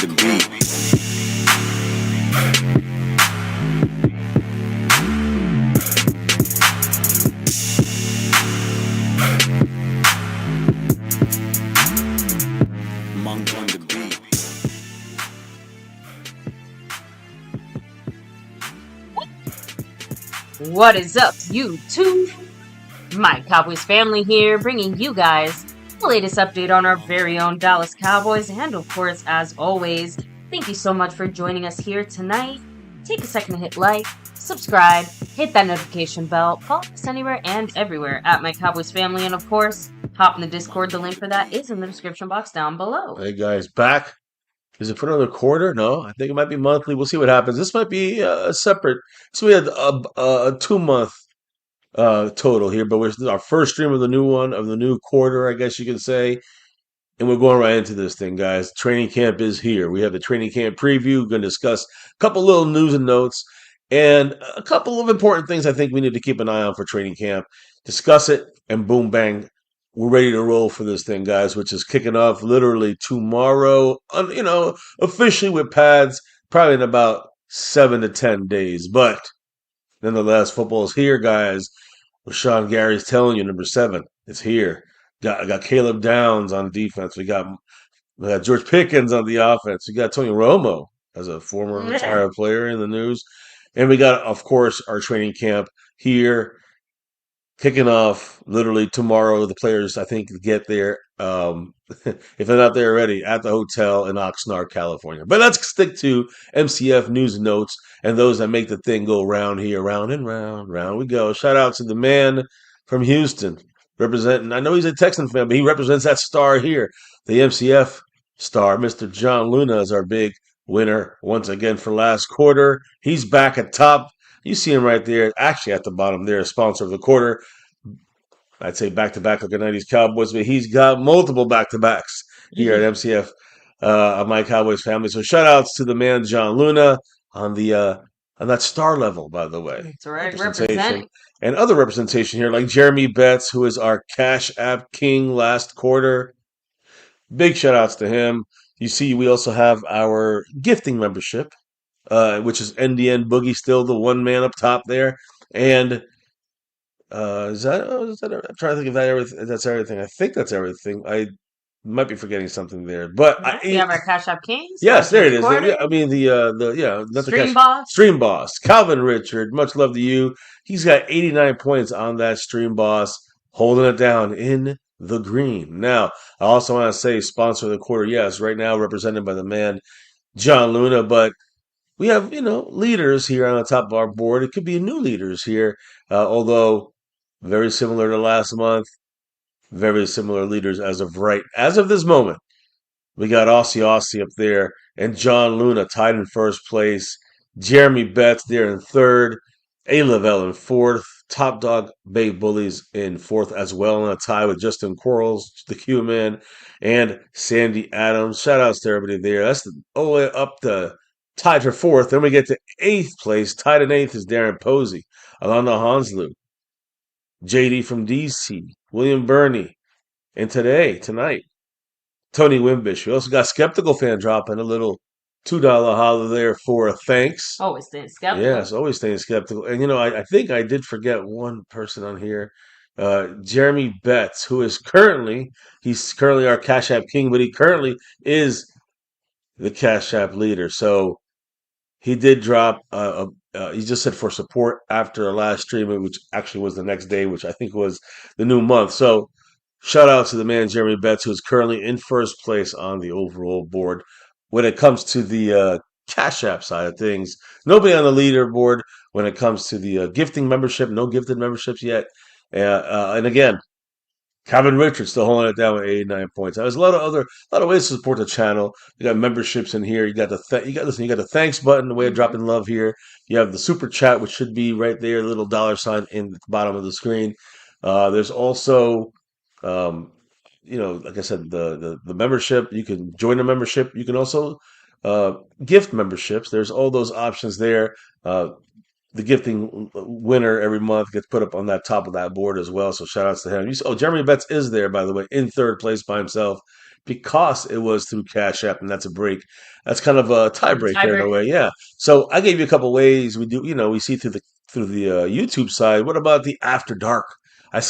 the beat. Monk on the beat. What is up, YouTube? My Cowboys family here, bringing you guys the latest update on our very own Dallas Cowboys. And of course, as always, thank you so much for joining us here tonight. Take a second to hit like, subscribe, hit that notification bell, follow us anywhere and everywhere at My Cowboys Family. And of course, hop in the Discord. The link for that is in the description box down below. Hey guys, back. Is it for another quarter? No, I think it might be monthly. We'll see what happens. This might be a separate. So we had a 2 month total here, but this is our first stream of the new one of the new quarter, I guess you could say. And we're going right into this thing, guys. Training camp is here. We have the training camp preview. We're going to discuss a couple little news and notes and a couple of important things I think we need to keep an eye on for training camp. Discuss it, and boom, bang. We're ready to roll for this thing, guys, which is kicking off literally tomorrow, officially with pads, probably in about 7 to 10 days. But nonetheless, football's here, guys. What Sean Gary's telling you, number 7, it's here. Got Caleb Downs on defense. We got George Pickens on the offense. We got Tony Romo as a former retired player in the news. And we got, of course, our training camp here kicking off literally tomorrow. The players, I think, get there, if they're not there already, at the hotel in Oxnard, California. But let's stick to MCF news and notes and those that make the thing go round here, round and round, round we go. Shout out to the man from Houston representing. I know he's a Texan fan, but he represents that star here, the MCF star. Mr. John Luna is our big winner once again for last quarter. He's back at top. You see him right there, actually at the bottom there, sponsor of the quarter. I'd say back-to-back like the 90s Cowboys, but he's got multiple back-to-backs here at MCF of My Cowboys Family. So shout-outs to the man, John Luna, on that star level, by the way. That's right, representing. And other representation here, like Jeremy Betts, who is our Cash App King last quarter. Big shout-outs to him. You see, we also have our gifting membership, which is NDN Boogie, still the one man up top there. And is that I'm trying to think if that's everything. I think that's everything. I might be forgetting something there. But You have our Cash App Kings. Yes, there it is. Yeah, I mean not Stream Boss. Stream Boss. Calvin Richard, much love to you. He's got 89 points on that Stream Boss, holding it down in the green. Now, I also want to say sponsor of the quarter, yes, right now represented by the man John Luna, but we have, leaders here on the top of our board. It could be new leaders here, although very similar to last month. Very similar leaders as of this moment. We got Aussie up there, and John Luna tied in first place. Jeremy Betts there in third. A. Lavelle in fourth. Top Dog Bay Bullies in fourth as well, in a tie with Justin Quarles, the Q man, and Sandy Adams. Shout outs to everybody there. That's all the way up to tied for fourth. Then we get to eighth place. Tied in eighth is Darren Posey, Alana Hanslu, JD from DC, William Burney, and tonight, Tony Wimbish. We also got Skeptical Fan dropping a little $2 holler there for a thanks. Always staying skeptical. Yes, always staying skeptical. And I think I did forget one person on here. Jeremy Betts, who is he's currently our Cash App King, but he currently is the Cash App leader. So he did drop he just said for support after our last stream, which actually was the next day, which I think was the new month. So shout out to the man Jeremy Betts, who is currently in first place on the overall board. When it comes to the Cash App side of things, nobody on the leaderboard when it comes to the gifting membership. No gifted memberships yet. And again, Calvin Richards still holding it down with 89 points. There's a lot of ways to support the channel. You got memberships in here. You got the thanks button, the way of dropping love here. You have the super chat, which should be right there, a little dollar sign in the bottom of the screen. There's also like I said, the membership. You can join a membership. You can also gift memberships. There's all those options there. The gifting winner every month gets put up on that top of that board as well. So shout outs to him. Jeremy Betts is there, by the way, in third place by himself. because it was through Cash App, and that's a break. That's kind of a tiebreaker in a Tiebreaker. way, yeah. So I gave you a couple ways we do. We see through the YouTube side. What about the After Dark?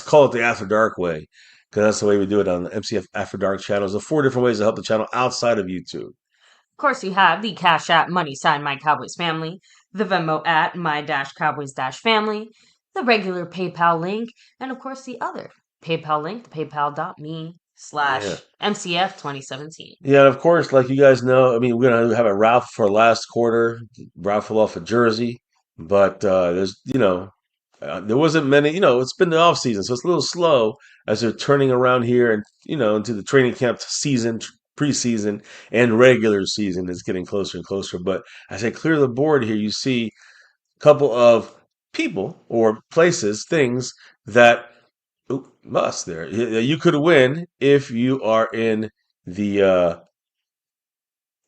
Call it the After Dark way because that's the way we do it on the MCF After Dark channels. There are 4 different ways to help the channel outside of YouTube. Of course, you have the Cash App money sign My Cowboys Family, the Venmo at My-Cowboys-Family, the regular PayPal link, and of course the other PayPal link, the paypal.me Yeah. slash MCF 2017. Yeah, and of course, like you guys know, I mean, we're gonna have a raffle for last quarter, raffle off a jersey, but there wasn't many. It's been the off season, so it's a little slow as they're turning around here, and into the training camp season, preseason, and regular season is getting closer and closer. But as I clear the board here, you see a couple of people or places, things that must there you could win the uh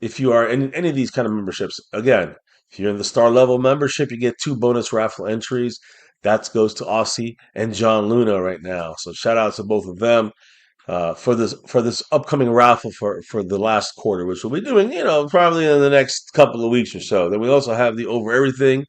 if you are in any of these kind of memberships. Again, if you're in the star level membership, you get 2 bonus raffle entries. That goes to Aussie and John Luna right now. So shout out to both of them for this upcoming raffle for the last quarter, which we'll be doing, probably in the next couple of weeks or so. Then we also have the Over Everything.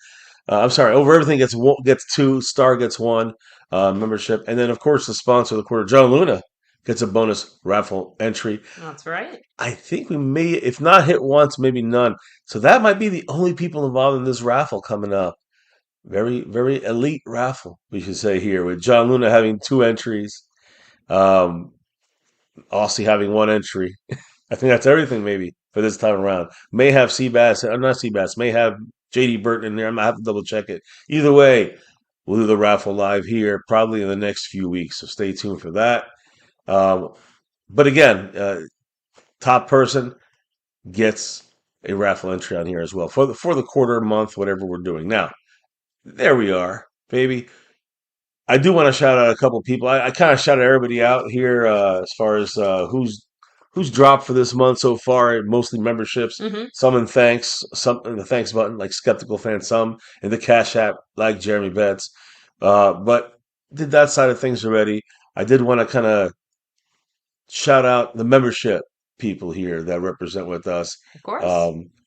I'm sorry, Over Everything gets 2, Star gets 1 membership, and then of course the sponsor of the quarter, John Luna, gets a bonus raffle entry. That's right. I think we may, if not hit once, maybe none. So that might be the only people involved in this raffle coming up. Very, very elite raffle, we should say here, with John Luna having 2 entries, um, Aussie having 1 entry. I think that's everything maybe for this time around. May have Seabass, not Seabass, may have JD Burton in there. I'm gonna have to double check it. Either way, we'll do the raffle live here probably in the next few weeks. So stay tuned for that. Um, but again, top person gets a raffle entry on here as well for the quarter, month, whatever we're doing. Now, there we are, baby. I do want to shout out a couple people. I kind of shouted everybody out here as far as who's dropped for this month so far. Mostly memberships. Mm-hmm. Some in thanks, some in the thanks button, like Skeptical Fan. Some in the Cash App, like Jeremy Betts. But did that side of things already. I did want to kind of shout out the membership people here that represent with us. Of course.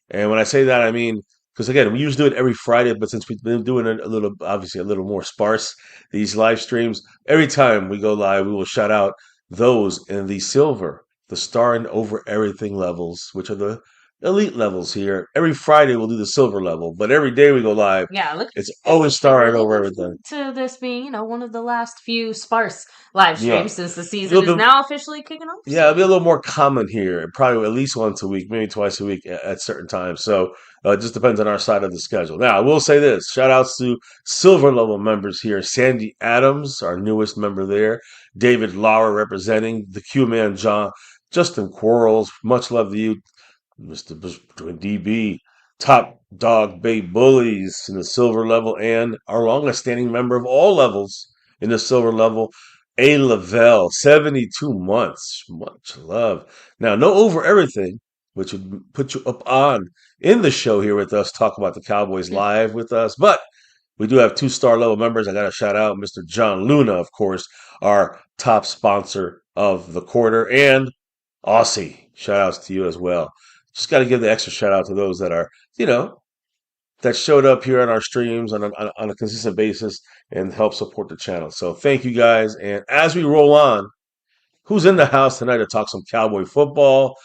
And when I say that, I mean, because again, we usually do it every Friday, but since we've been doing it obviously a little more sparse, these live streams, every time we go live, we will shout out those in the silver, the star and over everything levels, which are the elite levels here. Every Friday we'll do the silver level, but every day we go live, Yeah, look, it's always star and over everything. to this being, one of the last few sparse live streams Yeah. since the season is now officially kicking off. Yeah, it'll be a little more common here, probably at least once a week, maybe twice a week at certain times. So it just depends on our side of the schedule. Now, I will say this: shout outs to silver level members here. Sandy Adams, our newest member there. David Lauer representing the Q Man John. Justin Quarles, much love to you. Mr. DB, Top Dog Bay Bullies in the silver level, and our longest standing member of all levels in the silver level, A. Lavelle, 72 months. Much love. Now, no over everything, which would put you up on in the show here with us, talk about the Cowboys live with us. But we do have 2-star level members. I got to shout out Mr. John Luna, of course, our top sponsor of the quarter, and Aussie. Shout outs to you as well. Just got to give the extra shout out to those that are, that showed up here on our streams on a consistent basis and help support the channel. So thank you guys. And as we roll on, who's in the house tonight to talk some Cowboy football?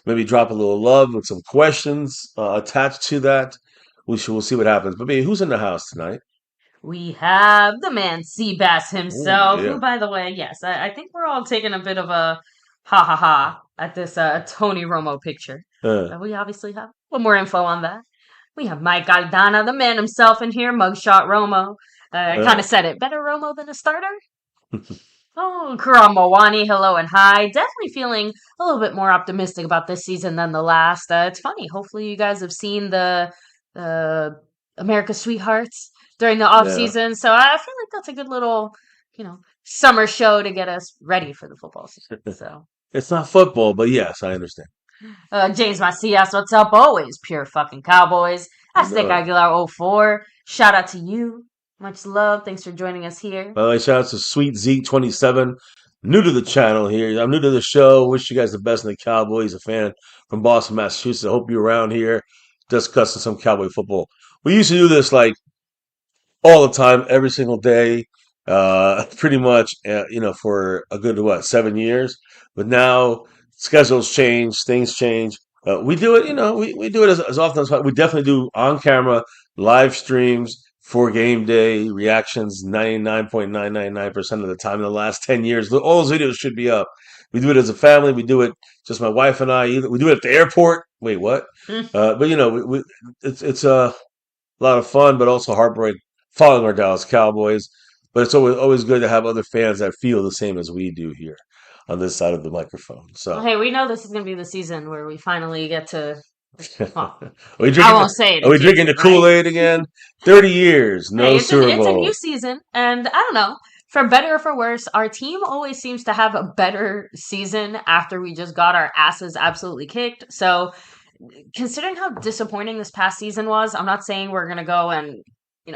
Maybe drop a little love with some questions attached to that. We'll see what happens. But maybe who's in the house tonight? We have the man Seabass himself, Ooh, yeah. who, by the way, yes, I think we're all taking a bit of a ha ha ha at this Tony Romo picture. We obviously have a little more info on that. We have Mike Aldana, the man himself in here, Mugshot Romo. I kind of said it. Better Romo than a starter? Oh, Karamawani, hello and hi. Definitely feeling a little bit more optimistic about this season than the last. It's funny. Hopefully you guys have seen the America's Sweethearts during the off season. So I feel like that's a good little, summer show to get us ready for the football season. So it's not football, but yes, I understand. James Macias, what's up? Always pure fucking Cowboys. Aztec Aguilar 04. Shout out to you. Much love. Thanks for joining us here. By the way, shout out to Sweet Z27. new to the channel here, I'm new to the show. Wish you guys the best in the Cowboys. A fan from Boston, Massachusetts. I hope you're around here discussing some Cowboy football. We used to do this like all the time, every single day, pretty much, for a good, what, 7 years. But now schedules change, things change. We do it, we do it as often as possible. We definitely do on camera live streams for game day reactions 99.999% of the time in the last 10 years. All those videos should be up. We do it as a family. We do it just my wife and I. We do it at the airport. Wait, what? Mm. But it's a lot of fun, but also heartbreak following our Dallas Cowboys. But it's always good to have other fans that feel the same as we do here on this side of the microphone. Well, So, hey, we know this is going to be the season where we finally get to. Well, are we I drinking? won't say it Are in we drinking the jinx it, right? Kool Aid again? 30 years, Hey, no Super it's a new Bowl. season, and I don't know. For better or for worse, our team always seems to have a better season after we just got our asses absolutely kicked. So, considering how disappointing this past season was, I'm not saying we're gonna go and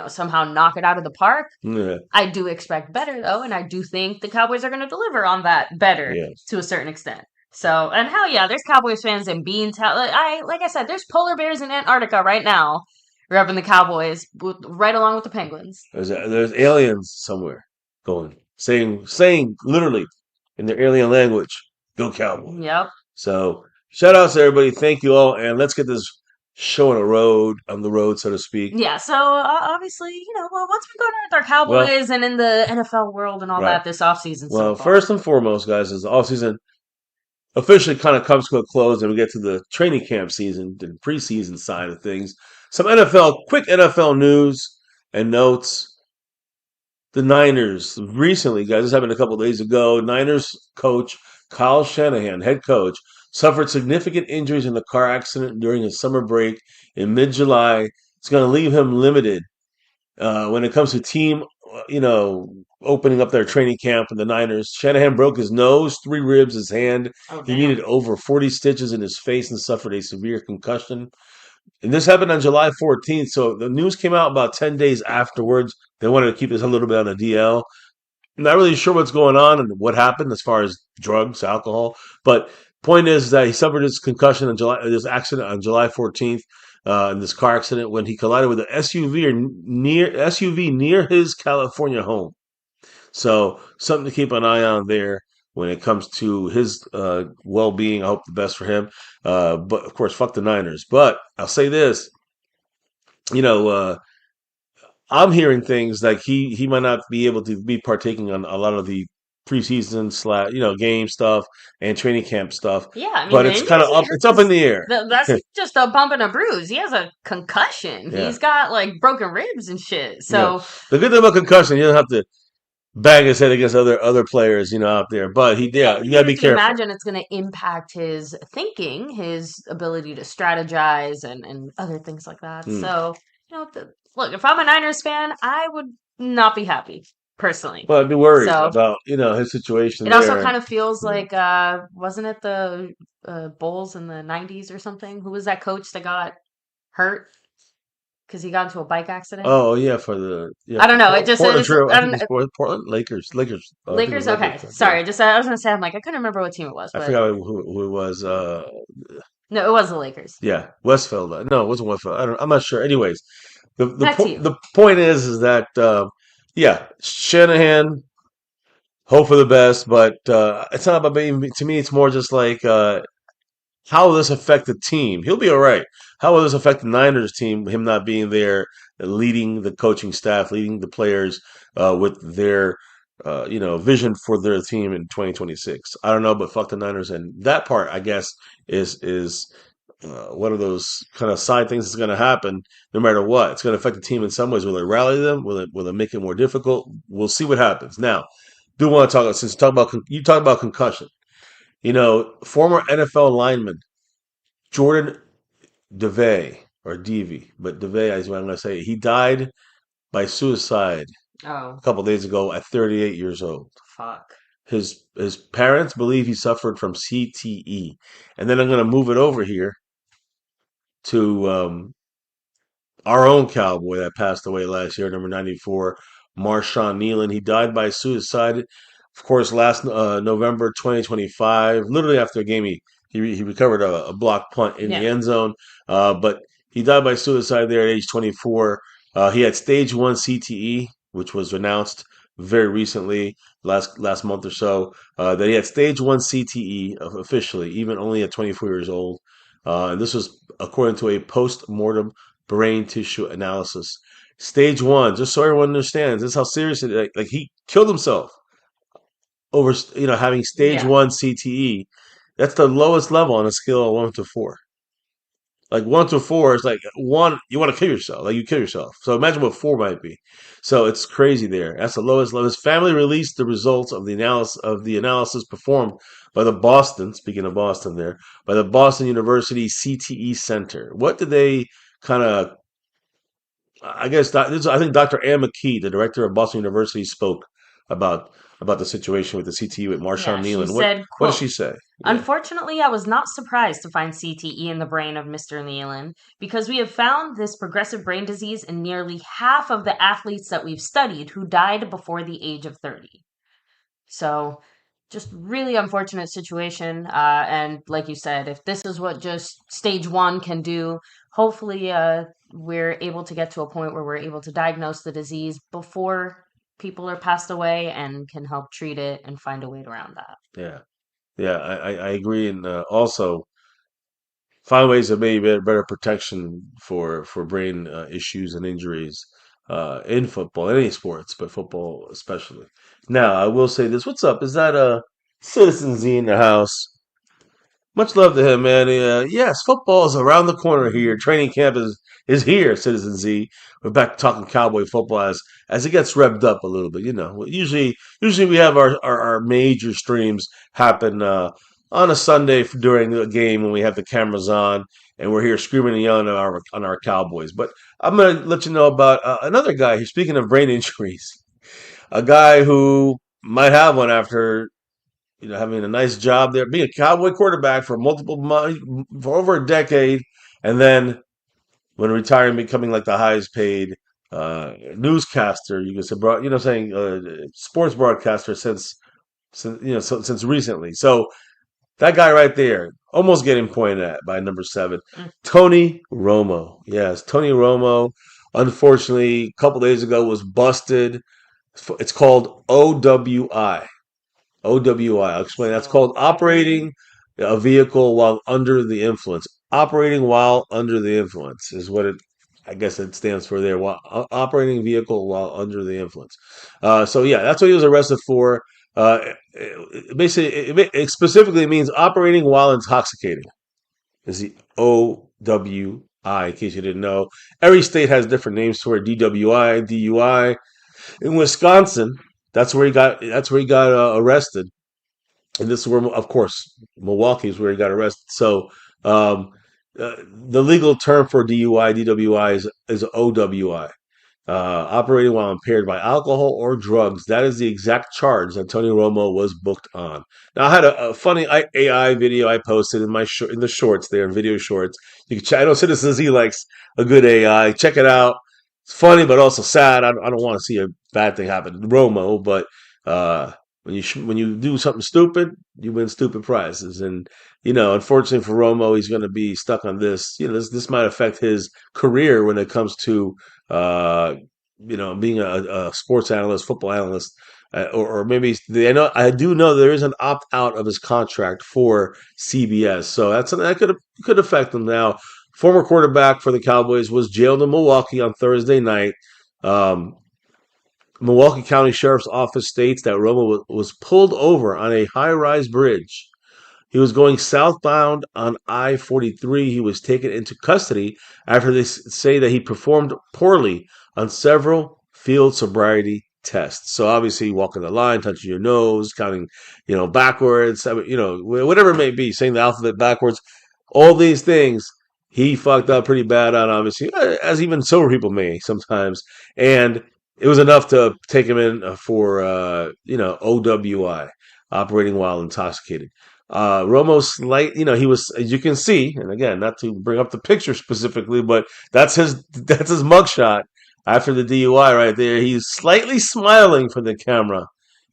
somehow knock it out of the park. Yeah, I do expect better though, and I do think the Cowboys are gonna deliver on that better yeah. to a certain extent. So, and hell yeah, there's Cowboys fans in Beantown. Like I said, there's polar bears in Antarctica right now, repping the Cowboys right along with the Penguins. There's aliens somewhere going saying literally in their alien language, "Go Cowboys." Yep. So shout outs to everybody. Thank you all, and let's get this show on the road, so to speak. Yeah, so obviously, well, what's been going on with our Well, Cowboys and in the NFL world and all right. that this offseason so Well, far? first and foremost, guys, is the offseason officially kind of comes to a close, and we get to the training camp season, the preseason side of things. Some quick NFL news and notes. The Niners recently, guys, this happened a couple of days ago. Niners coach Kyle Shanahan, head coach, suffered significant injuries in a car accident during his summer break in mid-July. It's going to leave him limited when it comes to team, opening up their training camp in the Niners. Shanahan broke his nose, three ribs, his hand. Oh, He damn. needed over 40 stitches in his face and suffered a severe concussion. And this happened on July 14th. So the news came out about 10 days afterwards. They wanted to keep this a little bit on the DL. Not really sure what's going on and what happened as far as drugs, alcohol. But point is that he suffered his concussion this accident on July 14th, in this car accident when he collided with an SUV near his California home. So something to keep an eye on there when it comes to his well-being. I hope the best for him. But of course, fuck the Niners. But I'll say this, you know, I'm hearing things like he might not be able to be partaking on a lot of the preseason game stuff and training camp stuff. Yeah, I mean, But the it's kind injuries of he up. hurt It's up in the air. that's just a bump and a bruise. He has a concussion. Yeah, He's got like broken ribs and shit. yeah. So, The good thing about concussion, you don't have to bang his head against other players, out there. But yeah, you you gotta be have to careful. imagine it's going to impact his thinking, his ability to strategize, and other things like that. Hmm. So, look, if I'm a Niners fan, I would not be happy personally. Well, I'd be worried So, about his situation it also there. kind of feels Yeah. like, wasn't it the Bulls in the 90s or something? Who was that coach that got hurt because he got into a bike accident? Oh yeah, for the I don't know. It just Portland it's Trail. I I think don't it's Portland Lakers. Lakers. I think it Lakers. was Okay, Lakers. Yeah. sorry. Just I was gonna say I'm like I couldn't remember what team it was, I but forgot who it was. no, it was the Lakers. Yeah, Westfield. No, it wasn't Westfield. I'm not sure. Anyways, Back to you. the point is that yeah, Shanahan. Hope for the best, but it's not about being. To me, it's more just like how will this affect the team? He'll be all right. How will this affect the Niners team? Him not being there, leading the coaching staff, leading the players with their vision for their team in 2026. I don't know, but fuck the Niners, and that part, I guess, is one of those kind of side things that's going to happen no matter what. It's going to affect the team in some ways. Will it rally them? Will it make it more difficult? We'll see what happens. Now, do want to talk since you talk about concussion. Former NFL lineman Jordan DeVay or Devy, but DeVay is what I'm going to say. He died by suicide Oh, a couple days ago at 38 years old. fuck. His parents believe he suffered from CTE, and then I'm going to move it over here to our own cowboy that passed away last year, number 94, Marshawn Nealon. He died by suicide Of course, last November 2025, literally after a game, he recovered a block punt in Yeah. the end zone, but he died by suicide there at age 24. He had stage one CTE, which was announced very recently, last month or so, that he had stage one CTE officially, even only at 24 years old. And this was according to a post-mortem brain tissue analysis. Stage one, just so everyone understands, this is how serious it is. Like he killed himself over having stage Yeah. one CTE. That's the lowest level on a scale of 1 to 4. Like 1 to 4 is like one, you want to kill yourself, like you kill yourself. So imagine what 4 might be. So it's crazy there. That's the lowest level. His family released the results of the analysis performed by the Boston. Speaking of Boston, there by the Boston University CTE Center. What did they kind of? I guess I think Dr. Ann McKee, the director of Boston University, spoke about about the situation with the CTE with Yeah, Marshawn she Nealon. What said, what did she quote, say? Yeah. "Unfortunately, I was not surprised to find CTE in the brain of Mr. Nealon because we have found this progressive brain disease in nearly half of the athletes that we've studied who died before the age of 30." So, just really unfortunate situation. And like you said, if this is what just stage one can do, hopefully we're able to get to a point where we're able to diagnose the disease before people are passed away and can help treat it and find a way around that. Yeah. Yeah, I agree, and also find ways of maybe better protection for brain issues and injuries in football, any sports, but football especially. Now, I will say this: what's up? Is that a Citizen Z in the house? Much love to him, man. Yes, football is around the corner here. Training camp is here, Citizen Z. We're back to talking Cowboy football as it gets revved up a little bit. Usually we have our major streams happen on a Sunday during the game when we have the cameras on and we're here screaming and yelling on our Cowboys. But I'm gonna let you know about another guy who's speaking of brain injuries, a guy who might have one after having a nice job there, being a Cowboy quarterback for multiple months, for over a decade, and then when retiring, becoming like the highest paid newscaster, you could say, saying sports broadcaster since recently. So that guy right there, almost getting pointed at by number 7, Mm. Tony Romo. Yes, Tony Romo. Unfortunately, a couple days ago was busted. It's called OWI. OWI. I'll explain. That's So called operating a vehicle while under the influence. Operating while under the influence is what I guess it stands for there. While operating vehicle while under the influence. So yeah, that's what he was arrested for. Basically, it specifically means operating while intoxicated. Is the OWI? In case you didn't know, every state has different names for it. DWI, DUI. In Wisconsin, that's where he got arrested, and this is where, of course, Milwaukee is where he got arrested. So um, the legal term for DUI, DWI is OWI, operating while impaired by alcohol or drugs. That is the exact charge that Tony Romo was booked on. Now, I had a funny AI video I posted in the shorts there, video shorts. You can check. I know Citizen Z likes a good AI. Check it out. It's funny, but also sad. I don't want to see a bad thing happen to Romo, but uh, when you do something stupid, you win stupid prizes. And unfortunately for Romo, he's going to be stuck on this. This might affect his career when it comes to uh, being a sports analyst, football analyst, or maybe I do know there is an opt out of his contract for CBS, so that's something that could affect him. Now, former quarterback for the Cowboys was jailed in Milwaukee on Thursday night. Um, Milwaukee County Sheriff's Office states that Romo was pulled over on a high-rise bridge. He was going southbound on I-43. He was taken into custody after they say that he performed poorly on several field sobriety tests. So obviously, walking the line, touching your nose, counting, backwards, whatever it may be, saying the alphabet backwards, all these things he fucked up pretty bad on, obviously, as even sober people may sometimes. And it was enough to take him in for, OWI, operating while intoxicated. Romo he was, as you can see, and again, not to bring up the picture specifically, but that's his mugshot after the DUI right there. He's slightly smiling for the camera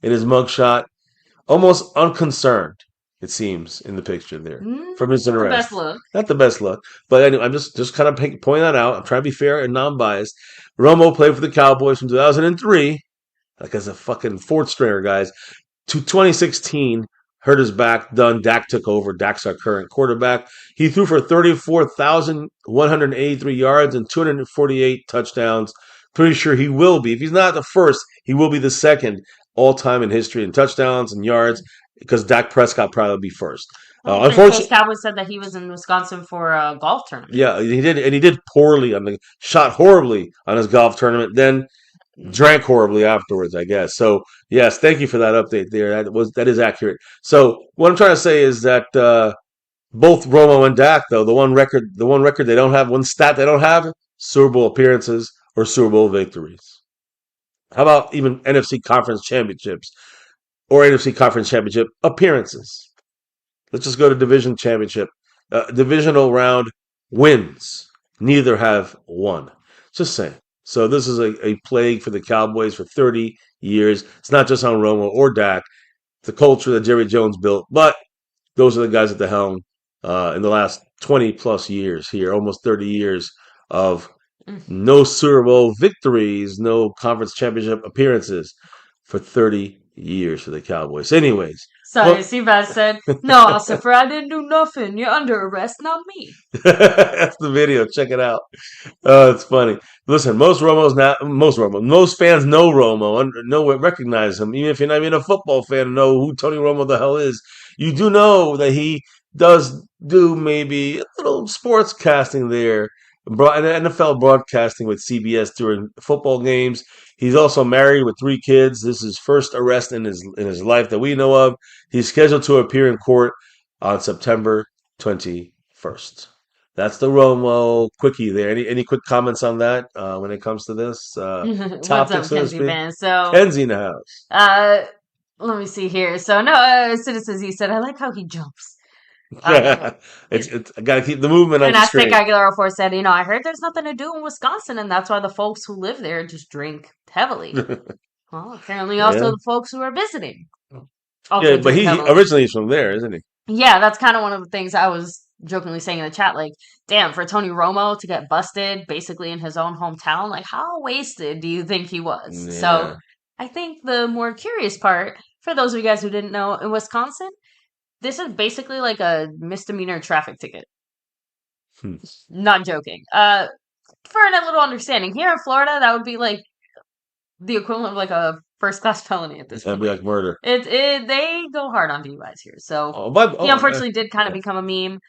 in his mugshot. almost unconcerned. It seems in the picture there from his Not the best arrest. look. Not the best look, but anyway, I'm just kind of pointing that out. I'm trying to be fair and non-biased. Romo played for the Cowboys from 2003, like as a fucking fourth stringer, guys, to 2016. Hurt his back, done. Dak took over. Dak's our current quarterback. He threw for 34,183 yards and 248 touchdowns. Pretty sure he will be. If he's not the first, he will be the second all time in history in touchdowns and yards because Dak Prescott probably be first. Unfortunately, Cowboys said that he was in Wisconsin for a golf tournament. Yeah, he did, and he did poorly on the shot horribly on his golf tournament. Then drank horribly afterwards, I guess. So yes, thank you for that update there. That is accurate. So what I'm trying to say is that both Romo and Dak, though, the one record they don't have, one stat they don't have, Super Bowl appearances or Super Bowl victories. How about even NFC Conference Championships or NFC Conference Championship appearances? Let's just go to division championship, divisional round wins. Neither have won. Just saying. So this is a plague for the Cowboys for 30 years. It's not just on Romo or Dak. It's the culture that Jerry Jones built, but those are the guys at the helm in the last 20 plus years here, almost 30 years of no Super Bowl victories, no conference championship appearances for 30 years for the Cowboys. Anyways. Sorry, Seabass said, "No, Lucifer, I didn't do nothing. You're under arrest, not me." That's the video. Check it out. It's funny. Listen, most fans know Romo, recognize him. Even if you're not even a football fan, know who Tony Romo the hell is. You do know that he does do maybe a little sports casting there, NFL broadcasting with CBS during football games. He's also married with 3 kids. This is his first arrest in his life that we know of. He's scheduled to appear in court on September 21st. That's the Romo quickie there. Any quick comments on that when it comes to this What's topic, up, so to Kenzie speak? man? So, Kenzie in the house. let me see here. So, no, Citizens, he said, "I like how he jumps." I got to keep the movement on And the as Nick screen. Aguilar 4 said, I heard there's nothing to do in Wisconsin, and that's why the folks who live there just drink heavily. Well, apparently also Yeah. the folks who are visiting also Yeah, but drink he heavily. originally he's from there, isn't he? Yeah, that's kind of one of the things I was jokingly saying in the chat. Like, damn, for Tony Romo to get busted basically in his own hometown, like, how wasted do you think he was? So, Yeah. I think the more curious part, for those of you guys who didn't know, in Wisconsin, this is basically like a misdemeanor traffic ticket. Not joking. For a little understanding, here in Florida, that would be like the equivalent of like a first class felony at this That'd point. be like murder. They go hard on DUIs here. So he Oh, unfortunately did kind of become a meme.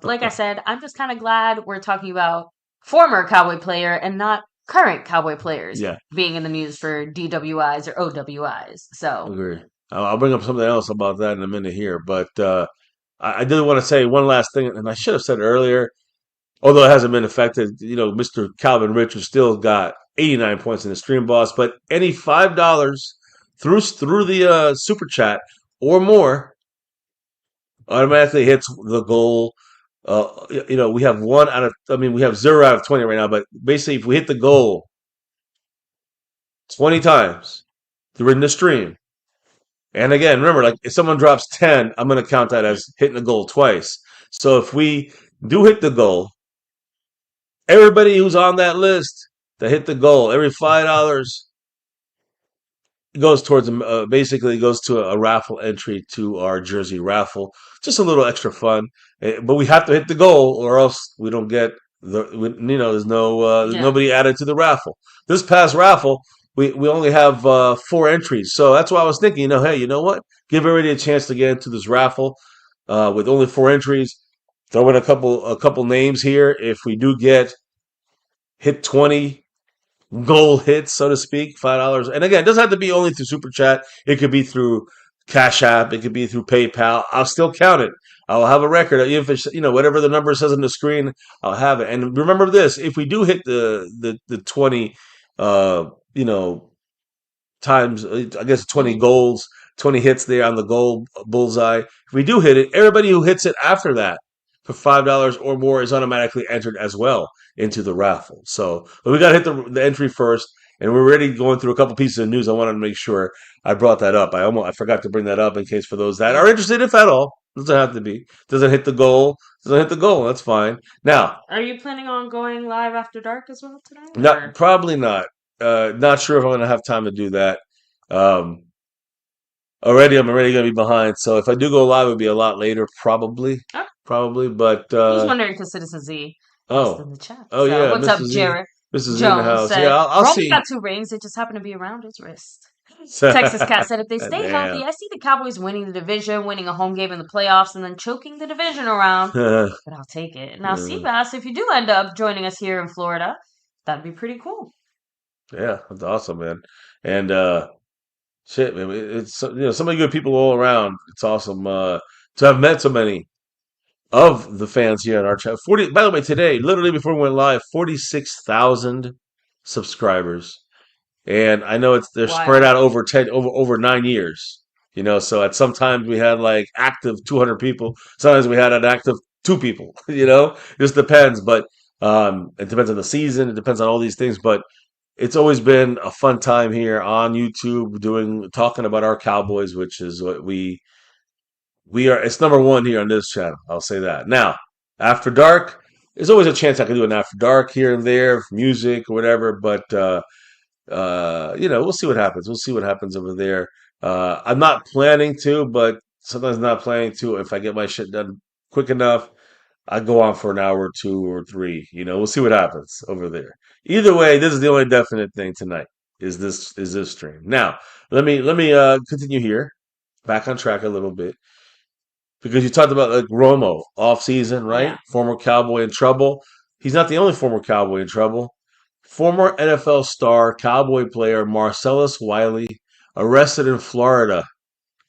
Like I said, I'm just kind of glad we're talking about former Cowboy player and not current Cowboy players yeah, being in the news for DWIs or OWIs. So agree. I'll bring up something else about that in a minute here, but I did want to say one last thing, and I should have said it earlier. Although it hasn't been affected, Mr. Calvin Richards still got 89 points in the stream boss. But any $5 through the super chat or more automatically hits the goal. We have we have 0 out of 20 right now. But basically, if we hit the goal 20 times during the stream, and again, remember, like if someone drops 10, I'm going to count that as hitting the goal twice. So if we do hit the goal, everybody who's on that list that hit the goal, every $5 goes towards basically goes to a raffle entry to our jersey raffle. Just a little extra fun, but we have to hit the goal, or else we don't get there's nobody added to the raffle. This past raffle, we only have 4 entries, so that's why I was thinking, hey, you know what? Give everybody a chance to get into this raffle with only 4 entries. Throw in a couple names here. If we do hit 20 goal hits, so to speak, $5. And again, it doesn't have to be only through Super Chat. It could be through Cash App. It could be through PayPal. I'll still count it. I'll have a record. Even if it's, whatever the number says on the screen, I'll have it. And remember this: if we do hit the 20, times, I guess 20 goals, 20 hits there on the goal bullseye. If we do hit it, everybody who hits it after that for $5 or more is automatically entered as well into the raffle. So, but we got to hit the entry first. And we're already going through a couple pieces of news. I wanted to make sure I brought that up. I forgot to bring that up in case for those that are interested, if at all. Doesn't have to be. Doesn't hit the goal. Doesn't hit the goal. That's fine. Now, Are you planning on going live after dark as well tonight? not Or probably not. Not sure if I'm gonna have time to do that. Um, I'm already gonna be behind. So if I do go live, it'll be a lot later, probably, oh, probably. But I was wondering because Citizen Z asked oh, in the chat. oh So yeah, what's up, Mrs. Z, Jared Mrs. Z in the Jones house. Yeah, said I'll Roman's see. got 2 rings. It just happened to be around his wrist. Texas Cat said if they stay healthy, Damn. I see the Cowboys winning the division, winning a home game in the playoffs, and then choking the division around. But I'll take it. Now, Seabass, if you do end up joining us here in Florida, that'd be pretty cool. Yeah, that's awesome, man. And shit, man, it's so many good people all around. It's awesome to have met so many of the fans here on our channel. 40. By the way, today, literally before we went live, 46,000 subscribers, and I know they're spread Wild. out over 9 years. So at some times we had like active 200 people. Sometimes we had an active 2 people. It just depends. But it depends on the season. It depends on all these things. But it's always been a fun time here on YouTube talking about our Cowboys, which is what we are. It's number one here on this channel. I'll say that. Now, after dark, there's always a chance I can do an after dark here and there, music or whatever. But we'll see what happens. We'll see what happens over there. I'm not planning to, but sometimes not planning to. If I get my shit done quick enough, I go on for an hour or 2 or 3. We'll see what happens over there. Either way, this is the only definite thing tonight. Is this stream? Now, let me continue here, back on track a little bit, because you talked about like Romo off season, right? Yeah. Former Cowboy in trouble. He's not the only former Cowboy in trouble. Former NFL star Cowboy player Marcellus Wiley arrested in Florida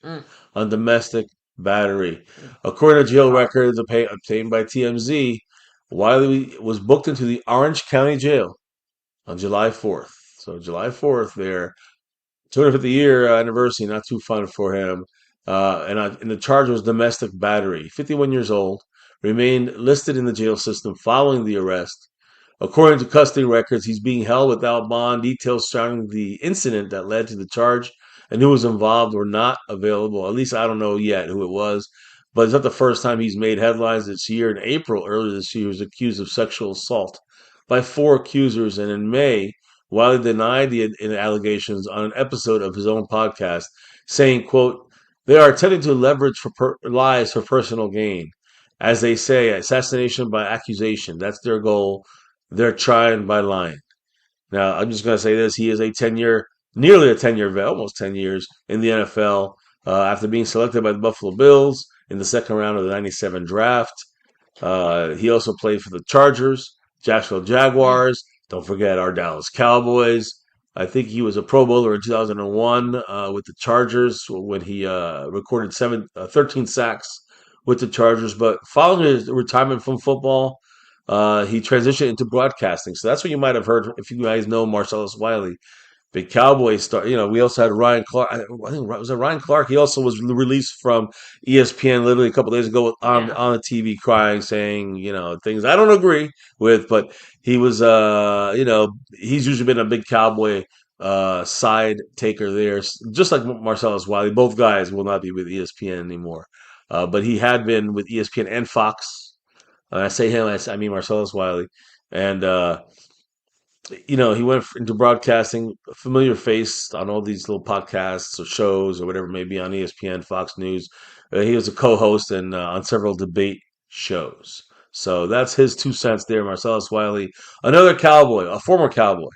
Mm. on domestic battery. According to jail records obtained by TMZ, Wiley was booked into the Orange County Jail on July 4th. So July 4th there, 250-year anniversary, not too fun for him. And the charge was domestic battery. 51 years old, remained listed in the jail system following the arrest. According to custody records, he's being held without bond. Details surrounding the incident that led to the charge and who was involved were not available. At least I don't know yet who it was. But it's not the first time he's made headlines this year. In April, earlier this year, he was accused of sexual assault by 4 accusers. And in May, Wiley denied the allegations on an episode of his own podcast, saying, quote, they are attempting to leverage lies for personal gain. As they say, assassination by accusation. That's their goal. They're trying by lying. Now, I'm just going to say this. He is nearly a 10-year vet, almost 10 years in the NFL after being selected by the Buffalo Bills in the second round of the 97 draft. He also played for the Chargers, Jacksonville Jaguars. Don't forget our Dallas Cowboys. I think he was a Pro Bowler in 2001 with the Chargers when he recorded 13 sacks with the Chargers. But following his retirement from football, he transitioned into broadcasting. So that's what you might have heard if you guys know Marcellus Wiley, big Cowboy star. We also had Ryan Clark. I think was it Ryan Clark? He also was released from ESPN literally a couple days ago on the TV, crying, saying things I don't agree with, but he was he's usually been a big Cowboy side taker there, just like Marcellus Wiley. Both guys will not be with ESPN anymore, but he had been with ESPN and Fox. I say him, I mean Marcellus Wiley, and he went into broadcasting, a familiar face on all these little podcasts or shows or whatever it may be on ESPN, Fox News. He was a co-host and on several debate shows. So that's his 2 cents there, Marcellus Wiley, another Cowboy, a former Cowboy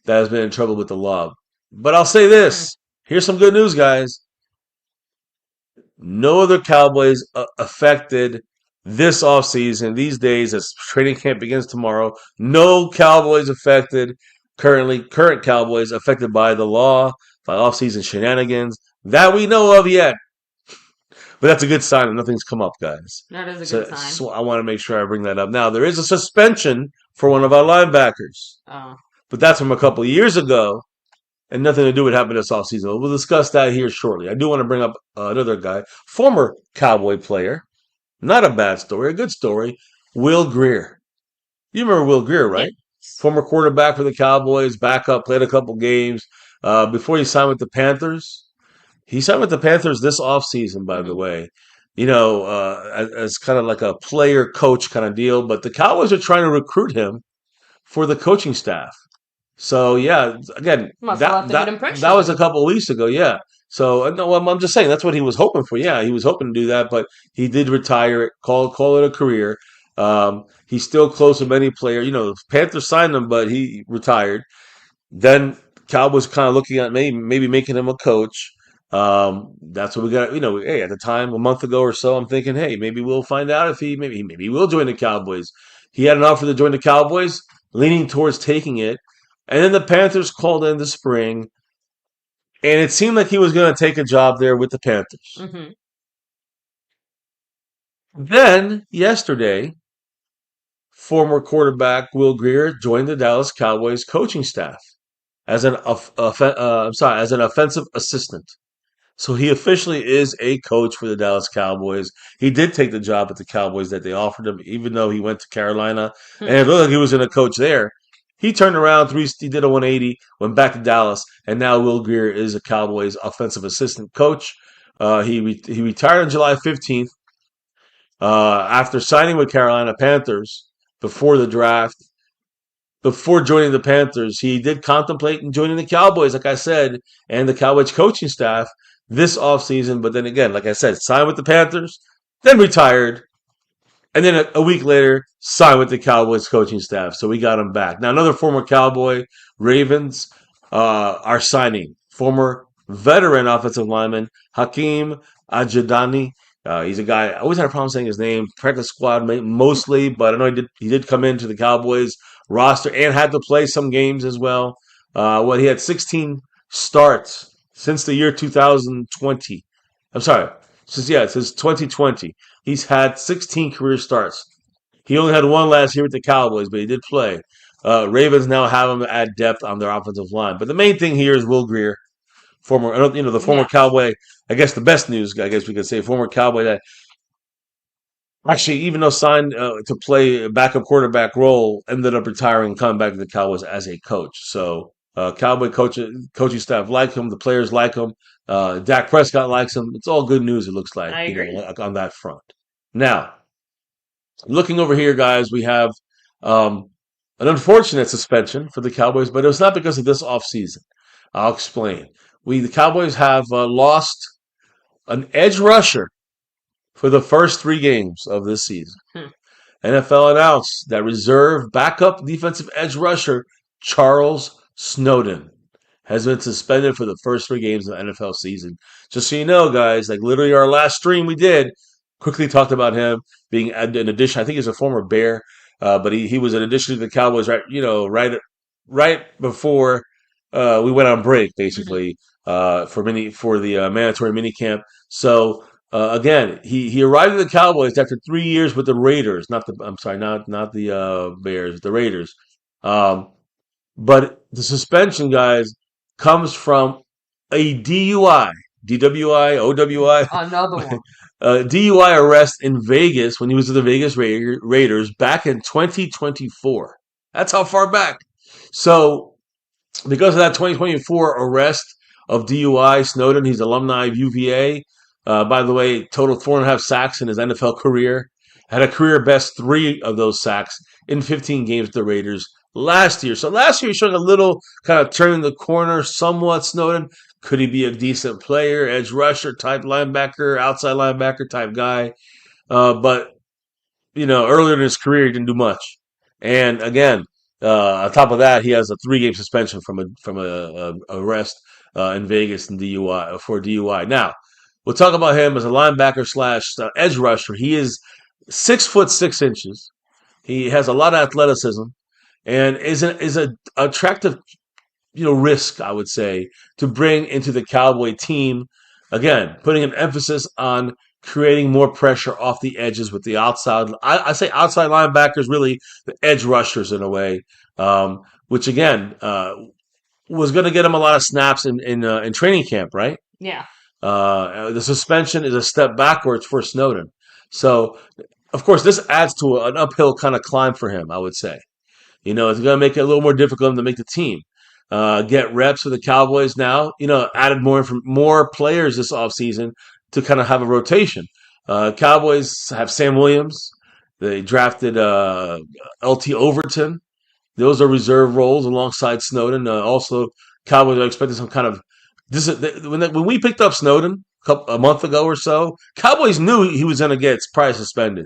that has been in trouble with the law. But I'll say this: here's some good news, guys. No other Cowboys affected this offseason, these days, as training camp begins tomorrow. No Cowboys affected, current Cowboys affected by the law, by offseason shenanigans that we know of yet. But that's a good sign that nothing's come up, guys. That is a good sign. So I want to make sure I bring that up. Now, there is a suspension for one of our linebackers. Oh. But that's from a couple of years ago. And nothing to do with what happened this offseason. We'll discuss that here shortly. I do want to bring up another guy, former Cowboy player. Not a bad story, a good story. Will Greer. You remember Will Greer, right? former quarterback for the Cowboys, backup, played a couple games before he signed with the Panthers. He signed with the Panthers this offseason, by the Mhm. way. As kind of like a player coach kind of deal, but the Cowboys are trying to recruit him for the coaching staff. So yeah, again, Must have that left a good that impression that on was a you. couple of weeks ago. Yeah. So no, I'm just saying that's what he was hoping for. Yeah, he was hoping to do that, but he did retire it. Call it a career. He's still close to many players. The Panthers signed him, but he retired. Then Cowboys kind of looking at maybe making him a coach. That's what we got. Hey, at the time, a month ago or so, I'm thinking, hey, maybe we'll find out if maybe he will join the Cowboys. He had an offer to join the Cowboys, leaning towards taking it, and then the Panthers called in the spring, and it seemed like he was going to take a job there with the Panthers. Hmm. Then yesterday, former quarterback Will Grier joined the Dallas Cowboys coaching staff as an offensive assistant. So he officially is a coach for the Dallas Cowboys. He did take the job at the Cowboys that they offered him, even though he went to Carolina and it looked like he was going to coach there. He turned around, he did a 180, went back to Dallas, and now Will Grier is a Cowboys offensive assistant coach. He retired on July 15th after signing with Carolina Panthers before the draft. Before joining the Panthers, he did contemplate joining the Cowboys, like I said, and the Cowboys coaching staff this offseason. But then again, like I said, signed with the Panthers, then retired, and then a week later, signed with the Cowboys coaching staff. So we got him back. Now, another former Cowboy, Ravens, are signing former veteran offensive lineman Hakeem Ajadani. He's a guy I always had a problem saying his name. Practice squad mostly, but I know he did come into the Cowboys roster and had to play some games as well. He had 16 starts since the year 2020. I'm sorry, since 2020. He's had 16 career starts. He only had one last year with the Cowboys, but he did play. Ravens now have him at depth on their offensive line. But the main thing here is Will Grier, the former Yeah. Cowboy. I guess the best news, I guess we could say, former Cowboy that actually, even though signed to play a backup quarterback role, ended up retiring and coming back to the Cowboys as a coach. So, Cowboy coaching staff like him, the players like him, Dak Prescott likes him. It's all good news. It looks like I agree. on that front. Now, looking over here, guys, we have um, an unfortunate suspension for the Cowboys, but it was not because of this offseason. I'll explain. The Cowboys have lost an edge rusher for the first 3 games of this season. Hmm. NFL announced that reserve backup defensive edge rusher Charles Snowden has been suspended for the first 3 games of the NFL season. Just so you know, guys, like literally our last stream we did quickly talked about him being in addition. I think he's a former Bear, but he was an addition to the Cowboys right before we went on break, Hmm. basically for the mandatory minicamp. So again, he arrived at the Cowboys after 3 years with the Raiders, not the Bears, the Raiders. Um, but the suspension, guys, comes from a DUI, DWI, OWI, Another one. DUI arrest in Vegas when he was with the Vegas Raiders back in 2024. That's how far back. So because of that 2024 arrest of DUI, Snowden, he's alumni of UVA. By the way, totaled 4.5 sacks in his NFL career. Had a career best 3 of those sacks in 15 games with the Raiders last year. So last year he showed a little kind of turning the corner somewhat, Snowden. Could he be a decent player, edge rusher type linebacker, outside linebacker type guy? But earlier in his career, he didn't do much. And again, on top of that, he has a 3 game suspension from a arrest in Vegas and DUI for DUI. Now, we'll talk about him as a linebacker slash edge rusher. He is 6'6". He has a lot of athleticism and is a attractive risk, I would say, to bring into the Cowboy team. Again, putting an emphasis on creating more pressure off the edges with the outside. I say outside linebackers, really the edge rushers in a way, which again was going to get him a lot of snaps in training camp, right? Yeah. The suspension is a step backwards for Snowden. So, of course, this adds to an uphill kind of climb for him, I would say. It's going to make it a little more difficult to make the team. Get reps for the Cowboys now. Added more players this offseason to kind of have a rotation. Cowboys have Sam Williams. They drafted LT Overton. Those are reserve roles alongside Snowden. Also, Cowboys are expecting some kind of when we picked up Snowden a month ago or so, Cowboys knew he was going to get probably suspended.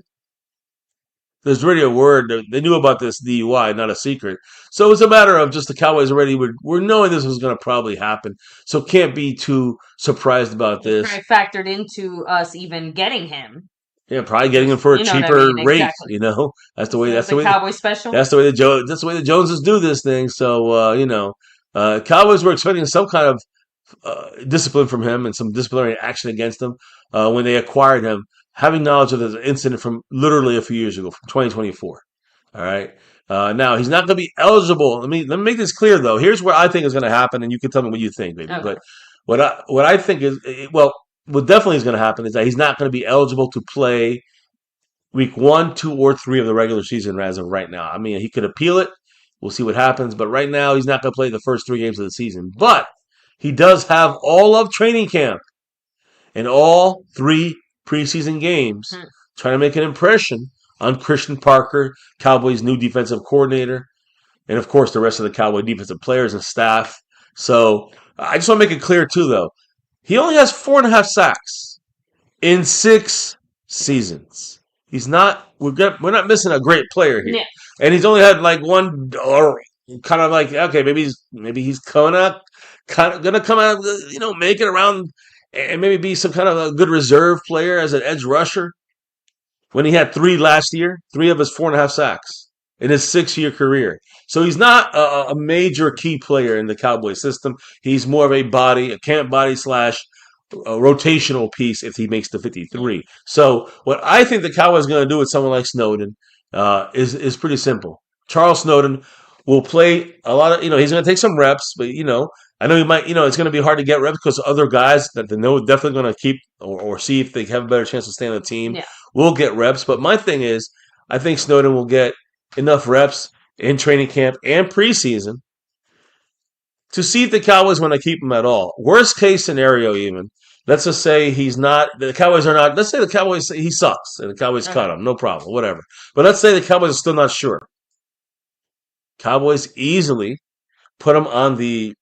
There's already a word. They knew about this DUI, not a secret. So it's a matter of just the Cowboys already were knowing this was going to probably happen. So can't be too surprised about this. Probably factored into us even getting him. Yeah, probably getting him for a cheaper rate. Exactly. That's the way. That's the way. Cowboy special. That's the way the Joneses do this thing. So Cowboys were expecting some kind of discipline from him and some disciplinary action against him when they acquired him, having knowledge of the incident from literally a few years ago, from 2024. All right. Now he's not going to be eligible. Let me make this clear though. Here's what I think is going to happen, and you can tell me what you think, baby. Okay. But what I think is what definitely is going to happen is that he's not going to be eligible to play week 1, 2, or 3 of the regular season as of right now. I mean, he could appeal it. We'll see what happens. But right now, he's not going to play the first 3 games of the season. But he does have all of training camp and all 3 preseason games trying to make an impression on Christian Parker, Cowboys' new defensive coordinator, and, of course, the rest of the Cowboy defensive players and staff. So I just want to make it clear, too, though. He only has 4.5 sacks in 6 seasons. We're not missing a great player here, and he's only had like one, or kind of like okay, maybe he's gonna come out, make it around, and maybe be some kind of a good reserve player as an edge rusher. When he had 3 last year, 3 of his 4.5 sacks in his 6-year career. So he's not a major key player in the Cowboys system. He's more of a camp body / a rotational piece if he makes the 53. So what I think the Cowboys are going to do with someone like Snowden is pretty simple. Charles Snowden will play a lot of, he's going to take some reps, but, I know he might, it's going to be hard to get reps because other guys that they know definitely going to keep or see if they have a better chance to stay on the team will get reps. But my thing is, I think Snowden will get enough reps in training camp and preseason to see if the Cowboys want to keep him at all. Worst case scenario, even, let's just say the Cowboys are not, let's say the Cowboys, he sucks, and the Cowboys cut him, no problem, whatever. But let's say the Cowboys are still not sure. Cowboys easily put him on the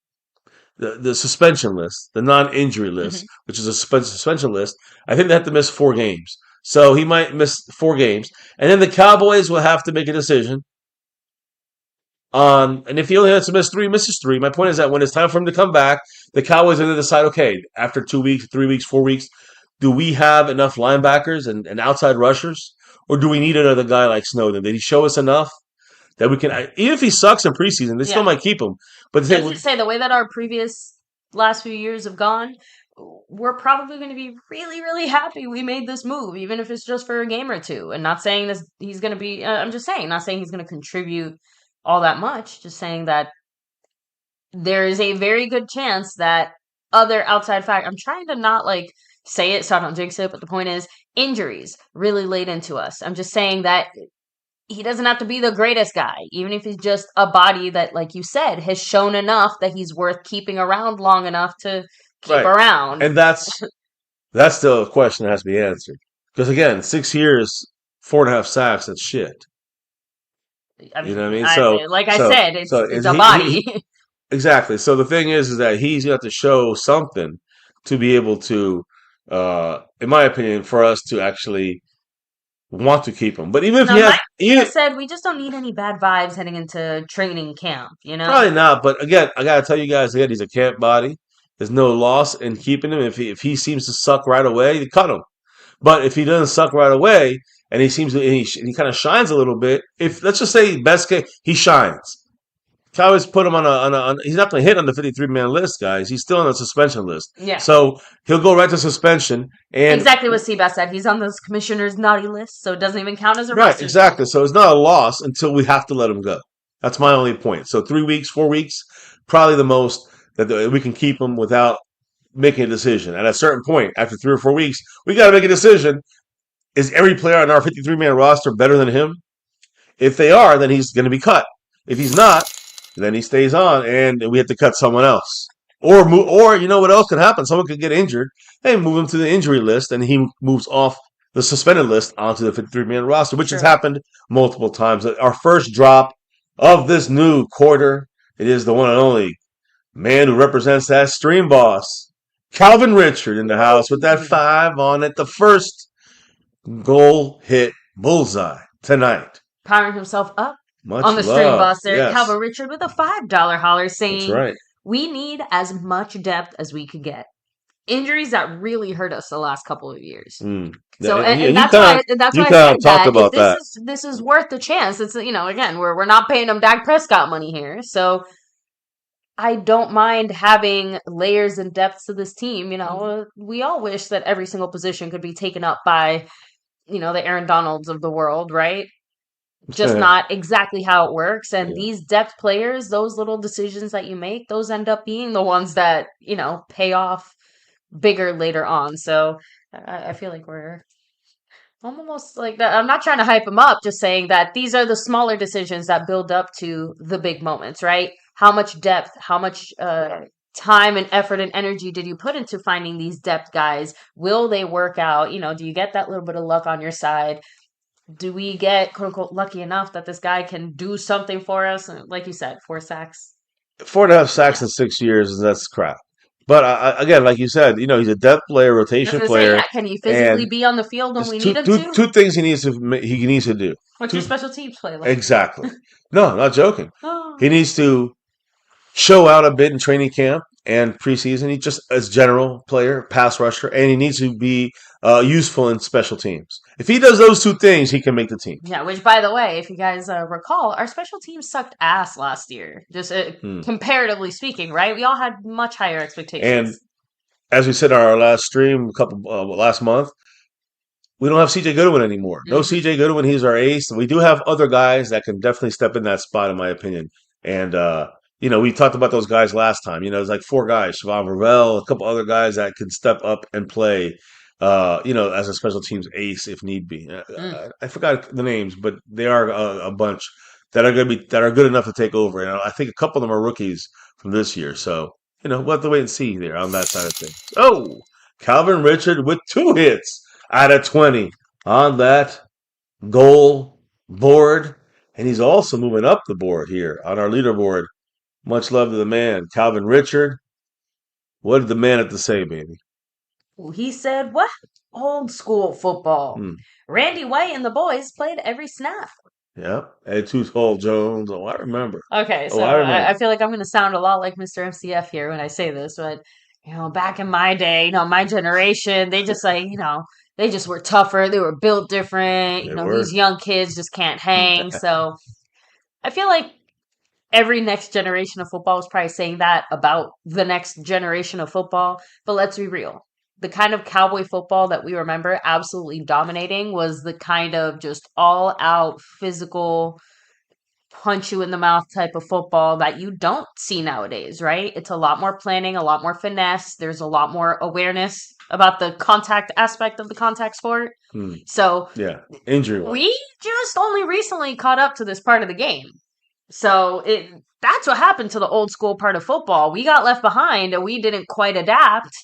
suspension list, the non-injury list, which is a suspension list. I think they have to miss 4 games. So he might miss 4 games. And then the Cowboys will have to make a decision and if he only has to miss 3, misses 3. My point is that when it's time for him to come back, the Cowboys are going to decide, okay, after 2 weeks, 3 weeks, 4 weeks, do we have enough linebackers and outside rushers? Or do we need another guy like Snowden? Did he show us enough that we can, even if he sucks in preseason, they still might keep him. But the way that our previous last few years have gone, we're probably going to be really, really happy we made this move, even if it's just for a game or 2. And not saying he's going to be, I'm just saying, not saying he's going to contribute all that much, just saying that there is a very good chance that other outside factors, I'm trying to not say it so I don't jinx it, but the point is injuries really laid into us. I'm just saying that he doesn't have to be the greatest guy, even if he's just a body that, like you said, has shown enough that he's worth keeping around long enough to keep around. And that's still a question that has to be answered. Because again, 6 years, 4.5 sacks, that's shit. I mean, you know what I mean? I said, it's a body. Exactly. So the thing is that he's going to have to show something to be able to, in my opinion, for us to actually want to keep him. But even if he said, we just don't need any bad vibes heading into training camp, Probably not. But again, I got to tell you guys, he's a camp body. There's no loss in keeping him. If he seems to suck right away, you cut him. But if he doesn't suck right away, and he kind of shines a little bit. If let's just say best case he shines, Cowboys put him on he's not going to hit on the 53-man list, guys. He's still on the suspension list. Yeah. So he'll go right to suspension. And exactly what Seabass said. He's on the commissioner's naughty list, so it doesn't even count as a right. Exactly. So it's not a loss until we have to let him go. That's my only point. So 3 weeks, 4 weeks, probably the most that we can keep him without making a decision. At a certain point, after 3 or 4 weeks, we got to make a decision. Is every player on our 53-man roster better than him? If they are, then he's going to be cut. If he's not, then he stays on, and we have to cut someone else. Or you know what else could happen? Someone could get injured. Hey, move him to the injury list, and he moves off the suspended list onto the 53-man roster, which has happened multiple times. Our first drop of this new quarter, it is the one and only man who represents that stream boss, Calvin Richard, in the house with that 5 on it. The first goal hit bullseye tonight. Powering himself up Much on the love. stream boss there, Yes. Calvin Richard with a $5 holler saying, That's right. we need as much depth as we could get. Injuries that really hurt us the last couple of years. So, and that's why I said that. This is worth the chance. It's, again, we're not paying him Dak Prescott money here. So I don't mind having layers and depths to this team. We all wish that every single position could be taken up by, the Aaron Donalds of the world, right? Just not exactly how it works. And these depth players, those little decisions that you make, those end up being the ones that, pay off bigger later on. So I feel like I'm almost like that. I'm not trying to hype him up, just saying that these are the smaller decisions that build up to the big moments, right? How much depth, how much time and effort and energy did you put into finding these depth guys? Will they work out? Do you get that little bit of luck on your side? Do we get, quote unquote, lucky enough that this guy can do something for us? Like you said, 4 sacks. 4.5 sacks in 6 years, that's crap. But again, like you said, he's a depth player, rotation player. Can he physically be on the field when we need him to? Two things he needs to do. What's your special teams play like? Exactly. No, I'm not joking. He needs to show out a bit in training camp and preseason. He just as general player, pass rusher, and he needs to be useful in special teams. If he does those 2 things, he can make the team. Yeah, which, by the way, if you guys recall, our special teams sucked ass last year, just comparatively speaking, right? We all had much higher expectations. And as we said on our last stream, last month, we don't have C.J. Goodwin anymore. No C.J. Goodwin. He's our ace. We do have other guys that can definitely step in that spot, in my opinion. And we talked about those guys last time. There's like 4 guys, Siobhan Ravel, a couple other guys that can step up and play, as a special teams ace if need be. I forgot the names, but they are a bunch that are good enough to take over. And I think a couple of them are rookies from this year. So, we'll have to wait and see there on that side of things. Oh, Calvin Richard with 2 hits out of 20 on that goal board. And he's also moving up the board here on our leaderboard. Much love to the man, Calvin Richard. What did the man have to say, baby? Well, he said, what? Old school football. Randy White and the boys played every snap. Yep. And Too Tall Jones. Oh, I remember. Okay, so I feel like I'm going to sound a lot like Mr. MCF here when I say this, but, back in my day, my generation, they just they just were tougher. They were built different. These young kids just can't hang. So I feel like every next generation of football is probably saying that about the next generation of football. But let's be real. The kind of Cowboy football that we remember absolutely dominating was the kind of just all-out physical, punch-you-in-the-mouth type of football that you don't see nowadays, right? It's a lot more planning, a lot more finesse. There's a lot more awareness about the contact aspect of the contact sport. So injury. We just only recently caught up to this part of the game. So that's what happened to the old school part of football. We got left behind and we didn't quite adapt.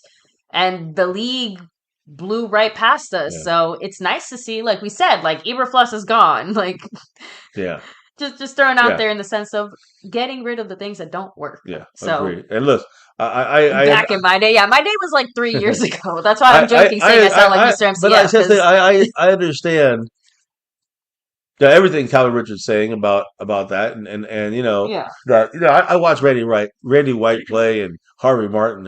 And the league blew right past us. Yeah. So it's nice to see, like we said, like Eberflus is gone. Just throwing out there in the sense of getting rid of the things that don't work. Yeah, so agreed. And look, I back in my day, my day was like 3 years ago. That's why I'm joking, saying I sound like Mr. MCF. But I understand everything Calvin Richard's saying about that, and I watched Randy White play, and Harvey Martin,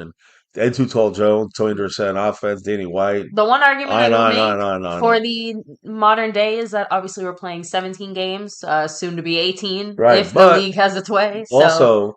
and Too Tall Jones, Tony Dorsett on offense, Danny White. The one argument I would make for the modern day is that obviously we're playing 17 games, soon to be 18, if the league has its way. So. Also,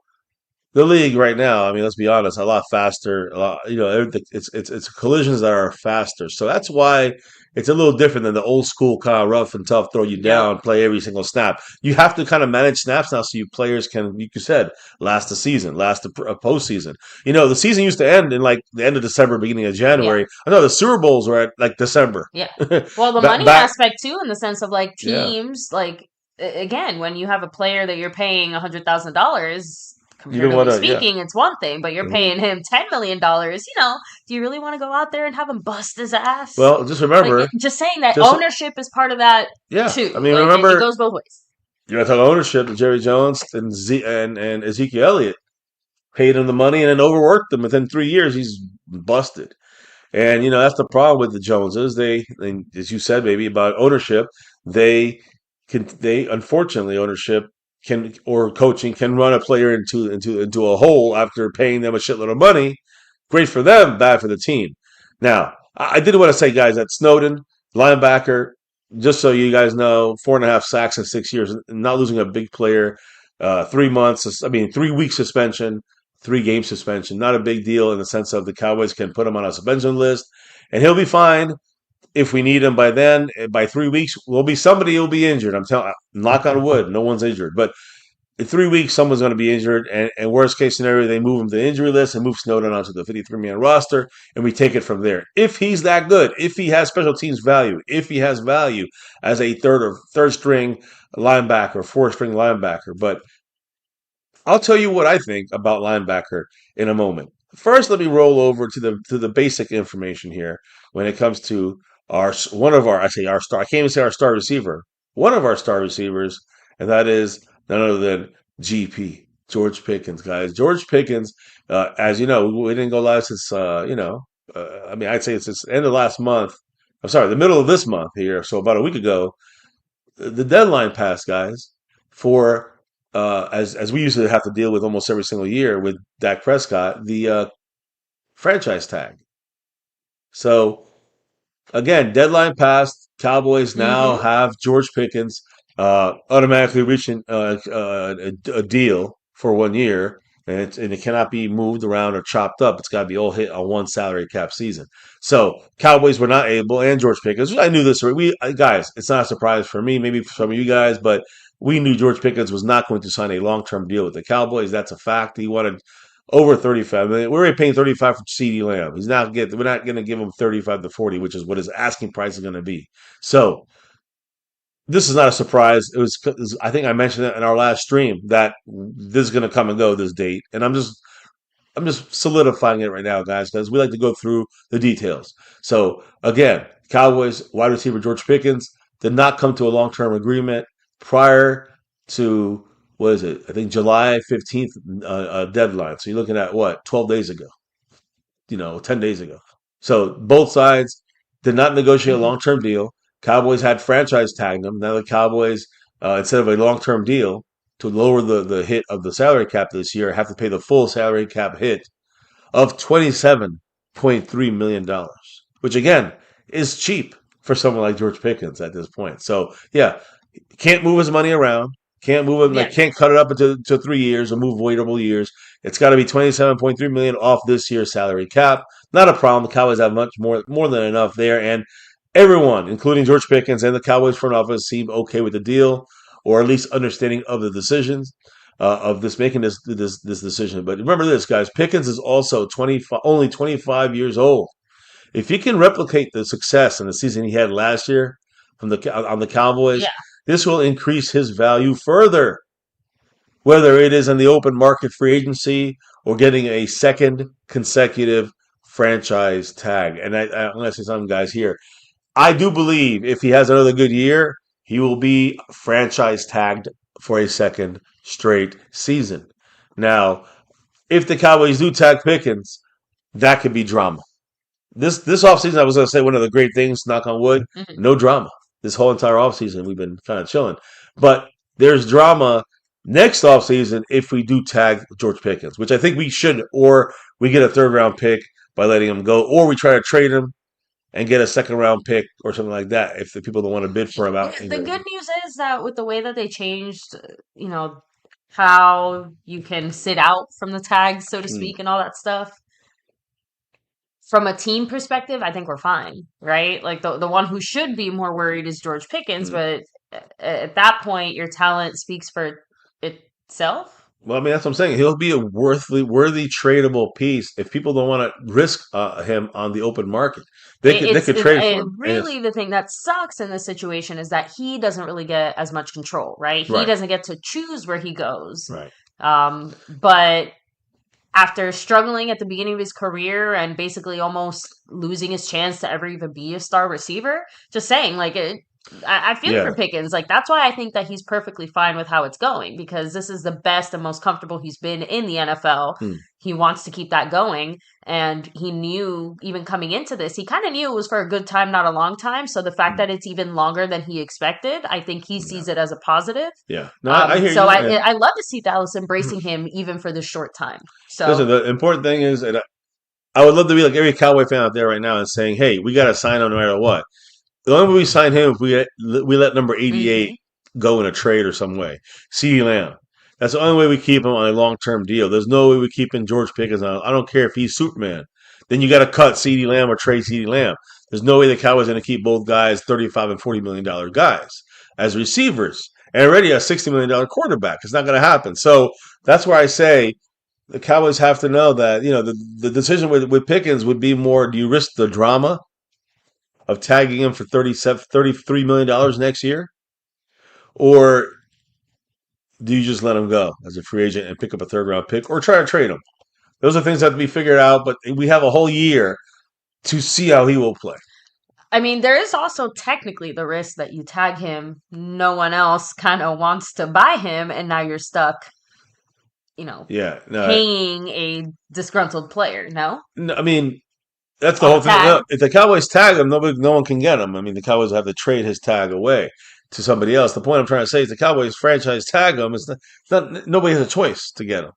the league right now, I mean, let's be honest, a lot faster. It's collisions that are faster. So that's why it's a little different than the old school kind of rough and tough, throw you down, play every single snap. You have to kind of manage snaps now so you players can, like you said, last the season, last the postseason. The season used to end in like the end of December, beginning of January. Yeah. I know the Super Bowls were at like December. Yeah. Well, the money aspect too, in the sense of like teams, like again, when you have a player that you're paying $100,000, You don't comparatively want to, yeah. speaking, it's one thing, but you're Mhm. paying him $10 million. Do you really want to go out there and have him bust his ass? Well, just remember, Just saying that just ownership is part of that yeah. too. I mean, It remember, goes both ways. you know, talk ownership. Jerry Jones and Ezekiel Elliott paid him the money and then overworked him. Within 3 years, he's busted. And that's the problem with the Joneses. They, as you said, maybe about ownership, they unfortunately ownership can or coaching can run a player into a hole after paying them a shitload of money. Great for them, bad for the team. Now, I did want to say, guys, that Snowden linebacker, just so you guys know, 4.5 sacks in 6 years, not losing a big player, 3 months. I mean, 3 week suspension, 3 game suspension. Not a big deal in the sense of the Cowboys can put him on a suspension list, and he'll be fine if we need him by then. By 3 weeks, will be somebody who will be injured. I'm telling, knock on wood, no one's injured, but in 3 weeks, someone's going to be injured, and worst case scenario, they move him to the injury list and move Snowden onto the 53-man roster, and we take it from there. If he's that good, if he has special teams value, if he has value as a third string linebacker, fourth string linebacker, but I'll tell you what I think about linebacker in a moment. First, let me roll over to the basic information here when it comes to our one of our I say our star. I can't even say our star receiver. One of our star receivers, and that is none other than GP George Pickens, guys. George Pickens, as you know, we didn't go live since I mean, I'd say it's the end of last month. I'm sorry, the middle of this month here. So about a week ago, the deadline passed, guys, for as we usually have to deal with almost every single year with Dak Prescott, the franchise tag. So again, deadline passed. Cowboys now Mm-hmm. have George Pickens automatically reaching a deal for 1 year, and it cannot be moved around or chopped up. It's got to be all hit on one salary cap season. So Cowboys were not able, and George Pickens. I knew this. Guys, it's not a surprise for me, maybe for some of you guys, but we knew George Pickens was not going to sign a long-term deal with the Cowboys. That's a fact. He wanted over 35 million. We're already paying 35 for CeeDee Lamb. We're not going to give him 35 to 40, which is what his asking price is going to be. So this is not a surprise. I think I mentioned it in our last stream that this is going to come and go this date, and I'm just solidifying it right now, guys, because we like to go through the details. So again, Cowboys wide receiver George Pickens did not come to a long-term agreement prior to what is it? I think July 15th deadline. So you're looking at what 12 days ago, 10 days ago. So both sides did not negotiate a Mm-hmm. long-term deal. Cowboys had franchise tagged them. Now the Cowboys, instead of a long-term deal, to lower the hit of the salary cap this year, have to pay the full salary cap hit of $27.3 million, which again is cheap for someone like George Pickens at this point. So yeah, can't move his money around. Can't move it, like Yeah. can't cut it up into to 3 years or move voidable years. It's got to be 27.3 million off this year's salary cap. Not a problem. The Cowboys have much more than enough there, and everyone, including George Pickens and the Cowboys front office, seem okay with the deal, or at least understanding of the decisions of this making this decision. But remember this, guys: Pickens is also only 25 years old. If he can replicate the success in the season he had last year on the Cowboys, Yeah. this will increase his value further, whether it is in the open market free agency or getting a second consecutive franchise tag. And I'm going to say something, guys, here. I do believe if he has another good year, he will be franchise tagged for a second straight season. Now, if the Cowboys do tag Pickens, that could be drama. This offseason, I was going to say one of the great things, knock on wood, Mm-hmm. no drama. This whole entire offseason, we've been kind of chilling. But there's drama next offseason if we do tag George Pickens, which I think we should, or we get a third round pick by letting him go, or we try to trade him and get a second round pick or something like that if the people don't want to bid for him out. The good news is that with the way that they changed, how you can sit out from the tags, so to Mm, speak, and all that stuff, from a team perspective, I think we're fine, right? Like the one who should be more worried is George Pickens, mm. but at that point, your talent speaks for itself. Well, I mean, that's what I'm saying. He'll be a worthy tradable piece if people don't want to risk him on the open market. They could trade for him, and Really the thing that sucks in this situation is that he doesn't really get as much control, right? He right, doesn't get to choose where he goes. right. But after struggling at the beginning of his career and basically almost losing his chance to ever even be a star receiver, just saying, like, I feel for Yeah. Pickens. Like, that's why I think that he's perfectly fine with how it's going because this is the best and most comfortable he's been in the NFL. Hmm. He wants to keep that going. And he knew, even coming into this, he kind of knew it was for a good time, not a long time. So the fact that it's even longer than he expected, I think he Yeah. sees it as a positive. Yeah. No, I hear So you. I love to see Dallas embracing him even for this short time. Listen, So the important thing is, and I would love to be like every Cowboy fan out there right now and saying, "Hey, we got to sign him no matter what." The only way we sign him if we let number 88 mhm. go in a trade or some way. CeeDee Lamb. That's the only way we keep him on a long term deal. There's no way we keep in George Pickens on. I don't care if he's Superman. Then you got to cut CeeDee Lamb or trade CeeDee Lamb. There's no way the Cowboys are going to keep both guys, $35 and $40 million guys, as receivers, and already a $60 million quarterback. It's not going to happen. So that's where I say the Cowboys have to know that the decision with Pickens would be more: do you risk the drama of tagging him for $33 million next year, or do you just let him go as a free agent and pick up a third round pick, or try to trade him? Those are things that have to be figured out. But we have a whole year to see how he will play. I mean, there is also technically the risk that you tag him, no one else kind of wants to buy him, and now you're stuck, you know, Yeah, no, paying a disgruntled player. No, no I mean that's the on a whole thing. tag. No, if the Cowboys tag him, no one can get him. I mean, the Cowboys have to trade his tag away to somebody else. The point I'm trying to say is the Cowboys franchise tag him. It's not nobody has a choice to get him.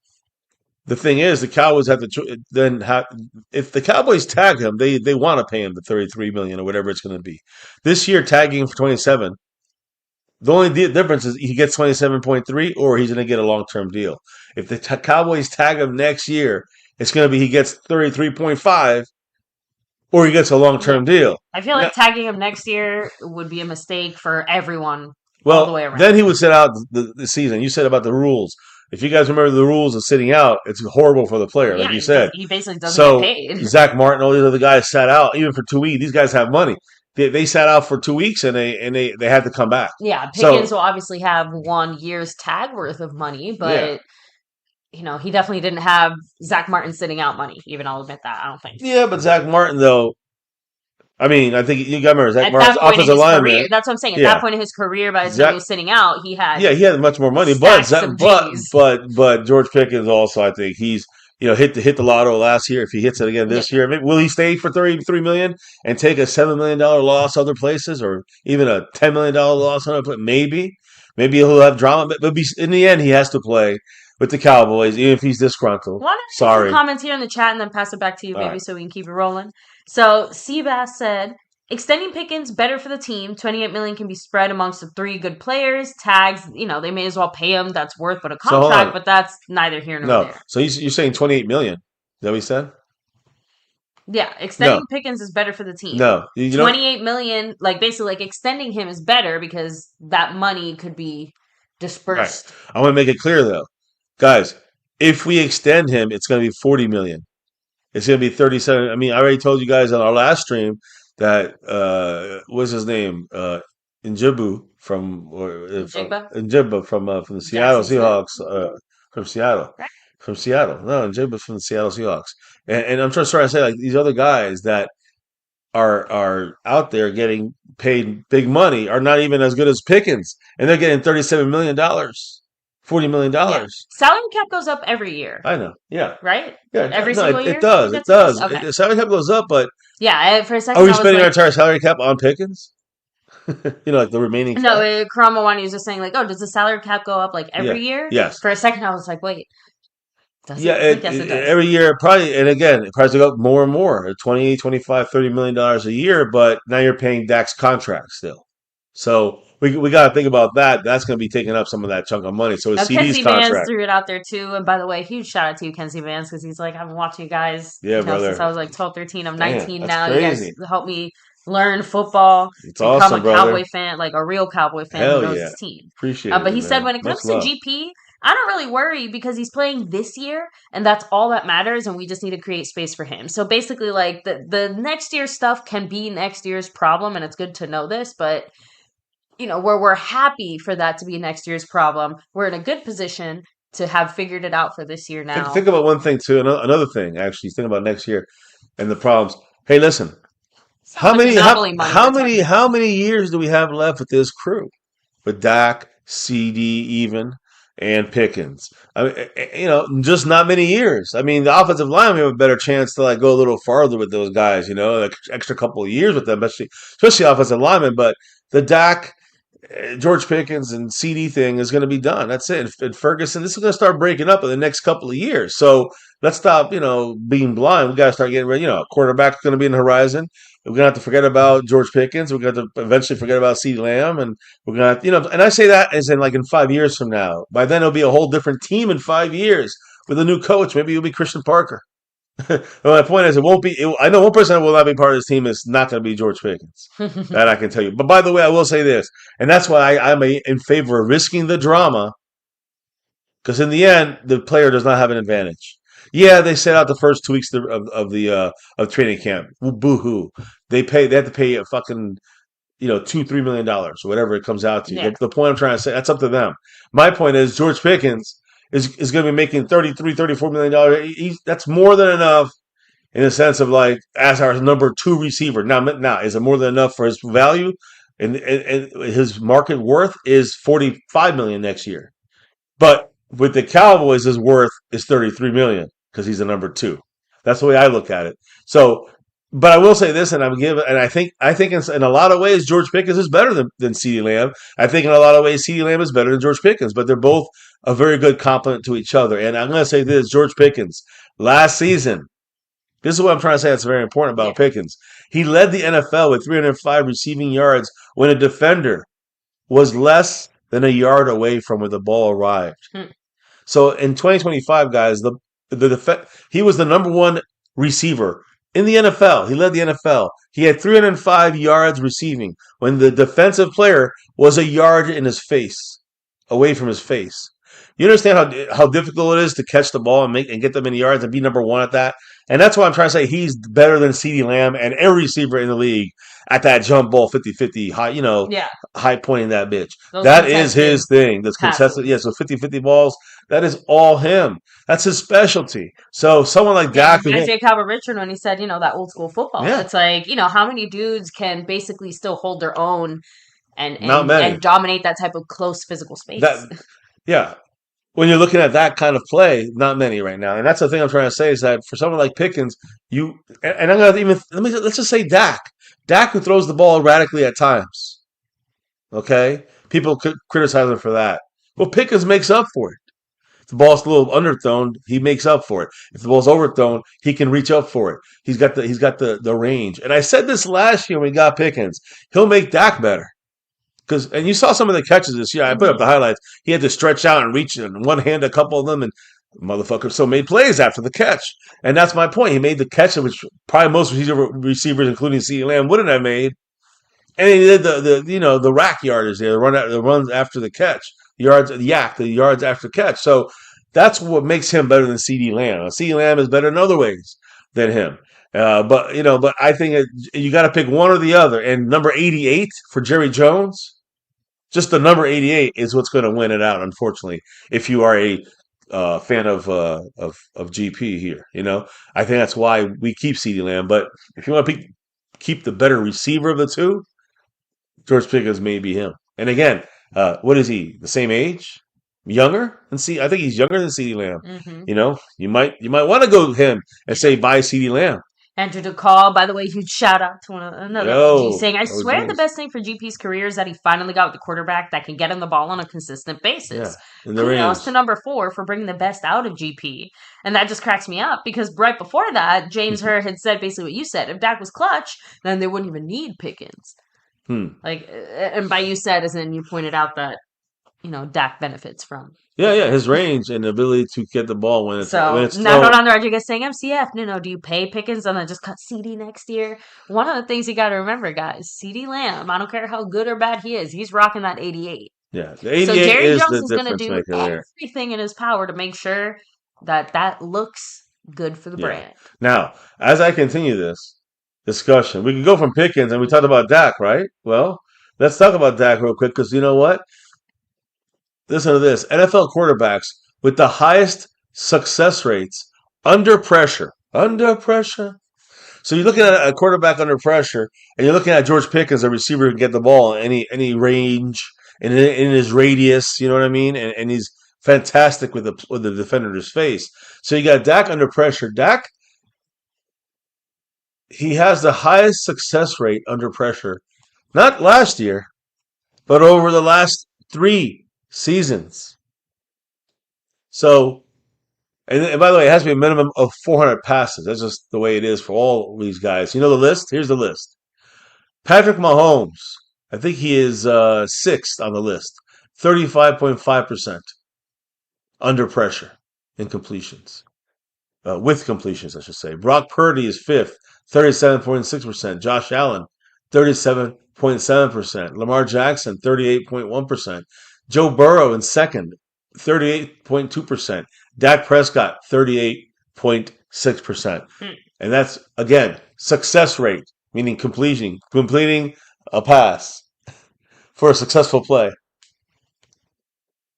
The thing is, the Cowboys have to then have if the Cowboys tag him, they want to pay him the 33 million or whatever it's going to be. This year, tagging him for 27. The only difference is he gets 27.3, or he's going to get a long term deal. If the Cowboys tag him next year, it's going to be he gets 33.5, or he gets a long Yeah, term deal. I feel Now, like tagging him next year would be a mistake for everyone all the well, way then around. he would sit out the season. You said about the rules. If you guys remember the rules of sitting out, it's horrible for the player, like Yeah, you said. he basically doesn't get So paid. Zach Martin, all these other guys sat out even for 2 weeks. These guys have money. They sat out for 2 weeks and they had to come back. Yeah, Pickens So will obviously have 1 year's tag worth of money, yeah, but he definitely didn't have Zach Martin sitting out money. Even I'll admit that. I don't think. yeah, but Zach Martin though. I mean, I think you got to remember Zach At Martin's that point in offensive his career, lineman. that's what I'm saying. At that Yeah, point in his career, by the time he Zach. was sitting out, he had Yeah, he had much more money, but stacks of but G's. George Pickens also, I think he's hit the lotto last year. If he hits it again Yeah, this year, will he stay for 33 million and take a $7 million loss other places, or even a $10 million loss on other places? Maybe he'll have drama, but in the end, he has to play with the Cowboys, even if he's disgruntled. want to read some Sorry. comments here in the chat and then pass it back to you, All maybe, right. so we can keep it rolling. So Seabass said, extending Pickens better for the team. 28 million can be spread amongst the three good players. Tags, they may as well pay him. That's worth but a So hold contract, on. but that's neither here nor No. there. So you're saying 28 million? Is that what he said? Yeah, No. extending Pickens is better for the team. No. You know. 28 million, like basically like extending him is better because that money could be Right. dispersed. I want to make it clear though, guys. If we extend him, it's going to be 40 million. It's going to be 37. I mean, I already told you guys on our last stream that what's his name, Njibu Jigba, Njigba from the Seattle Jackson Smith, Seahawks, from Seattle, right? from Seattle. No, Njigba from the Seattle Seahawks. And I'm just trying to say, like, these other guys that are out there getting paid big money are not even as good as Pickens, and they're getting $37 million, $40 million. Yeah. Salary cap goes up every year, I know. Yeah. right? Yeah, Every no, single it year? does. It That's what does. okay. The salary cap goes up, but Yeah, for a are second we I was spending our like, entire salary cap on Pickens? Like the remaining no, cap? Karamawani was just saying like, oh, does the salary cap go up like Yeah. every year? Yes. For a second I was like, wait, does Yeah, it? Like, yes, it does. every year probably, and again, it probably go up more and more, 20, 25, $30 million a year, but now you're paying Dak's contract still. So we got to think about that. That's going to be taking up some of that chunk of money. So Now, it's CD's Kenzie Vance contract. threw it out there too. And by the way, huge shout out to you, Kenzie Vance, because he's like, I've been watching you guys, Yeah, since brother. I was like 12, 13. I'm Damn, 19 that's now. You guys crazy. helped me learn football, It's become awesome, a brother. Cowboy fan, like a real Cowboy fan who Hell knows yeah. his team. Appreciate But it, he said man. when it Much comes to love. GP, I don't really worry because he's playing this year and that's all that matters and we just need to create space for him. So basically like the next year stuff can be next year's problem and it's good to know this, but where we're happy for that to be next year's problem, we're in a good position to have figured it out for this year Think, now. think about one thing too. Another thing, actually, think about next year and the problems. Hey, listen, Sounds like Monopoly money we're talking about. how many years do we have left with this crew? With Dak, CD, even and Pickens. I mean, just not many years. I mean, the offensive line we have a better chance to like go a little farther with those guys. Like extra couple of years with them, especially offensive linemen. But the Dak, George Pickens and CD thing is going to be done. That's it. And Ferguson, this is going to start breaking up in the next couple of years. So let's stop, being blind. We got to start getting ready. Quarterback's going to be in the horizon. We're going to have to forget about George Pickens. We're going to have to eventually forget about CeeDee Lamb. And we're going to have and I say that as in like in 5 years from now. By then, it'll be a whole different team in 5 years with a new coach. Maybe it'll be Christian Parker. Well, my point is, it won't be. I know one person that will not be part of this team is not going to be George Pickens. That I can tell you. But by the way, I will say this, and that's why I'm in favor of risking the drama, because in the end, the player does not have an advantage. Yeah, they set out the first 2 weeks of training camp. Boo hoo. They have to pay a fucking $2-3 million or whatever it comes out to. Yeah. The point I'm trying to say, that's up to them. My point is George Pickens is going to be making $33-34 million. That's more than enough in the sense of like as our number 2 receiver. Now is it more than enough for his value? And his market worth is $45 million next year. But with the Cowboys, his worth is $33 million because he's the number 2. That's the way I look at it. So, but I will say this, and I think in a lot of ways George Pickens is better than CeeDee Lamb. I think in a lot of ways CeeDee Lamb is better than George Pickens, but they're both a very good complement to each other. And I'm going to say this: George Pickens last season. This is what I'm trying to say. That's very important about Pickens. He led the NFL with 305 receiving yards when a defender was less than a yard away from where the ball arrived. So in 2025, guys, he was the number 1 receiver in the NFL. He led the NFL. He had 305 yards receiving when the defensive player was a yard in his face, away from his face. You understand how difficult it is to catch the ball and get them many yards and be number 1 at that? And that's why I'm trying to say he's better than CeeDee Lamb and every receiver in the league at that jump ball 50-50, high pointing that bitch. That is his thing. That's contested. Yeah, so 50-50 balls, that is all him. That's his specialty. So someone like Dak. Isaiah Calvert Richard when he said, that old school football. Yeah. It's like, how many dudes can basically still hold their own and dominate that type of close physical space? Yeah. When you're looking at that kind of play, not many right now. And that's the thing I'm trying to say is that for someone like Pickens, and I'm going to let's just say Dak. Dak who throws the ball erratically at times. Okay? People could criticize him for that. Well, Pickens makes up for it. If the ball's a little underthrown, he makes up for it. If the ball's overthrown, he can reach up for it. He's got the range. And I said this last year when we got Pickens. He'll make Dak better. And you saw some of the catches this year. I put up the highlights. He had to stretch out and reach in one hand, a couple of them, and motherfucker still made plays after the catch. And that's my point. He made the catch, which probably most receivers, including CeeDee Lamb, wouldn't have made. And he did the rack yardage there, the runs after the catch, the yards after catch. So that's what makes him better than CeeDee Lamb. CeeDee Lamb is better in other ways than him. But I think you got to pick one or the other. And number 88 for Jerry Jones. Just the number 88 is what's going to win it out, unfortunately, if you are a fan of GP here. I think that's why we keep CeeDee Lamb. But if you want to keep the better receiver of the two, George Pickens may be him. And again, what is he? The same age? Younger? I think he's younger than CeeDee Lamb. Mm-hmm. You might want to go with him and say buy CeeDee Lamb. Andrew DeCall, by the way, huge shout out to another OG saying, I swear the best thing for GP's career is that he finally got with the quarterback that can get him the ball on a consistent basis. Yeah, kudos to number 4 for bringing the best out of GP. And that just cracks me up because right before that, James Hurd had said basically what you said. If Dak was clutch, then they wouldn't even need Pickens. And by you said, as in you pointed out that, Dak benefits from. Yeah, his range and the ability to get the ball when it's now going on the Rodriguez saying MCF. No, do you pay Pickens and then just cut CD next year? One of the things you got to remember, guys, CeeDee Lamb, I don't care how good or bad he is, he's rocking that 88. Yeah, the So 88 Jerry is Jones the is going to difference do maker there. everything in his power to make sure that that looks good for the Yeah. brand. Now, as I continue this discussion, we can go from Pickens and we talked about Dak, right? Well, let's talk about Dak real quick because you know what? Listen to this: NFL quarterbacks with the highest success rates under pressure. Under pressure. So you're looking at a quarterback under pressure, and you're looking at George Pickens, a receiver who can get the ball in any range and in his radius. You know what I mean? And he's fantastic with the defender's face. So you got Dak under pressure. Dak, he has the highest success rate under pressure, not last year, but over the last 3 seasons. So, and by the way, it has to be a minimum of 400 passes. That's just the way it is for all these guys. You know the list? Here's the list. Patrick Mahomes, I think he is sixth on the list, 35.5% under pressure in completions, with completions, I should say. Brock Purdy is fifth, 37.6%. Josh Allen, 37.7%. Lamar Jackson, 38.1%. Joe Burrow in second, 38.2%. Dak Prescott, 38.6%. And that's, again, success rate, meaning completing a pass for a successful play.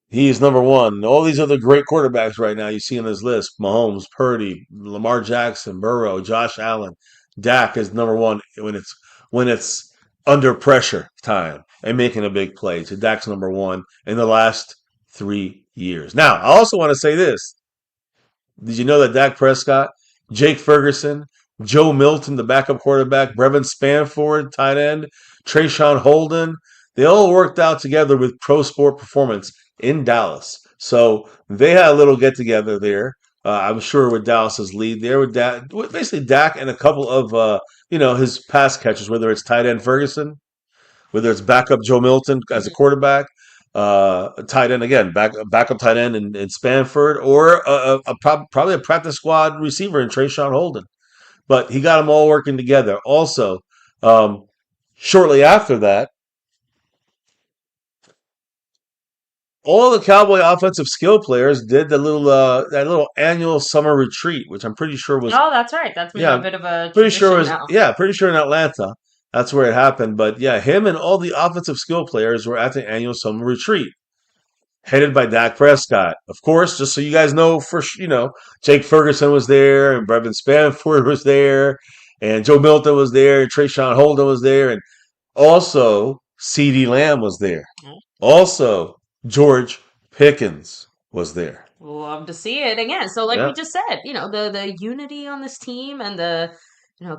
He is number one. All these other great quarterbacks right now you see on this list: Mahomes, Purdy, Lamar Jackson, Burrow, Josh Allen. Dak is number one when it's under pressure time and making a big play. So Dak's number one in the last 3 years. Now, I also want to say this: did you know that Dak Prescott, Jake Ferguson, Joe Milton, the backup quarterback, Brevin Spanford, tight end, Trayshawn Holden, they all worked out together with Pro Sport Performance in Dallas. So they had a little get together there. I'm sure with Dallas's lead there, with basically Dak and a couple of his pass catchers, whether it's tight end Ferguson, whether it's backup Joe Milton as a quarterback, tight end again, backup tight end in Spanford, or probably a practice squad receiver in Trayshawn Holden. But he got them all working together. Also, shortly after that, all the Cowboy offensive skill players did the little that little annual summer retreat, which I'm pretty sure was Oh, that's right. That's been a yeah, bit of a pretty sure it tradition was now. yeah, pretty sure in Atlanta. That's where it happened. But yeah, him and all the offensive skill players were at the annual summer retreat, headed by Dak Prescott. Of course, just so you guys know, Jake Ferguson was there, and Brevin Spanford was there, and Joe Milton was there, and Trayshawn Holden was there, and also CeeDee Lamb was there. Also, George Pickens was there. Love to see it again. So, like we Yeah, just said, the unity on this team and the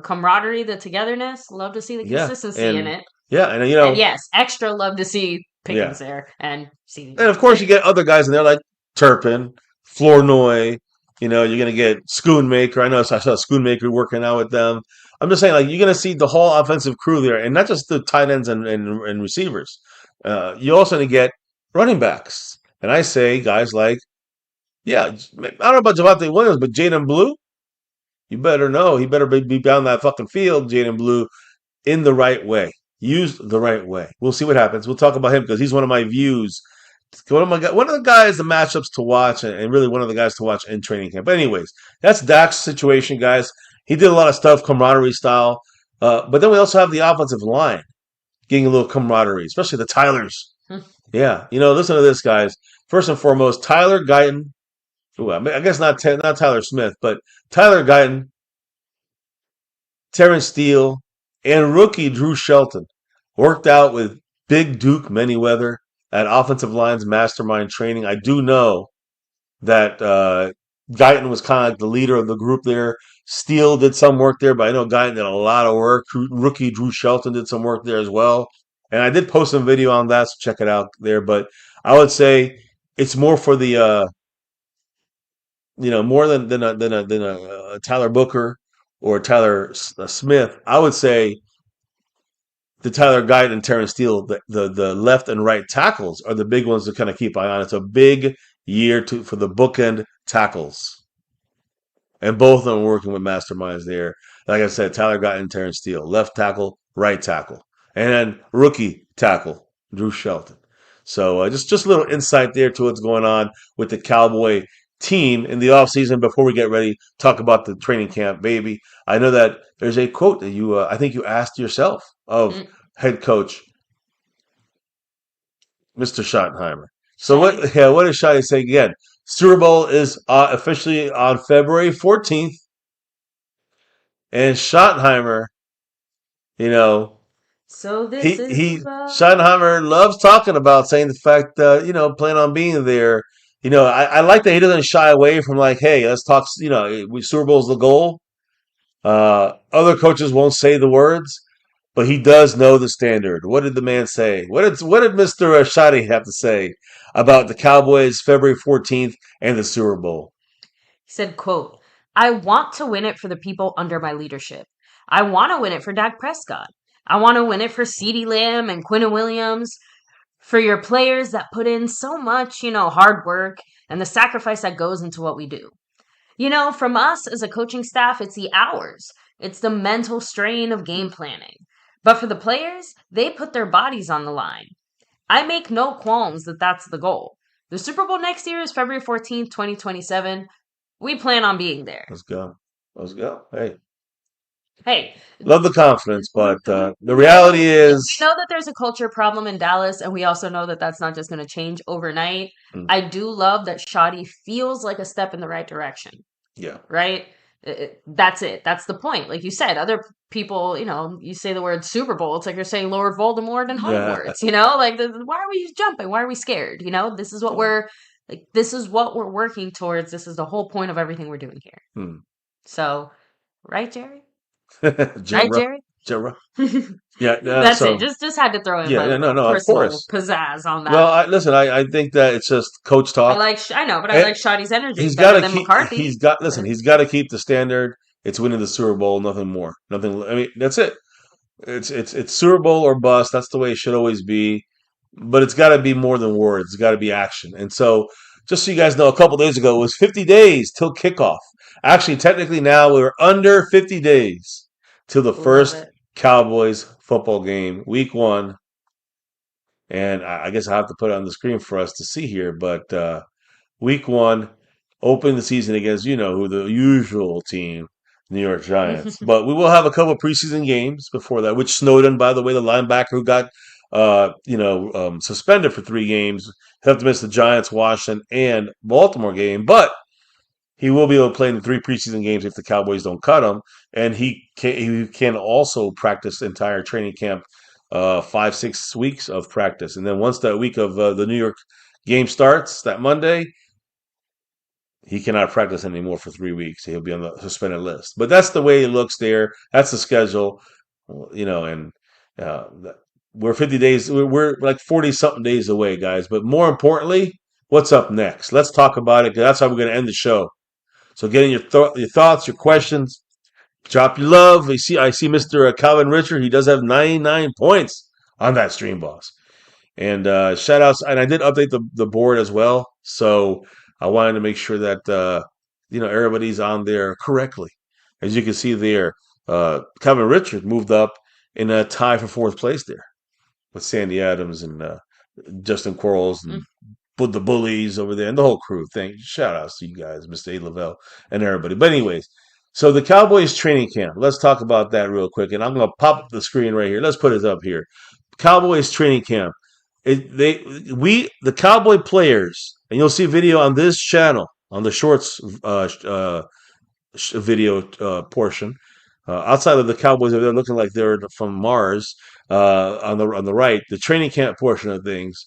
camaraderie, the togetherness. Love to see the yeah, consistency in it. and And yes, extra love to see yeah, Pickens there and see. and of course you get other guys in there like Turpin, Flournoy. You're gonna get Schoonmaker. I saw Schoonmaker working out with them. I'm just saying, like, you're gonna see the whole offensive crew there, and not just the tight ends and receivers. You also gonna get running backs, and I say guys like, yeah, I don't know about Javante Williams, but Jaden Blue, you better know he better be down that fucking field, Jaden Blue, in the right way, used the right way. We'll see what happens. We'll talk about him because he's one of my views. One of the guys, the matchups to watch, and really one of the guys to watch in training camp. But anyways, that's Dak's situation, guys. He did a lot of stuff, camaraderie style. But then we also have the offensive line getting a little camaraderie, especially the Tylers. Yeah, listen to this, guys. First and foremost, Tyler Guyton. Ooh, I guess not Tyler Smith, but Tyler Guyton, Terrence Steele, and rookie Drew Shelton worked out with Big Duke Manyweather at offensive line's mastermind training. I do know that Guyton was kind of like the leader of the group there. Steele did some work there, but I know Guyton did a lot of work. Rookie Drew Shelton did some work there as well. And I did post some video on that, so check it out there. But I would say it's more for the more than a Tyler Booker or Tyler Smith. I would say the Tyler Guyton and Terrence Steele, the left and right tackles are the big ones to kind of keep eye on. It's a big year for the bookend tackles, and both of them are working with masterminds there. Like I said, Tyler Guyton and Terrence Steele, left tackle, right tackle, and then rookie tackle Drew Shelton. So just a little insight there to what's going on with the Cowboy team in the offseason before we get ready to talk about the training camp, baby. I know that there's a quote that I think you asked yourself of Mm, head coach Mr. Schottenheimer. So Shotty. what does Shotty say again? Super Bowl is officially on February 14th, and Schottenheimer, you know, So this is about. Schottenheimer loves talking about saying the fact plan on being there. I like that he doesn't shy away from like, hey, let's talk. Super Bowl's the goal. Other coaches won't say the words, but he does know the standard. What did the man say? What did Mister Shotty have to say about the Cowboys February 14th and the Super Bowl? He said, quote, I want to win it for the people under my leadership. I want to win it for Dak Prescott. I want to win it for CeeDee Lamb and Quinnen Williams, for your players that put in so much, hard work and the sacrifice that goes into what we do. From us as a coaching staff, it's the hours, it's the mental strain of game planning. But for the players, they put their bodies on the line. I make no qualms that that's the goal. The Super Bowl next year is February 14th, 2027. We plan on being there. Let's go. Let's go. Hey, Hey, love the confidence, but the we reality we is, know that there's a culture problem in Dallas, and we also know that that's not just going to change overnight. mm, I do love that Shoddy feels like a step in the right direction, yeah. right? That's it. That's the point. Like you said, other people, you say the word Super Bowl, it's like you're saying Lord Voldemort and Yeah. Hogwarts, like why are we jumping? Why are we scared? This is what we're like. This is what we're working towards. This is the whole point of everything we're doing here. Hmm. So, right, Jerry? Right, Jera, Jerry? Jera. Yeah. That's it. So Just had to throw in yeah, my no, little no, of personal course. pizzazz on Well, that. listen. I think that it's just coach talk. I know, but I And like Shoddy's energy he's got better to than keep. McCarthy. Listen. He's got to keep the standard. It's winning the Super Bowl. Nothing more. Nothing. I mean, that's it. It's Super Bowl or bust. That's the way it should always be. But it's got to be more than words. It's got to be action. And so, just so you guys know, a couple days ago it was 50 days till kickoff. Actually, technically now we're under 50 days till the Love first it. Cowboys football game, Week 1. And I guess I have to put it on the screen for us to see here. But Week 1, open the season against who, the usual team, New York Giants. But we will have a couple preseason games before that. Which Snowden, by the way, the linebacker who got suspended for 3 games, he'll have to miss the Giants, Washington, and Baltimore game. But he will be able to play in the 3 preseason games if the Cowboys don't cut him, and he can also practice the entire training camp, 5-6 weeks of practice, and then once that week of the New York game starts that Monday, he cannot practice anymore for 3 weeks. He'll be on the suspended list. But that's the way it looks there. That's the schedule, and uh, we're 50 days. We're like 40 something days away, guys. But more importantly, what's up next? Let's talk about it because that's how we're going to end the show. So getting your thoughts, your questions, drop your love. I see Mr. Calvin Richard. He does have 99 points on that stream, boss. And shout outs. And I did update the board as well. So I wanted to make sure that everybody's on there correctly. As you can see there, Calvin Richard moved up in a tie for 4th place there with Sandy Adams and Justin Quarles and with the bullies over there and the whole crew. Shout outs to you guys, Mr. A. Lavelle and everybody. But anyways, so the Cowboys training camp. Let's talk about that real quick. And I'm gonna pop up the screen right here. Let's put it up here. Cowboys training camp. The Cowboy players, and you'll see video on this channel on the shorts video portion. Outside of the Cowboys, they're looking like they're from Mars. On the right, the training camp portion of things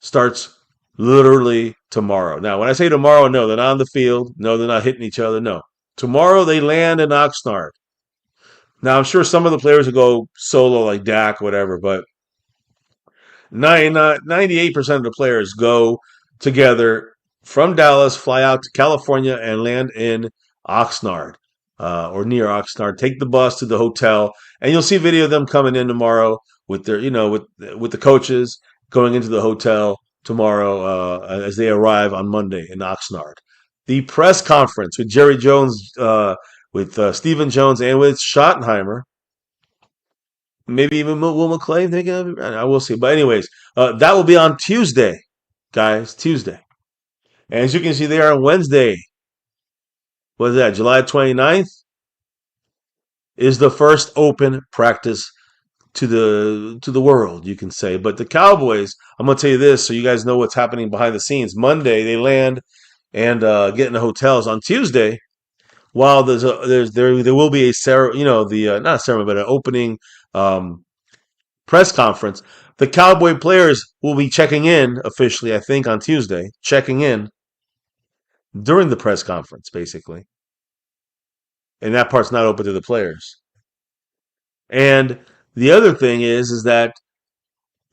starts literally tomorrow. Now, when I say tomorrow, no, they're not on the field. No, they're not hitting each other. No, tomorrow they land in Oxnard. Now, I'm sure some of the players will go solo like Dak, whatever, but 98% of the players go together from Dallas, fly out to California, and land in Oxnard or near Oxnard. Take the bus to the hotel, and you'll see video of them coming in tomorrow with their, with the coaches going into the hotel tomorrow as they arrive on Monday in Oxnard. The press conference with Jerry Jones, with Stephen Jones, and with Schottenheimer Maybe even Will McClay. I will see. But anyways, that will be on Tuesday, guys. Tuesday. And as you can see there on Wednesday, what is that? July 29th is the first open practice to the world, you can say. But the Cowboys, I'm gonna tell you this, so you guys know what's happening behind the scenes. Monday they land and get in the hotels. On Tuesday, while there will be a the not a ceremony but an opening um, press conference. The Cowboy players will be checking in officially, I think, on Tuesday, checking in during the press conference, basically, and that part's not open to the players. And the other thing is that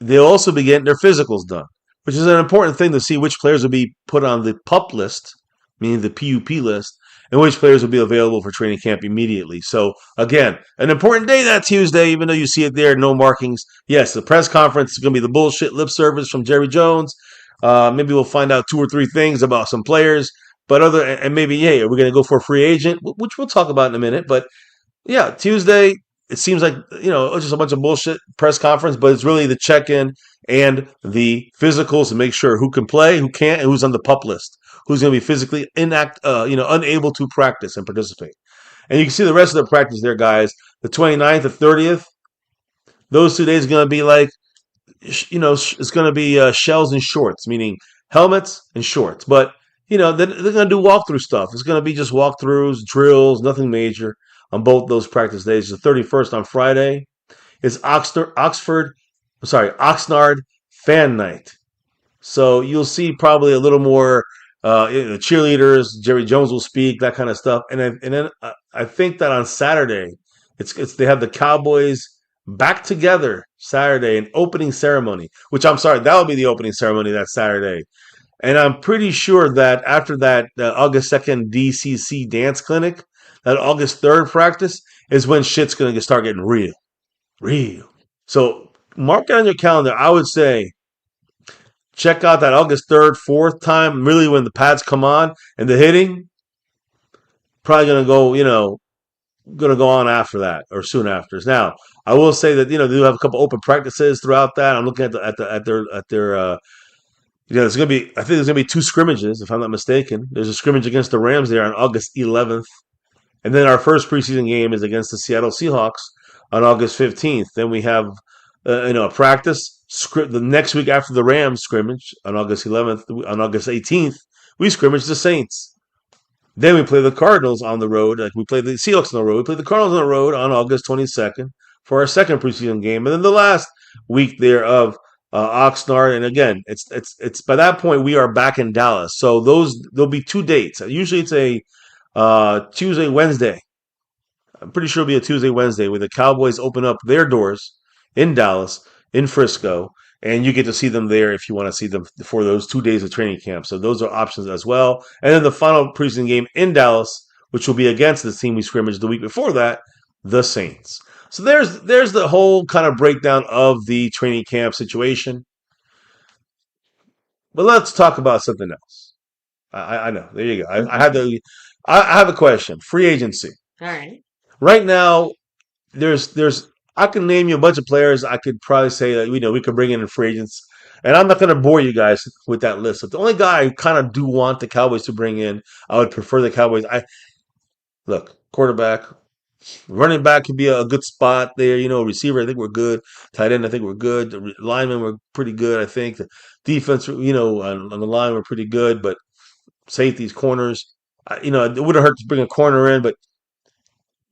they'll also be getting their physicals done, which is an important thing to see which players will be put on the PUP list, meaning the PUP list, and which players will be available for training camp immediately. So, again, an important day that Tuesday, even though you see it there, no markings. Yes, the press conference is going to be the bullshit lip service from Jerry Jones. Maybe we'll find out two or three things about some players, but and maybe, hey, are we going to go for a free agent, which we'll talk about in a minute. But yeah, Tuesday, it seems like, it's just a bunch of bullshit press conference, but it's really the check-in and the physicals to make sure who can play, who can't, and who's on the PUP list, who's going to be physically unable to practice and participate. And you can see the rest of the practice there, guys. The 29th, the 30th, those 2 days are going to be like, it's going to be shells and shorts, meaning helmets and shorts. But, they're going to do walkthrough stuff. It's going to be just walkthroughs, drills, nothing major on both those practice days. The 31st on Friday is Oxnard Fan Night. So you'll see probably a little more cheerleaders. Jerry Jones will speak, that kind of stuff. And then I think that on Saturday, it's they have the Cowboys back together Saturday, an opening ceremony. Which I'm sorry, that will be the opening ceremony that Saturday. And I'm pretty sure that after that August 2nd DCC dance clinic, that August 3rd practice is when shit's going to start getting real. Real. So mark it on your calendar. I would say check out that August 3rd, 4th time, really when the pads come on and the hitting. Probably going to go on after that or soon after. Now, I will say that, they do have a couple open practices throughout that. I'm looking at their there's going to be, I think there's going to be two scrimmages, if I'm not mistaken. There's a scrimmage against the Rams there on August 11th. And then our first preseason game is against the Seattle Seahawks on August 15th. Then we have, a practice the next week after the Rams scrimmage on August 11th. On August 18th, we scrimmage the Saints. Then we play the Cardinals on the road. Like we play the Seahawks on the road. We play the Cardinals on the road on August 22nd for our second preseason game. And then the last week there of Oxnard, and again, it's by that point we are back in Dallas. So there'll be 2 dates. Usually it's a Tuesday, Wednesday. I'm pretty sure it'll be a Tuesday, Wednesday where the Cowboys open up their doors in Dallas, in Frisco, and you get to see them there if you want to see them for those 2 days of training camp. So those are options as well. And then the final preseason game in Dallas, which will be against the team we scrimmaged the week before that, the Saints. So there's the whole kind of breakdown of the training camp situation. But let's talk about something else. I know. There you go. I have a question. Free agency. All right. Right now, there's I can name you a bunch of players. I could probably say that we could bring in free agents, and I'm not going to bore you guys with that list. But the only guy I kind of do want the Cowboys to bring in, I would prefer the Cowboys. Look, quarterback, running back could be a good spot there. Receiver, I think we're good. Tight end, I think we're good. The linemen were pretty good. I think the defense, on the line, were pretty good. But safeties, corners, it wouldn't hurt to bring a corner in, but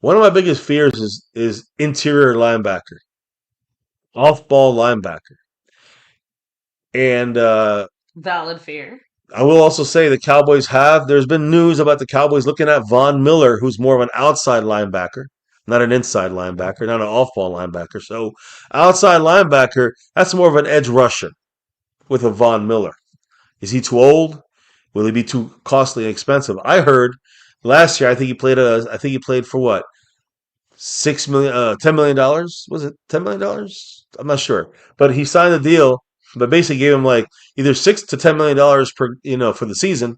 one of my biggest fears is interior linebacker, off-ball linebacker. And Valid fear. I will also say the Cowboys there's been news about the Cowboys looking at Von Miller, who's more of an outside linebacker, not an inside linebacker, not an off-ball linebacker. So outside linebacker, that's more of an edge rusher with a Von Miller. Is he too old? Will he be too costly and expensive? I heard last year, I think he played for what? $6 million, $10 million? Was it $10 million? I'm not sure. But he signed a deal, but basically gave him like either $6 to $10 million per, for the season,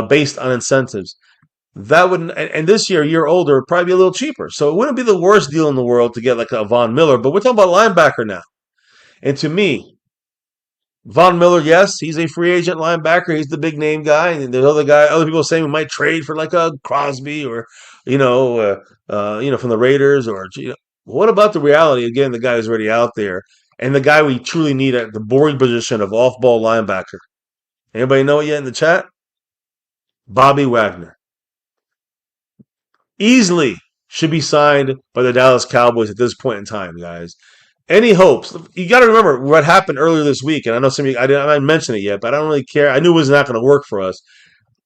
based on incentives. That wouldn't, and this year older, would probably be a little cheaper. So it wouldn't be the worst deal in the world to get like a Von Miller, but we're talking about linebacker now. And to me, Von Miller, yes, he's a free agent linebacker. He's the big name guy, and there's other people saying we might trade for like a Crosby or, from the Raiders or. What about the reality? Again, the guy who's already out there, and the guy we truly need at the boring position of off-ball linebacker. Anybody know it yet in the chat? Bobby Wagner. Easily should be signed by the Dallas Cowboys at this point in time, guys. Any hopes? You got to remember what happened earlier this week, and I know some of you, I didn't mention it yet, but I don't really care. I knew it was not going to work for us.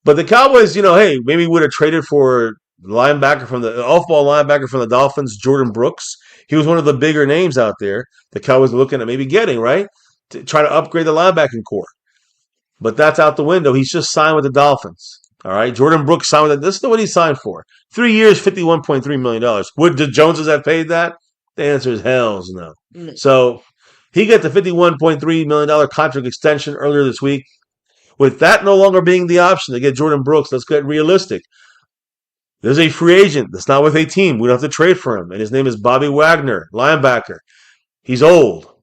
But the Cowboys, hey, maybe would have traded for off-ball linebacker from the Dolphins, Jordan Brooks. He was one of the bigger names out there. The Cowboys were looking at maybe getting, right, to try to upgrade the linebacking core. But that's out the window. He's just signed with the Dolphins. All right, Jordan Brooks signed with. This is what he signed for: 3 years, $51.3 million. Would the Joneses have paid that? The answer is hell's no. So he got the $51.3 million contract extension earlier this week. With that no longer being the option to get Jordan Brooks, let's get realistic. There's a free agent that's not with a team. We don't have to trade for him, and his name is Bobby Wagner, linebacker. He's old.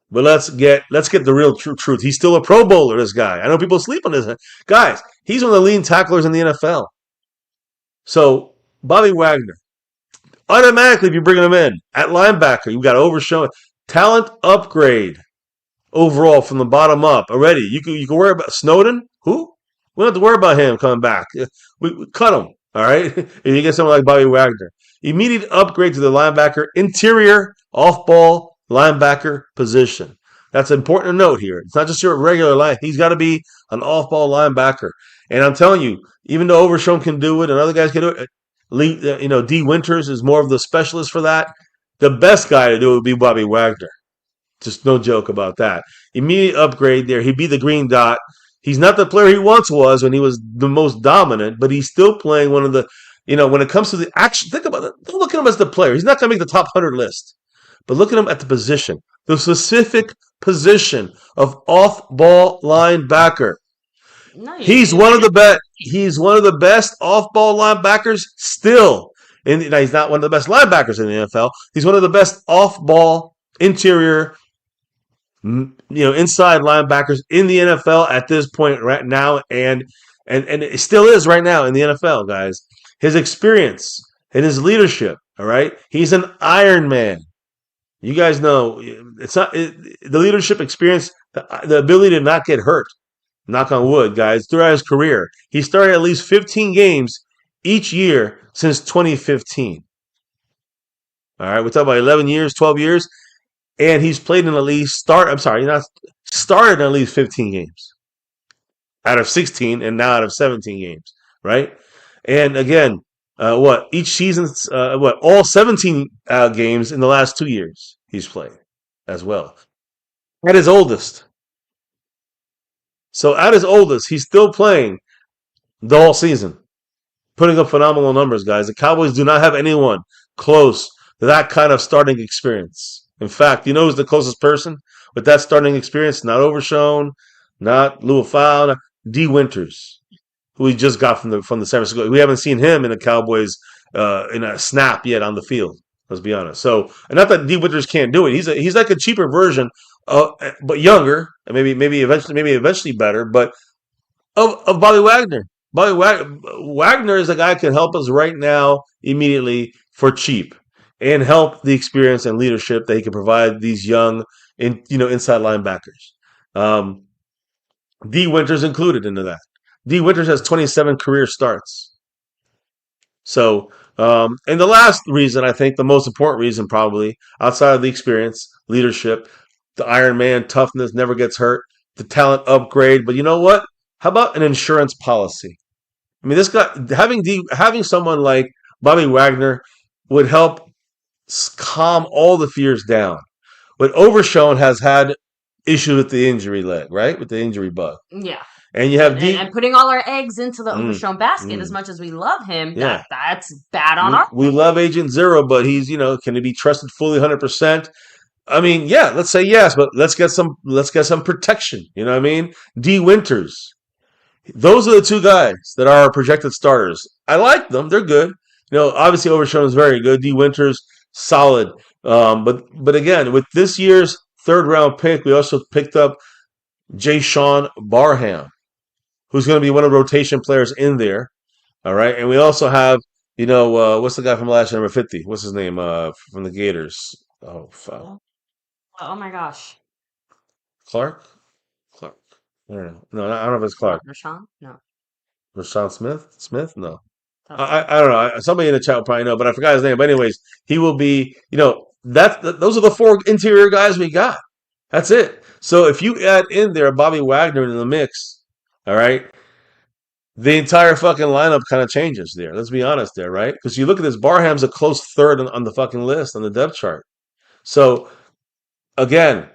But let's get the real truth. He's still a Pro Bowler, this guy. I know people sleep on this. Guys, he's one of the leading tacklers in the NFL. So, Bobby Wagner, automatically, if you bring him in at linebacker, you've got Overshown. Talent upgrade overall from the bottom up already. You can worry about Snowden. Who? We don't have to worry about him coming back. We cut him, all right? If you get someone like Bobby Wagner. Immediate upgrade to the linebacker, interior, off-ball, linebacker position. That's important to note here. It's not just your regular line. He's got to be an off-ball linebacker. And I'm telling you, even though Overshown can do it and other guys can do it, D. Winters is more of the specialist for that. The best guy to do it would be Bobby Wagner. Just no joke about that. Immediate upgrade there. He'd be the green dot. He's not the player he once was when he was the most dominant, but he's still playing one of the, when it comes to the action, think about it. Don't look at him as the player. He's not going to make the top 100 list. But look at him at the position, the specific position of off-ball linebacker. He's one of the best. He's one of the best off-ball linebackers still. Now he's not one of the best linebackers in the NFL. He's one of the best off-ball interior, inside linebackers in the NFL at this point right now, and it still is right now in the NFL, guys. His experience and his leadership. All right, he's an Iron Man. You guys know it's not the leadership experience, the ability to not get hurt. Knock on wood, guys. Throughout his career, he started at least 15 games each year since 2015. All right, we're talking about 11 years, 12 years, and he's played in at least started in at least 15 games out of 16, and now out of 17 games, right? And again, each season's all 17 games in the last 2 years he's played as well. At his oldest. So at his oldest, he's still playing the whole season, putting up phenomenal numbers, guys. The Cowboys do not have anyone close to that kind of starting experience. In fact, you know who's the closest person with that starting experience? Not Overshown, not Louis Fowl, D. Winters, who we just got from the San Francisco. We haven't seen him in the Cowboys in a snap yet on the field. Let's be honest. So, and not that D. Winters can't do it. He's like a cheaper version, but younger, and maybe eventually better, but of Bobby Wagner. Wagner is a guy who can help us right now immediately for cheap and help the experience and leadership that he can provide these young inside linebackers. D. Winters included into that. D. Winters has 27 career starts. So, and the last reason, I think the most important reason probably, outside of the experience, leadership, the Iron Man, toughness, never gets hurt, the talent upgrade. But you know what? How about an insurance policy? I mean, this guy, having someone like Bobby Wagner would help calm all the fears down. But Overshown has had issues with the injury leg, right? With the injury bug. Yeah. And you have and putting all our eggs into the Overshown basket, as much as we love him, that's bad on our. We love Agent Zero, but he's can he be trusted fully 100%? I mean, yeah, let's say yes, but let's get some protection. You know what I mean? D. Winters, Those are the two guys that are projected starters. I like them; they're good. Obviously Overshown is very good. D. Winters solid. But again, with this year's third round pick, we also picked up Jay Sean Barham, who's going to be one of the rotation players in there. All right, and we also have what's the guy from last year, number 50? What's his name? From the Gators. Oh, fuck. Oh my gosh. Clark. Clark. I don't know. No, I don't know if it's Clark. Rashawn? No. Rashawn Smith? Smith? No. That's I don't know. Somebody in the chat will probably know, but I forgot his name. But anyways, he will be. Those are the four interior guys we got. That's it. So if you add in there Bobby Wagner in the mix, all right, the entire fucking lineup kind of changes there. Let's be honest there, right? Because you look at this, Barham's a close third on the fucking list on the depth chart. So again,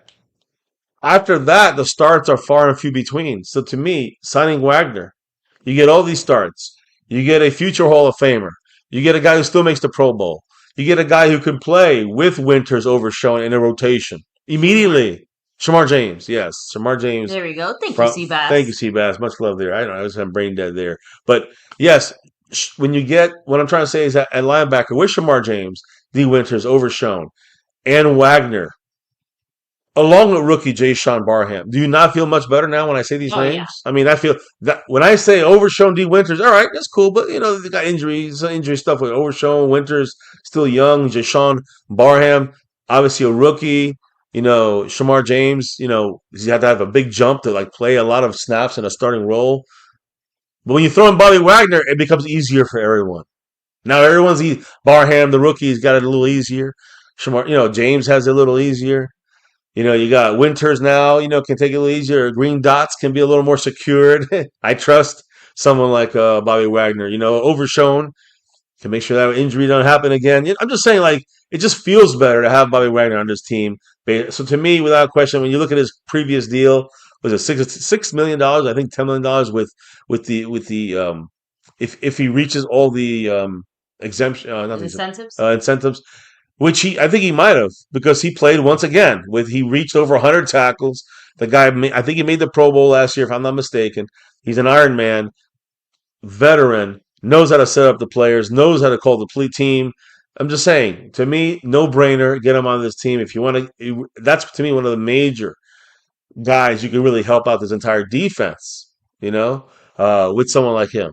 after that, the starts are far and few between. So to me, signing Wagner, you get all these starts. You get a future Hall of Famer. You get a guy who still makes the Pro Bowl. You get a guy who can play with Winters Overshown in a rotation immediately. Shamar James, yes, Shamar James. There we go. Thank you, Seabass. Thank you, Seabass. Much love there. I know I was having brain dead there, but yes, when you get what I'm trying to say is that at linebacker with Shamar James, D. Winters Overshown, and Wagner, along with rookie Jay Sean Barham. Do you not feel much better now when I say these names? Yeah. I mean, I feel that when I say Overshown, D. Winters, all right, that's cool, but they got injuries, injury stuff with Overshown, Winters, still young, Jay Sean Barham, obviously a rookie. Shamar James, you have to have a big jump to play a lot of snaps in a starting role. But when you throw in Bobby Wagner, it becomes easier for everyone. Now everyone's Barham, the rookie's got it a little easier. Shamar, James has it a little easier. You got Winters now, can take it a little easier. Green dots can be a little more secured. I trust someone like Bobby Wagner, Overshown, to make sure that injury don't happen again. I'm just saying, it just feels better to have Bobby Wagner on this team. So to me, without question, when you look at his previous deal, was it $6 million? I think $10 million with the if he reaches all the exemption incentives, which I think he might have, because he played once again he reached over 100 tackles. The guy, I think he made the Pro Bowl last year, if I'm not mistaken. He's an Iron Man, veteran, knows how to set up the players, knows how to call the team. I'm just saying, to me, no brainer. Get him on this team if you want to. That's to me one of the major guys you can really help out this entire defense. With someone like him,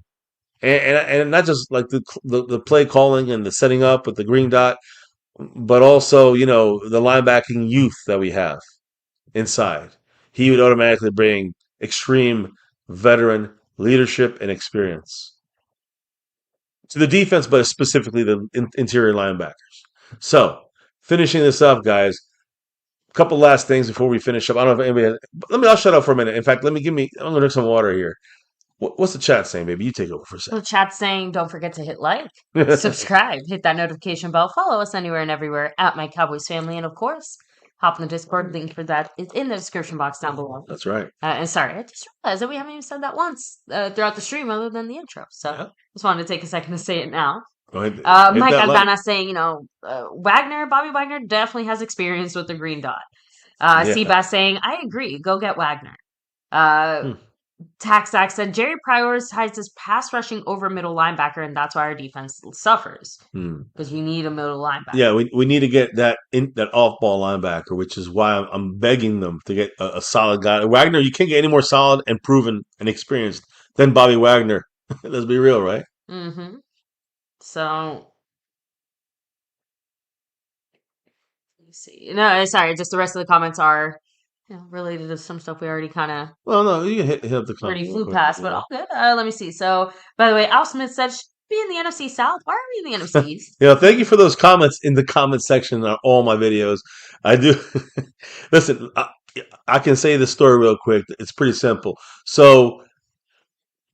and not just the play calling and the setting up with the green dot, but also the linebacking youth that we have inside. He would automatically bring extreme veteran leadership and experience to the defense, but specifically the interior linebackers. So, finishing this up, guys, a couple last things before we finish up. I don't know if anybody has, I'll shut up for a minute. In fact, I'm going to drink some water here. What's the chat saying, baby? You take over for a second. The chat's saying, don't forget to hit like, subscribe, hit that notification bell, follow us anywhere and everywhere at MyCowboysFamily, and of course, hop in the Discord. Link for that is in the description box down below. That's right. And sorry, I just realized that we haven't even said that once throughout the stream other than the intro. So just wanted to take a second to say it now. Mike Albana saying, Bobby Wagner definitely has experience with the green dot. Seabass saying, I agree. Go get Wagner. Taxac said Jerry prioritizes pass rushing over middle linebacker, and that's why our defense suffers because we need a middle linebacker. Yeah, we need to get that off ball linebacker, which is why I'm begging them to get a solid guy. Wagner, you can't get any more solid and proven and experienced than Bobby Wagner. Let's be real, right? Mm-hmm. So let me see. No, sorry, just the rest of the comments are related to some stuff we already kind of. Well, no, you can hit up the comments. Already flew past, but all good. Let me see. So, by the way, Al Smith said, should be in the NFC South. Why are we in the NFC East? Thank you for those comments in the comment section on all my videos. I do. Listen, I can say this story real quick. It's pretty simple. So,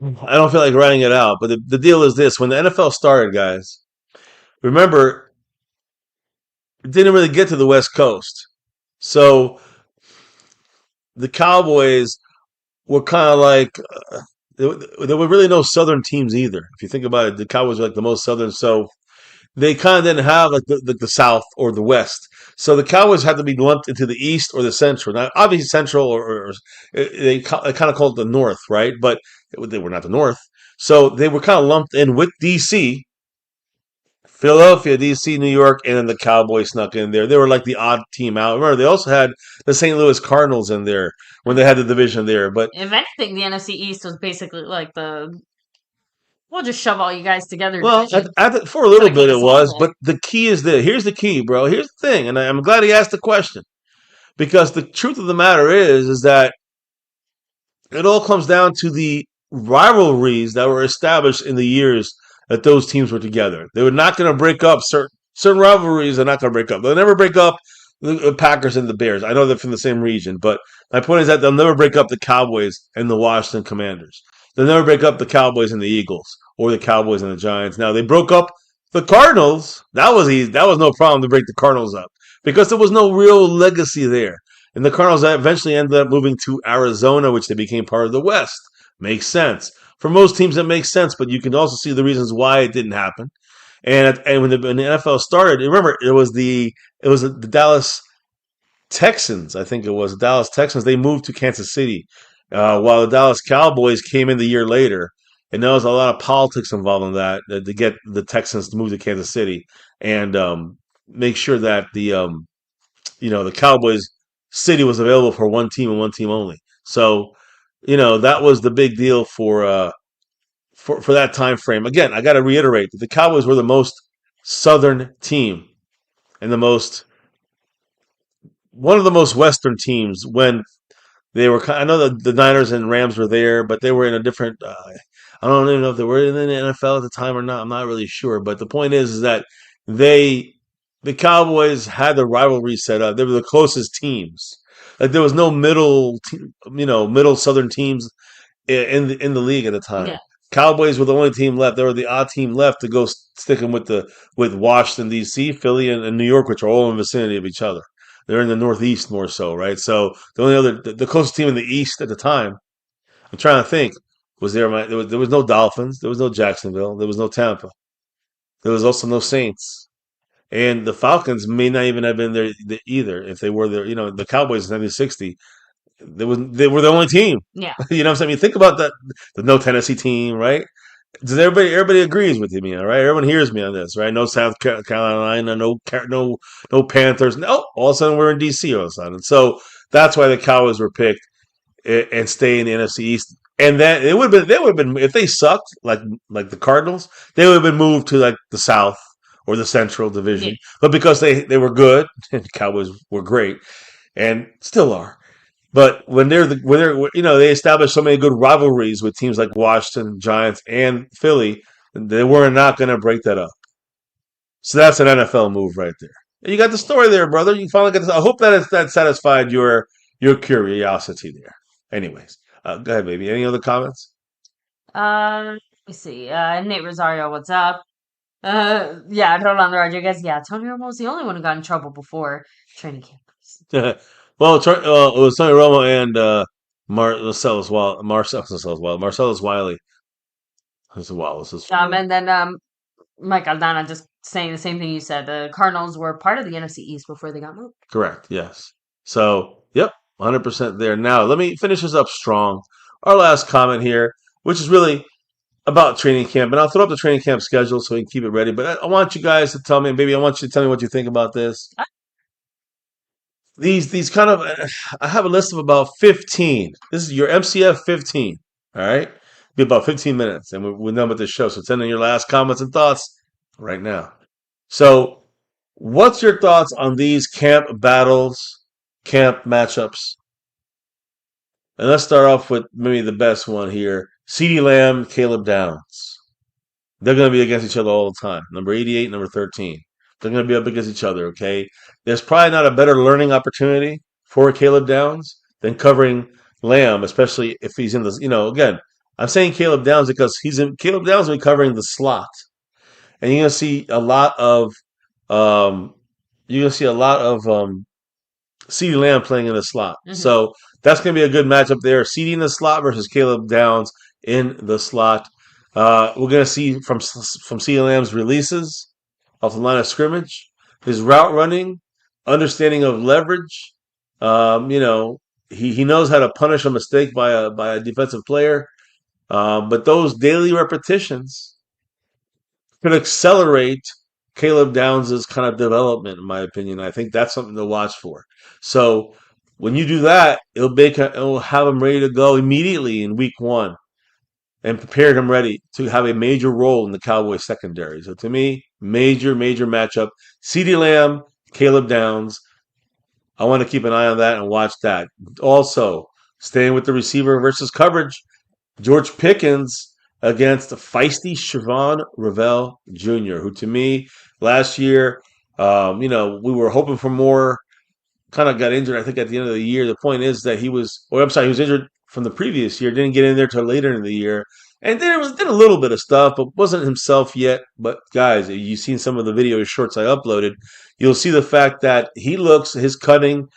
I don't feel like writing it out, but the deal is this. When the NFL started, guys, remember, it didn't really get to the West Coast. So, the Cowboys were kind of like there were really no Southern teams either. If you think about it, the Cowboys were the most Southern, so they kind of didn't have the South or the West. So the Cowboys had to be lumped into the East or the Central. Now, obviously, Central or they kind of call it the North, right? But They were not the North. So they were kind of lumped in with DC, Philadelphia, DC, New York, and then the Cowboys snuck in there. They were like the odd team out. Remember, they also had the St. Louis Cardinals in there when they had the division there. But If anything, the NFC East was basically like we'll just shove all you guys together. well, for a little bit it was. But the key is this. Here's the key, bro. Here's the thing, and I'm glad he asked the question because the truth of the matter is that it all comes down to the rivalries that were established in the years that those teams were together. They were not going to break up certain rivalries. They're not going to break up. They'll never break up the Packers and the Bears. I know they're from the same region, but my point is that they'll never break up the Cowboys and the Washington Commanders. They'll never break up the Cowboys and the Eagles or the Cowboys and the Giants. Now they broke up the Cardinals. That was easy. That was no problem to break the Cardinals up because there was no real legacy there. And the Cardinals eventually ended up moving to Arizona, which they became part of the West. Makes sense. For most teams, it makes sense, but you can also see the reasons why it didn't happen. And when the NFL started, remember it was the Dallas Texans. I think it was the Dallas Texans. They moved to Kansas City, while the Dallas Cowboys came in the year later. And there was a lot of politics involved in that to get the Texans to move to Kansas City and make sure that the Cowboys city was available for one team and one team only. So, that was the big deal for that time frame. Again, I got to reiterate that the Cowboys were the most southern team and one of the most western teams when they were. I know that the Niners and Rams were there, but they were in a different. I don't even know if they were in the NFL at the time or not. I'm not really sure. But the point is that the Cowboys had the rivalry set up. They were the closest teams. Like there was no middle southern teams in the league at the time. Yeah. Cowboys were the only team left. They were the odd team left to go sticking with Washington D.C., Philly, and New York, which are all in the vicinity of each other. They're in the Northeast more so, right? So the only the closest team in the East at the time, I'm trying to think, was there. There was no Dolphins, there was no Jacksonville, there was no Tampa, there was also no Saints, and the Falcons may not even have been there either if they were there. The Cowboys in 1960. They were the only team. Yeah. You know what I'm saying? You think about that. The no Tennessee team, right? Does everybody agrees with me, all right? Everyone hears me on this, right? No South Carolina, no Panthers. No, all of a sudden we're in DC all of a sudden. So that's why the Cowboys were picked and stay in the NFC East. And then they would have been if they sucked like the Cardinals, they would have been moved to like the South or the Central Division. Yeah. But because they were good, and the Cowboys were great and still are. But when they established so many good rivalries with teams like Washington, Giants, and Philly, they were not going to break that up. So that's an NFL move right there. And you got the story there, brother. You finally got. I hope that satisfied your curiosity there. Anyways, go ahead, baby. Any other comments? Let me see. Nate Rosario, what's up? Yeah, Rolando Rodriguez. Yeah, Tony Romo was the only one who got in trouble before training camp. Well, it was Tony Romo and Marcellus Wiley. This is Wallace. And then Mike Aldana just saying the same thing you said. The Cardinals were part of the NFC East before they got moved. Correct. Yes. So, yep, 100% there. Now, let me finish this up strong. Our last comment here, which is really about training camp, and I'll throw up the training camp schedule so we can keep it ready. But I want you guys to tell me, baby, I want you to tell me what you think about this. These kind of, I have a list of about 15. This is your MCF 15. All right, be about 15 minutes, and we're done with this show. So send in your last comments and thoughts right now. So, what's your thoughts on these camp battles, camp matchups? And let's start off with maybe the best one here: CeeDee Lamb, Caleb Downs. They're going to be against each other all the time. Number 88, number 13. They're going to be up against each other, okay? There's probably not a better learning opportunity for Caleb Downs than covering Lamb, especially if he's in the, again, I'm saying Caleb Downs because Caleb Downs will be covering the slot. And you're going to see a lot of CeeDee Lamb playing in the slot. Mm-hmm. So that's going to be a good matchup there. CeeDee in the slot versus Caleb Downs in the slot. We're going to see from CeeDee Lamb's releases off the line of scrimmage, his route running, understanding of leverage. He knows how to punish a mistake by a defensive player. But those daily repetitions could accelerate Caleb Downs' kind of development, in my opinion. I think that's something to watch for. So when you do that, it'll have him ready to go immediately in week one and prepared him ready to have a major role in the Cowboys secondary. So to me, major matchup. CeeDee Lamb, Caleb Downs. I want to keep an eye on that and watch that. Also, staying with the receiver versus coverage, George Pickens against feisty Siobhan Ravel Jr., who to me last year, we were hoping for more. Kind of got injured, I think, at the end of the year. The point is that he was injured from the previous year, didn't get in there till later in the year, and did a little bit of stuff, but wasn't himself yet. But guys, you've seen some of the video shorts I uploaded. You'll see the fact that his cutting,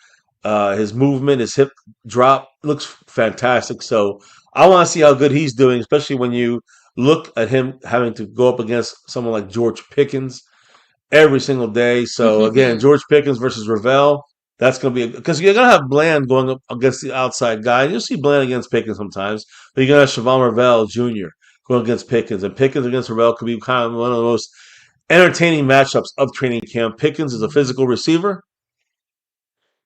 his movement, his hip drop looks fantastic. So I want to see how good he's doing, especially when you look at him having to go up against someone like George Pickens every single day. So again, George Pickens versus Ravel. That's going to be because you're going to have Bland going up against the outside guy. You'll see Bland against Pickens sometimes, but you're going to have Siobhan Ravel Jr. going against Pickens, and Pickens against Ravel could be kind of one of the most entertaining matchups of training camp. Pickens is a physical receiver,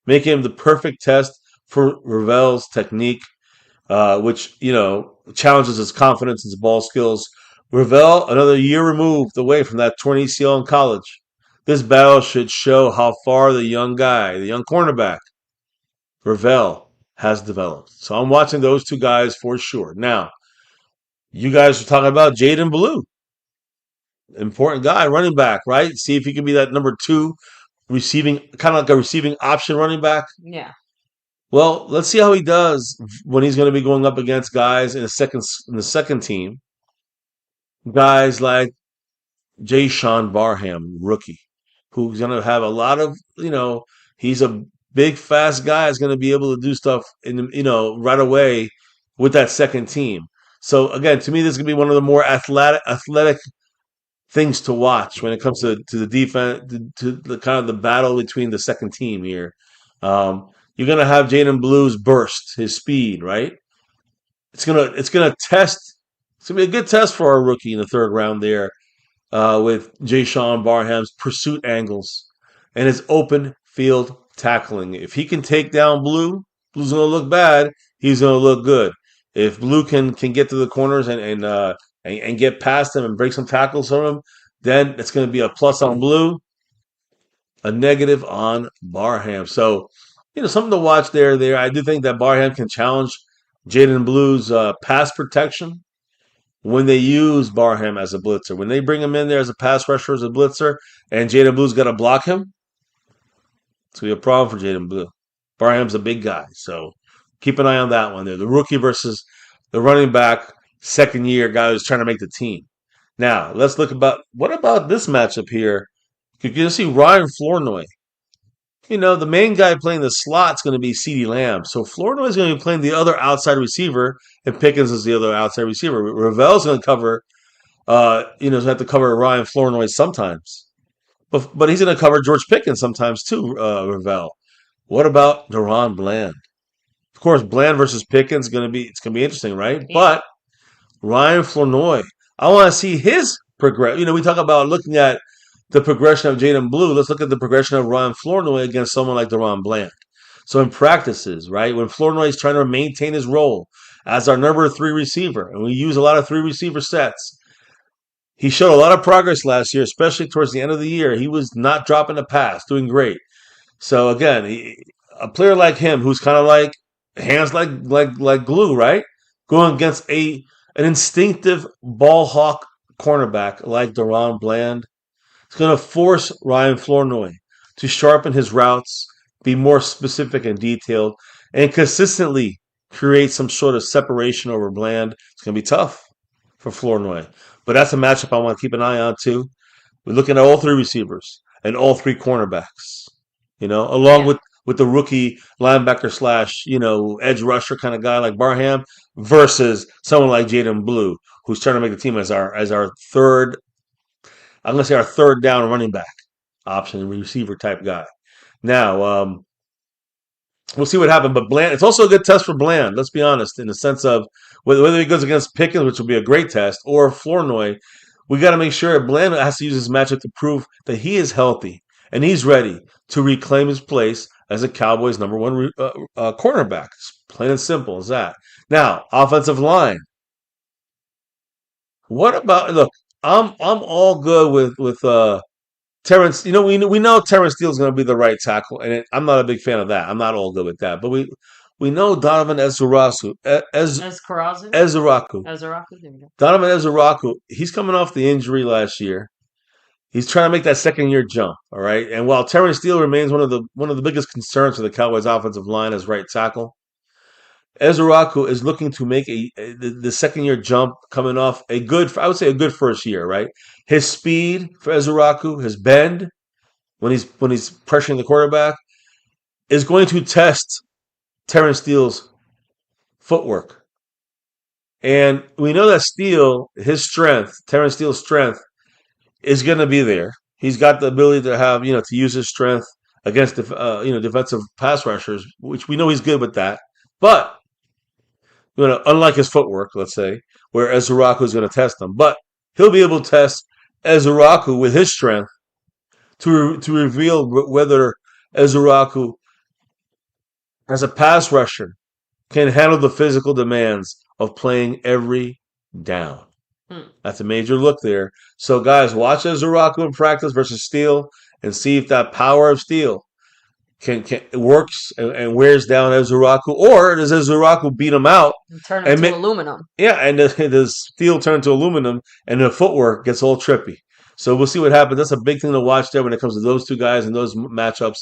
making him the perfect test for Ravel's technique, which challenges his confidence and his ball skills. Ravel, another year removed away from that torn ACL in college. This battle should show how far the young cornerback, Ravel, has developed. So I'm watching those two guys for sure. Now, you guys are talking about Jaden Blue. Important guy, running back, right? See if he can be that number two receiving, kind of like a receiving option running back. Yeah. Well, let's see how he does when he's going to be going up against guys in the second team. Guys like Jay Sean Barham, rookie, who's going to have a lot of, he's a big, fast guy. Is going to be able to do stuff right away with that second team. So again, to me, this is going to be one of the more athletic things to watch when it comes to the defense, to the kind of the battle between the second team here. You're going to have Jaden Blue's burst, his speed, right? It's gonna test. It's gonna be a good test for our rookie in the third round there, with Jay Sean Barham's pursuit angles and his open field tackling. If he can take down Blue's going to look bad. He's going to look good. If Blue can get to the corners and get past him and break some tackles from him, then it's going to be a plus on Blue, a negative on Barham. So, something to watch there. I do think that Barham can challenge Jaden Blue's pass protection when they use Barham as a blitzer. When they bring him in there as a pass rusher, as a blitzer, and Jaden Blue's got to block him, it's going to be a problem for Jaden Blue. Barham's a big guy, so keep an eye on that one there. The rookie versus the running back, second year guy who's trying to make the team. Now, let's look what about this matchup here? You're going to see Ryan Flournoy. The main guy playing the slot is going to be CeeDee Lamb. So Flournoy is going to be playing the other outside receiver, and Pickens is the other outside receiver. Ravel's going to cover, have to cover Ryan Flournoy sometimes. But he's going to cover George Pickens sometimes too, Ravel. What about Deron Bland? Of course, Bland versus Pickens it's going to be interesting, right? Yeah. But Ryan Flournoy, I want to see his progress. We talk about looking at the progression of Jaden Blue. Let's look at the progression of Ryan Flournoy against someone like Deron Bland. So in practices, right, when Flournoy is trying to maintain his role as our number 3 receiver, and we use a lot of 3 receiver sets, he showed a lot of progress last year, especially towards the end of the year. He was not dropping a pass, doing great. So again, a player like him, who's kind of like hands like glue, right, going against an instinctive ball hawk cornerback like Deron Bland, it's going to force Ryan Flournoy to sharpen his routes, be more specific and detailed, and consistently create some sort of separation over Bland. It's going to be tough for Flournoy. But that's a matchup I want to keep an eye on too. We're looking at all 3 receivers and all 3 cornerbacks, along with the rookie linebacker / edge rusher kind of guy like Barham versus someone like Jaden Blue, who's trying to make the team as our third, I'm going to say our third down running back option, receiver type guy. Now, we'll see what happens. But Bland, it's also a good test for Bland. Let's be honest, in the sense of whether he goes against Pickens, which will be a great test, or Flournoy. We got to make sure Bland has to use his matchup to prove that he is healthy and he's ready to reclaim his place as a Cowboys number one cornerback. It's plain and simple as that. Now, offensive line. What about look? I'm all good with Terrence. You know we know Terrence Steele is going to be the right tackle, and I'm not a big fan of that. I'm not all good with that, but we know Donovan Ezkarazu? Ezuraku. Ezuraku, there we go. Donovan Ezuraku. He's coming off the injury last year. He's trying to make that second year jump. All right, and while Terrence Steele remains one of the biggest concerns for the Cowboys offensive line as right tackle, Ezuraku is looking to make the second year jump coming off I would say a good first year, right? His speed for Ezuraku, his bend when he's pressuring the quarterback is going to test Terrence Steele's footwork. And we know that Terrence Steele's strength is going to be there. He's got the ability to have, to use his strength against defensive pass rushers, which we know he's good with that. But unlike his footwork, let's say, where Ezuraku is going to test him. But he'll be able to test Ezuraku with his strength to reveal whether Ezuraku, as a pass rusher, can handle the physical demands of playing every down. That's a major look there. So, guys, watch Ezuraku in practice versus Steele and see if that power of Steele can works and wears down Ezuraku, or does Ezuraku beat him out and turn him to aluminum? Yeah, and does Steel turn to aluminum, and the footwork gets all trippy. So we'll see what happens. That's a big thing to watch there when it comes to those two guys and those matchups.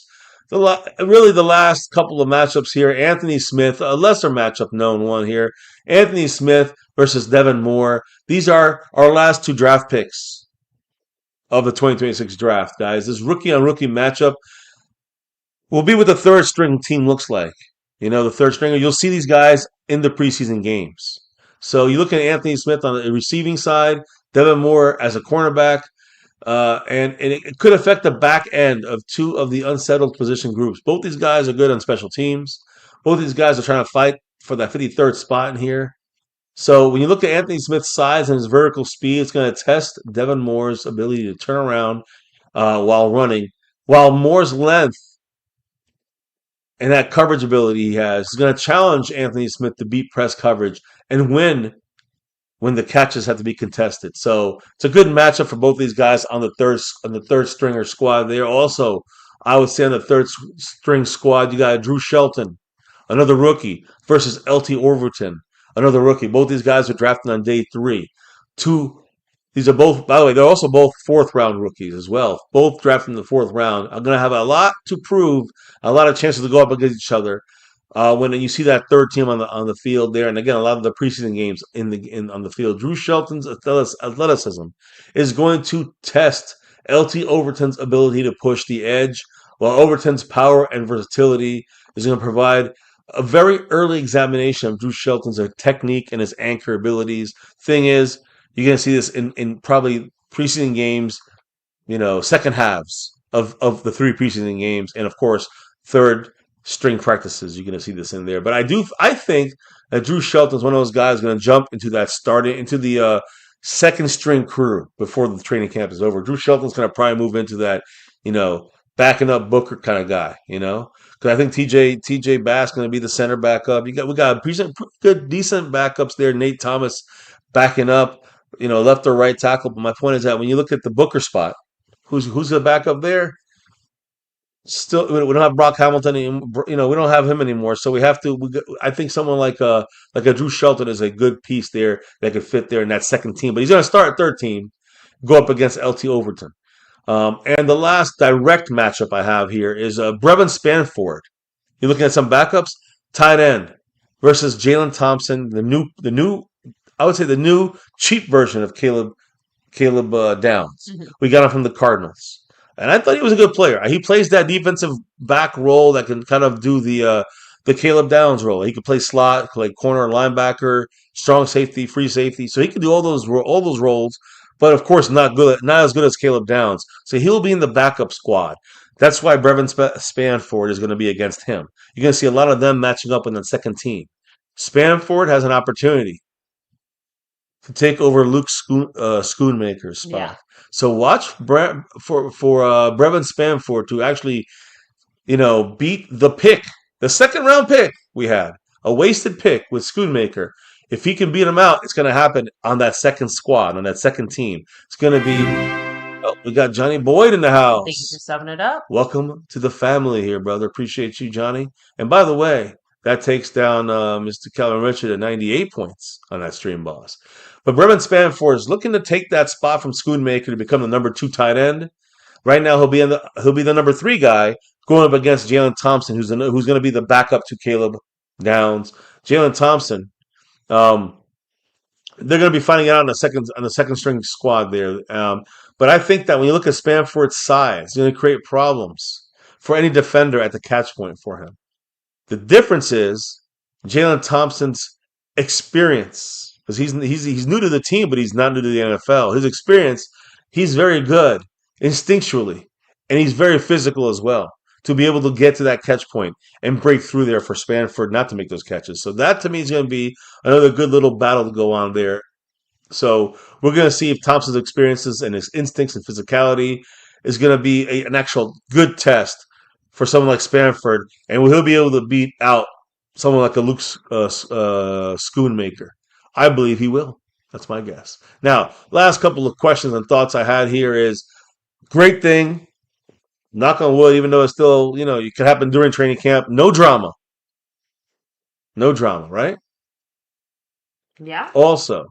Really, the last couple of matchups here: Anthony Smith, a lesser matchup, known one here. Anthony Smith versus Devin Moore. These are our last two draft picks of the 2026 draft, guys. This rookie on rookie matchup will be what the third string team looks like. The third stringer, you'll see these guys in the preseason games. So you look at Anthony Smith on the receiving side, Devin Moore as a cornerback, and it could affect the back end of two of the unsettled position groups. Both these guys are good on special teams. Both these guys are trying to fight for that 53rd spot in here. So when you look at Anthony Smith's size and his vertical speed, it's going to test Devin Moore's ability to turn around while running, while Moore's length and that coverage ability he has is going to challenge Anthony Smith to beat press coverage and win when the catches have to be contested. So it's a good matchup for both these guys on the third stringer squad. There also, I would say on the third string squad, you got Drew Shelton, another rookie, versus LT Overton, another rookie. Both these guys were drafted on day 3. These are both, by the way, they're also both fourth-round rookies as well. Both drafted in the 4th round. I'm going to have a lot to prove, a lot of chances to go up against each other when you see that third team on the field there. And again, a lot of the preseason games on the field. Drew Shelton's athleticism is going to test LT Overton's ability to push the edge, while Overton's power and versatility is going to provide a very early examination of Drew Shelton's technique and his anchor abilities. Thing is, you're going to see this in probably preseason games, second halves of the 3 preseason games, and of course, third string practices. You're going to see this in there. But I think that Drew Shelton is one of those guys going to jump into the second string crew before the training camp is over. Drew Shelton's going to probably move into that, backing up Booker kind of guy, because I think TJ Bass going to be the center backup. We got decent backups there. Nate Thomas backing up, left or right tackle. But my point is that when you look at the Booker spot, who's the backup there? Still, we don't have Brock Hamilton anymore. We don't have him anymore. So we have to. I think someone like a Drew Shelton is a good piece there that could fit there in that second team. But he's going to start third team, go up against LT Overton. And the last direct matchup I have here is Brevin Spanford. You're looking at some backups, tight end versus Jalen Thompson, the new. I would say the new cheap version of Caleb Downs. Mm-hmm. We got him from the Cardinals. And I thought he was a good player. He plays that defensive back role that can kind of do the Caleb Downs role. He could play slot, play corner, linebacker, strong safety, free safety. So he can do all those roles, but of course not as good as Caleb Downs. So he'll be in the backup squad. That's why Brevin Spanford is going to be against him. You're going to see a lot of them matching up in the second team. Spanford has an opportunity to take over Luke Schoonmaker's Yeah. spot. So watch for Brevin Spanford to actually beat the pick, the second round pick we had, a wasted pick with Schoonmaker. If he can beat him out, it's going to happen on that second squad, on that second team. It's going to be, oh, we got Johnny Boyd in the Thank you for house. subbing it up. Welcome to the family here, brother. Appreciate you, Johnny. And by the way, that takes down Mr. Calvin Richard at 98 points on that stream boss. But Bremen Spanford is looking to take that spot from Schoonmaker to become the number 2 tight end. Right now, he'll be the number 3 guy going up against Jalen Thompson, who's going to be the backup to Caleb Downs. Jalen Thompson, um, they're going to be finding out on the second string squad there. But I think that when you look at Spanford's size, it's going to create problems for any defender at the catch point for him. The difference is Jalen Thompson's experience, because he's new to the team, but he's not new to the NFL. His experience, he's very good instinctually, and he's very physical as well to be able to get to that catch point and break through there for Spanford not to make those catches. So that to me is going to be another good little battle to go on there. So we're going to see if Thompson's experiences and his instincts and physicality is going to be an actual good test for someone like Spanford, and will he be able to beat out someone like a Luke Schoonmaker? I believe he will. That's my guess. Now, last couple of questions and thoughts I had here is great thing. Knock on wood, even though it's still, it could happen during training camp. No drama. No drama, right? Yeah. Also,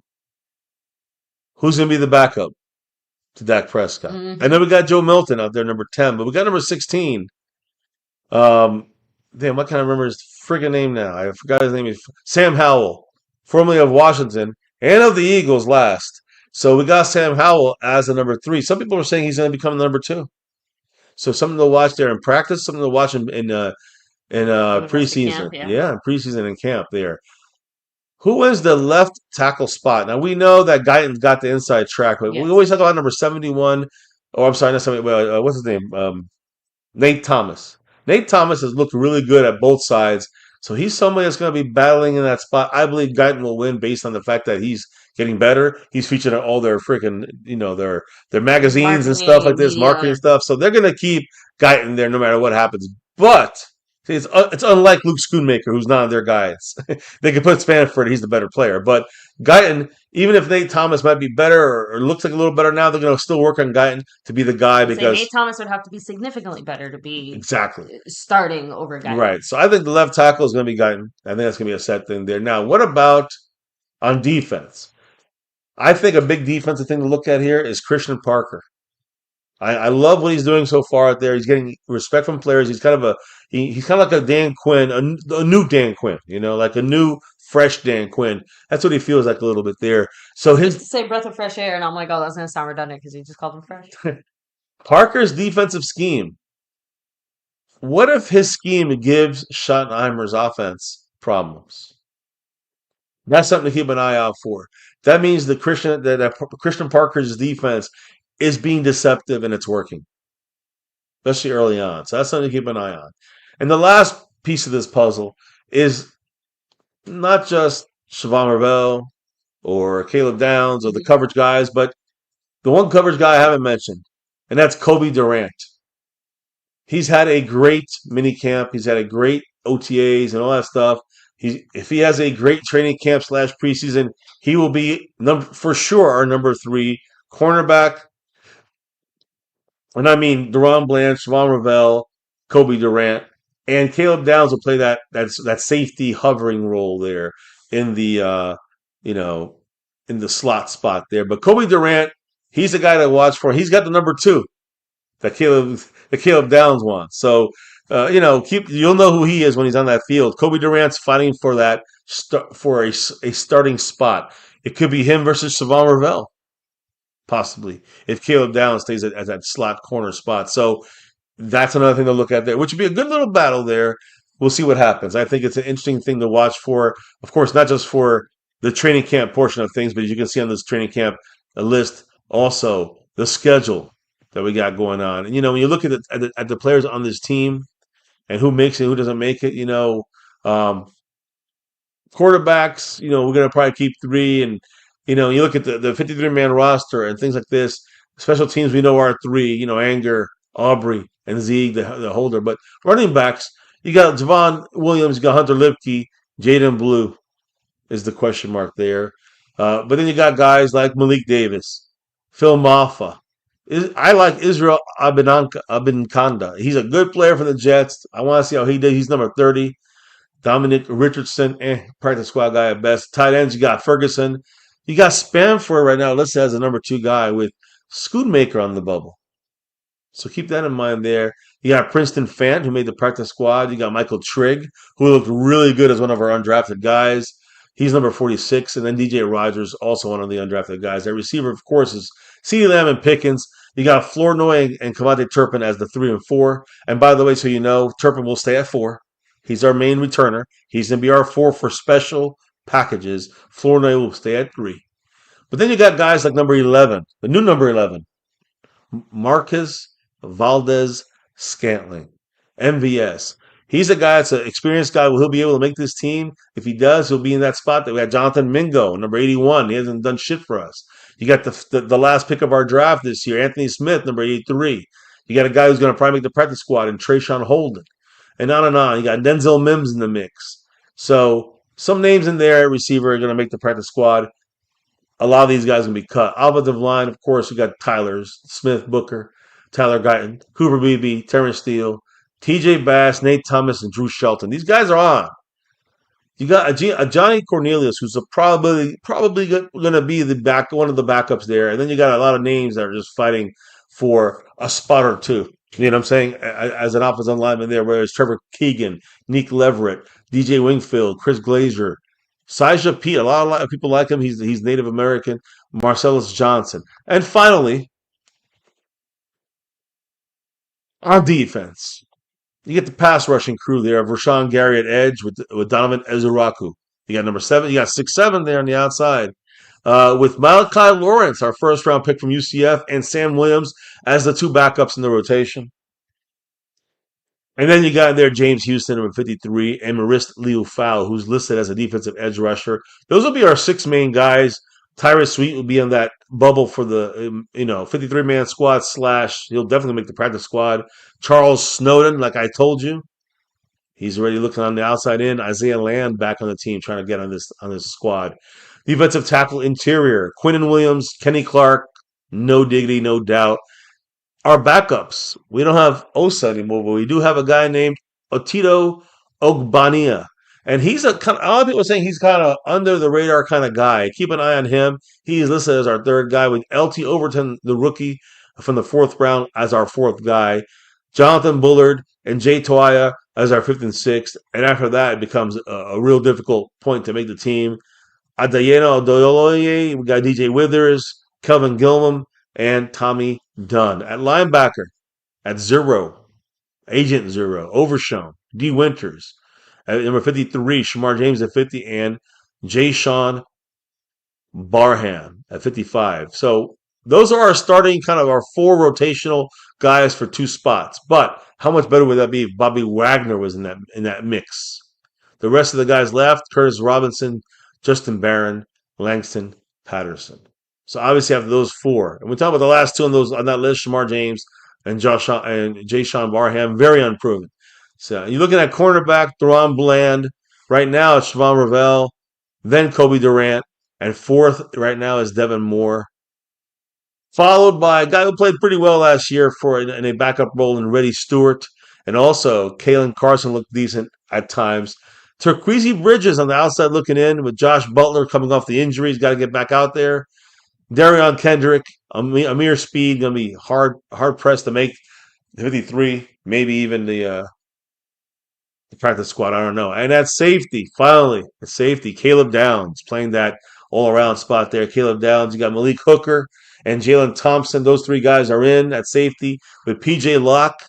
who's going to be the backup to Dak Prescott? Mm-hmm. I know we got Joe Milton out there, number 10, but we got number 16. Damn, what can I remember his friggin' name now? I forgot his name. Sam Howell, formerly of Washington and of the Eagles last. So we got Sam Howell as the number 3. Some people are saying he's going to become the number 2. So something to watch there in practice, something to watch in preseason. Camp, yeah. Yeah, in preseason and camp there. Who wins the left tackle spot? Now we know that Guyton's got the inside track, but Yes. we always talk about number 71. Oh, I'm sorry, not 71. What's his name? Nate Thomas. Nate Thomas has looked really good at both sides, so he's somebody that's going to be battling in that spot. I believe Guyton will win based on the fact that he's getting better. He's featured in all their freaking, their magazines and stuff like this, marketing stuff. So they're going to keep Guyton there no matter what happens. But see, it's unlike Luke Schoonmaker, who's not on their guys. They can put Spanford; he's the better player. But Guyton, even if Nate Thomas might be better or looks like a little better now, they're going to still work on Guyton to be the guy because Nate Thomas would have to be significantly better to be exactly starting over Guyton. Right. So I think the left tackle is going to be Guyton. I think that's going to be a set thing there. Now, what about on defense? I think a big defensive thing to look at here is Christian Parker. I love what he's doing so far out there. He's getting respect from players. He's kind of he's kind of like a Dan Quinn, a new Dan Quinn, like a new fresh Dan Quinn. That's what he feels like a little bit there. So his to say breath of fresh air, and I'm like, oh, that's going to sound redundant because you just called him fresh. Parker's defensive scheme. What if his scheme gives Schottenheimer's offense problems? That's something to keep an eye out for. That means that Christian Parker's defense is being deceptive and it's working, especially early on. So that's something to keep an eye on. And the last piece of this puzzle is not just Siobhan Ravel or Caleb Downs or the coverage guys, but the one coverage guy I haven't mentioned, and that's Kobe Durant. He's had a great mini camp. He's had a great OTAs and all that stuff. If he has a great training camp / preseason, he will be for sure our number 3 cornerback. And I mean Deron Blanche, Siobhan Ravel, Kobe Durant, and Caleb Downs will play that safety hovering role there in the in the slot spot there. But Kobe Durant, he's the guy to watch for. He's got the number 2 that Caleb Downs wants. So you'll know who he is when he's on that field. Kobe Durant's fighting for that for a starting spot. It could be him versus Siobhan Ravel, possibly, if Caleb Downs stays at that slot corner spot. So that's another thing to look at there, which would be a good little battle there. We'll see what happens. I think it's an interesting thing to watch for, of course, not just for the training camp portion of things, but as you can see on this training camp list, also the schedule that we got going on. And when you look at the players on this team and who makes it, who doesn't make it, um, quarterbacks, we're going to probably keep three. And, you look at the 53-man roster and things like this. Special teams, we know are three, Anger, Aubrey, and Zeig, the holder. But running backs, you got Javon Williams, you got Hunter Lipke, Jaden Blue is the question mark there. But then you got guys like Malik Davis, Phil Maffa. I like Israel Abinkanda. He's a good player for the Jets. I want to see how he did. He's number 30. Dominic Richardson, practice squad guy at best. Tight ends, you got Ferguson. You got Spamford right now listed as the number 2 guy with Schoonmaker on the bubble. So keep that in mind there. You got Princeton Fant, who made the practice squad. You got Michael Trigg, who looked really good as one of our undrafted guys. He's number 46. And then DJ Rogers, also one of the undrafted guys. That receiver, of course, is CeeDee Lamb and Pickens. You got Flournoy and Kamate Turpin as the 3 and 4. And by the way, so you know, Turpin will stay at 4. He's our main returner. He's going to be our 4 for special packages. Flournoy will stay at 3. But then you got guys like number 11, the new number 11, Marcus Valdez Scantling, MVS. He's a guy that's an experienced guy. He'll be able to make this team. If he does, he'll be in that spot. That we got Jonathan Mingo, number 81. He hasn't done shit for us. You got the last pick of our draft this year, Anthony Smith, number 83. You got a guy who's going to probably make the practice squad, and Trayshawn Holden. And on and on. You got Denzel Mims in the mix. So some names in there at receiver are going to make the practice squad. A lot of these guys are going to be cut. Offensive line, of course, we got Tylers, Smith, Booker, Tyler Guyton, Cooper Beebe, Terrence Steele, TJ Bass, Nate Thomas, and Drew Shelton. These guys are on. You got a Johnny Cornelius, who's probably going to be one of the backups there. And then you got a lot of names that are just fighting for a spot or two. You know what I'm saying? As an offensive lineman there, whereas Trevor Keegan, Nick Leverett, DJ Wingfield, Chris Glazier, Sijah Pete, a lot of people like him. He's Native American. Marcellus Johnson. And finally, on defense, you get the pass rushing crew there of Rashawn Gary at edge with Donovan Ezuraku. You got number 7. You got 6'7" there on the outside. With Malachi Lawrence, our first round pick from UCF, and Sam Williams as the 2 backups in the rotation. And then you got there James Houston, number 53, and Marist Liufau, who's listed as a defensive edge rusher. Those will be our 6 main guys. Tyrus Sweet will be on that bubble for the 53-man squad / he'll definitely make the practice squad. Charles Snowden, like I told you, he's already looking on the outside in. Isaiah Land back on the team, trying to get on this squad. Defensive tackle interior, Quinnen Williams, Kenny Clark, no diggity, no doubt. Our backups, we don't have Osa anymore, but we do have a guy named Otito Ogbania. And he's a lot of people are saying he's kind of under the radar kind of guy. Keep an eye on him. He is listed as our 3rd guy with LT Overton, the rookie from the 4th round, as our 4th guy. Jonathan Bullard and Jay Toia as our 5th and 6th. And after that, it becomes a real difficult point to make the team. Adayena Odoyoloye, we got DJ Withers, Kelvin Gilman, and Tommy Dunn. At linebacker, at 0, Agent 0, Overshown, D. Winters. At number 53, Shamar James at 50, and Jay Sean Barham at 55. So those are our starting kind of our 4 rotational guys for 2 spots. But how much better would that be if Bobby Wagner was in that mix? The rest of the guys left, Curtis Robinson, Justin Barron, Langston Patterson. So obviously after those 4, and we talk about the last 2 on that list, Shamar James and Jay Sean Barham, very unproven. So you're looking at cornerback, Theron Bland. Right now it's Siobhan Ravel, then Kobe Durant, and 4th right now is Devin Moore. Followed by a guy who played pretty well last year in a backup role in Reddy Stewart. And also Kalen Carson looked decent at times. Turqueasy Bridges on the outside looking in with Josh Butler coming off the injury. He's got to get back out there. Darion Kendrick, Amir Speed, going to be hard pressed to make the 53, maybe even the practice squad. I don't know. And at safety, finally, Caleb Downs playing that all-around spot there. Caleb Downs, you got Malik Hooker and Jalen Thompson. Those 3 guys are in at safety with PJ Locke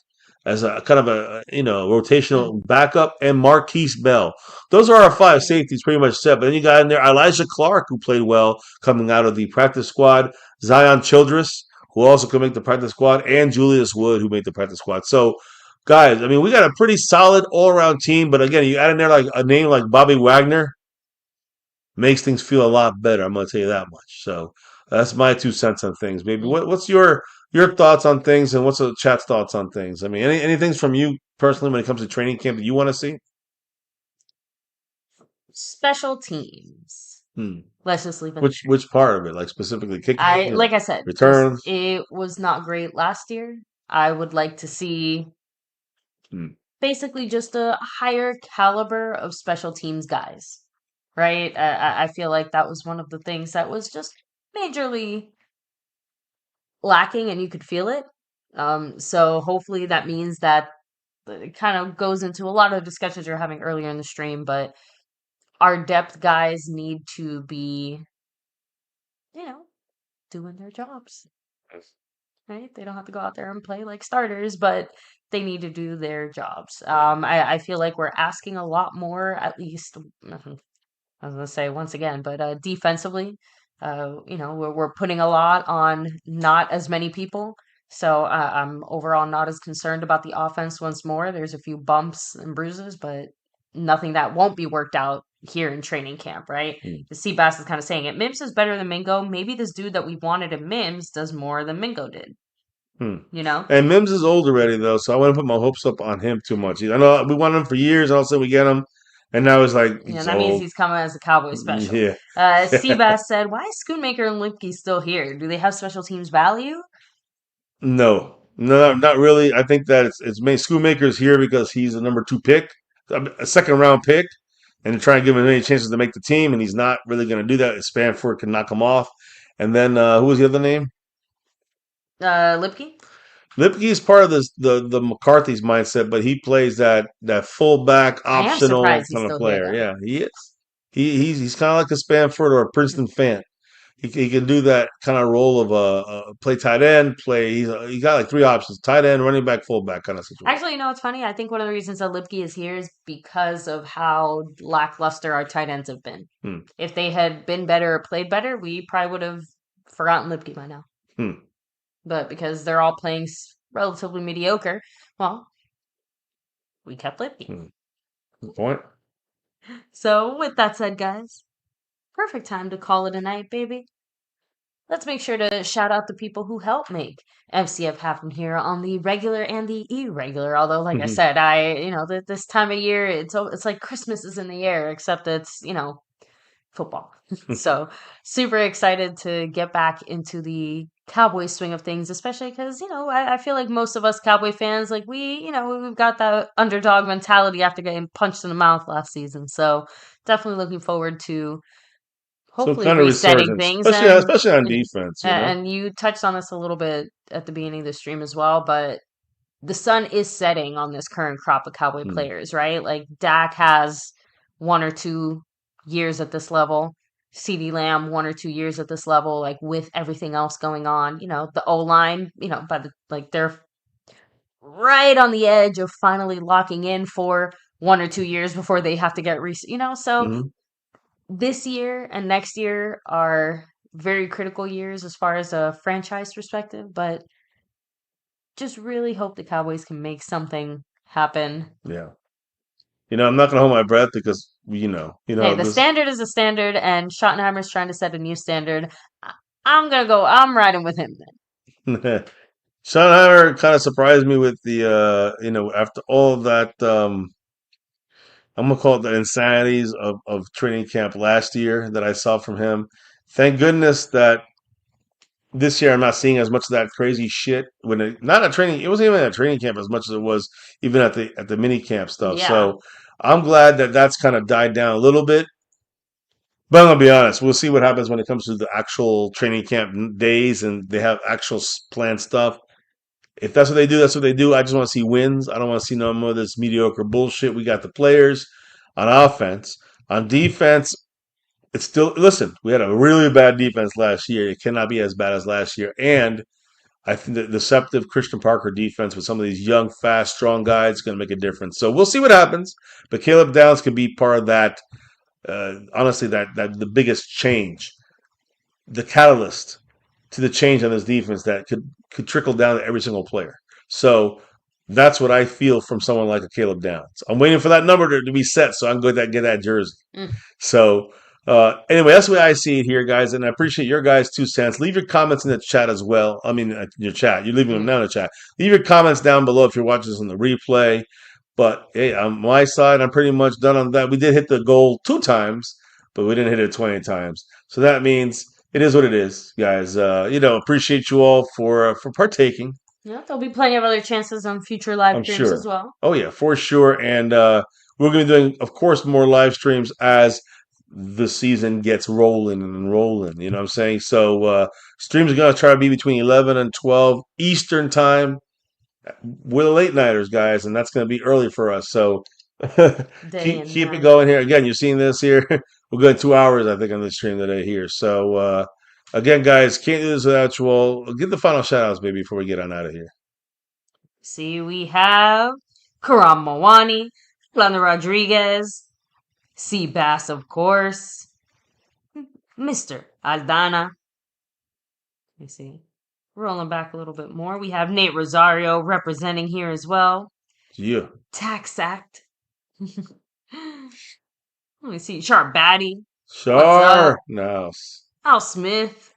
as a kind of a rotational backup, and Marquise Bell. Those are our 5 safeties pretty much set. But then you got in there Elijah Clark, who played well coming out of the practice squad. Zion Childress, who also could make the practice squad, and Julius Wood, who made the practice squad. So, guys, I mean, we got a pretty solid all-around team. But again, you add in there like a name like Bobby Wagner, makes things feel a lot better. I'm going to tell you that much. So that's my 2 cents on things. Maybe what's your thoughts on things, and what's the chat's thoughts on things? I mean, any things from you personally when it comes to training camp that you want to see? Special teams. Hmm. Let's just leave it. Which part of it, like specifically kicking? Like I said, returns. it was not great last year. I would like to see basically just a higher caliber of special teams guys, right? I feel like that was one of the things that was just majorly lacking, and you could feel it. So hopefully that means that it kind of goes into a lot of discussions you're having earlier in the stream, but our depth guys need to be, doing their jobs, right? They don't have to go out there and play like starters, but they need to do their jobs. I feel like we're asking a lot more, at least, I was going to say once again, but defensively, we're putting a lot on not as many people. So I'm overall not as concerned about the offense once more. There's a few bumps and bruises, but nothing that won't be worked out here in training camp, right? The Seabass is kind of saying it. Mims is better than Mingo. Maybe this dude that we wanted in Mims does more than Mingo did. And Mims is old already, though, so I wouldn't put my hopes up on him too much. I know we wanted him for years, and all of a sudden we get him, and now it's like Yeah, he's that means old. he's coming as a Cowboy special. Yeah. Seabass said, "Why is Schoonmaker and Lipke still here? Do they have special teams value?" No, not really. I think that it's made Schoonmaker's here because he's a number 2 pick, a second round pick, and to try and give him any chances to make the team, and he's not really going to do that. Spanford can knock him off. And then who was the other name? Lipke? Lipke is part of the McCarthy's mindset, but he plays that fullback I am optional surprised he's kind of still here, player. though. Yeah, he is. He's kind of like a Spanford or a Princeton fan. He can do that kind of role of play tight end, he got like 3 options: tight end, running back, fullback kind of situation. Actually, it's funny. I think one of the reasons that Lipke is here is because of how lackluster our tight ends have been. If they had been better or played better, we probably would have forgotten Lipke by now. But because they're all playing relatively mediocre, well, we kept Lipke. Good point. So, with that said, guys, perfect time to call it a night, baby. Let's make sure to shout out the people who help make MCF happen here on the regular and the irregular. Although, like I said, this time of year, it's like Christmas is in the air, except it's, football. So super excited to get back into the Cowboy swing of things, especially because, I feel like most of us Cowboy fans, like we've got that underdog mentality after getting punched in the mouth last season. So definitely looking forward to hopefully kind of resetting resurgence, things. especially on defense. And you touched on this a little bit at the beginning of the stream as well, but the sun is setting on this current crop of Cowboy players, right? Like Dak has 1 or 2 years at this level. CeeDee Lamb 1 or 2 years at this level, like with everything else going on. The O line, they're right on the edge of finally locking in for 1 or 2 years before they have to get so this year and next year are very critical years as far as a franchise perspective, but just really hope the Cowboys can make something happen. Yeah. I'm not going to hold my breath because, hey, the standard is a standard, and Schottenheimer's trying to set a new standard. I'm riding with him then. Schottenheimer kind of surprised me with the, after all of that, I'm going to call it the insanities of training camp last year that I saw from him. Thank goodness that this year I'm not seeing as much of that crazy shit it wasn't even at training camp as much as it was even at the mini camp stuff. Yeah. So I'm glad that that's kind of died down a little bit. But I'm gonna be honest, we'll see what happens when it comes to the actual training camp days and they have actual planned stuff. If that's what they do, that's what they do. I just want to see wins. I don't want to see no more of this mediocre bullshit. We got the players on offense. On defense, it's still listen. We had a really bad defense last year. It cannot be as bad as last year. And I think the deceptive Christian Parker defense with some of these young, fast, strong guys is going to make a difference. So we'll see what happens. But Caleb Downs could be part of that. Honestly, that the biggest change, the catalyst to the change on this defense that could trickle down to every single player. So that's what I feel from someone like a Caleb Downs. I'm waiting for that number to be set so I can go get that jersey. So anyway, that's the way I see it here, guys, and I appreciate your guys' 2 cents. Leave your comments in the chat as well. I mean, your chat. You're leaving them now in the chat. Leave your comments down below if you're watching this on the replay. But hey, on my side, I'm pretty much done on that. We did hit the goal 2 times, but we didn't hit it 20 times. So that means it is what it is, guys. Appreciate you all for partaking. Yeah, there'll be plenty of other chances on future live I'm streams sure. as well. Oh yeah, for sure. And we're going to be doing, of course, more live streams as the season gets rolling and rolling. You know what I'm saying? So streams are going to try to be between 11 and 12 Eastern time. We're the late nighters, guys, and that's going to be early for us. So keep it going here. Again, you're seeing this here. We're going 2 hours, I think, on this stream today here. So again, guys, can't do this without you all. Give the final shout outs, baby, before we get on out of here. See, we have Karam Mawani, Lana Rodriguez, C. Bass, of course, Mr. Aldana. Let me see. Rolling back a little bit more. We have Nate Rosario representing here as well. Yeah. Tax Act. Let me see. Sharp Batty. Sure. No. Al Smith.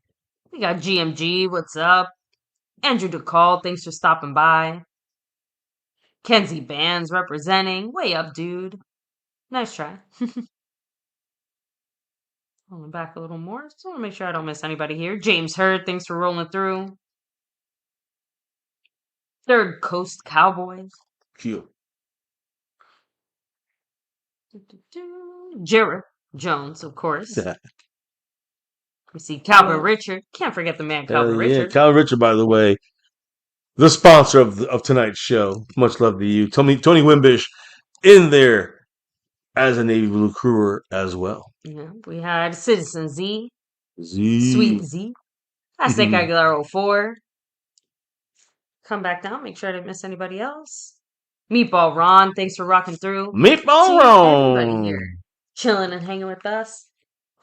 We got GMG. What's up? Andrew DeCall. Thanks for stopping by. Kenzie Bands representing. Way up, dude. Nice try. Rolling back a little more. Just want to make sure I don't miss anybody here. James Hurd. Thanks for rolling through. Third Coast Cowboys. Cute. Jarrett Jones, of course. We see Calvin Richard. Can't forget the man Calvin Richard. Calvin Richard, by the way, the sponsor of tonight's show. Much love to you. Tony Wimbish in there as a Navy Blue crewer as well. Yeah, we had Citizen Z. Sweet Z. Aztec Aguilar 04. Come back down. Make sure I didn't miss anybody else. Meatball Ron. Thanks for rocking through. Meatball Ron. Everybody here chilling and hanging with us.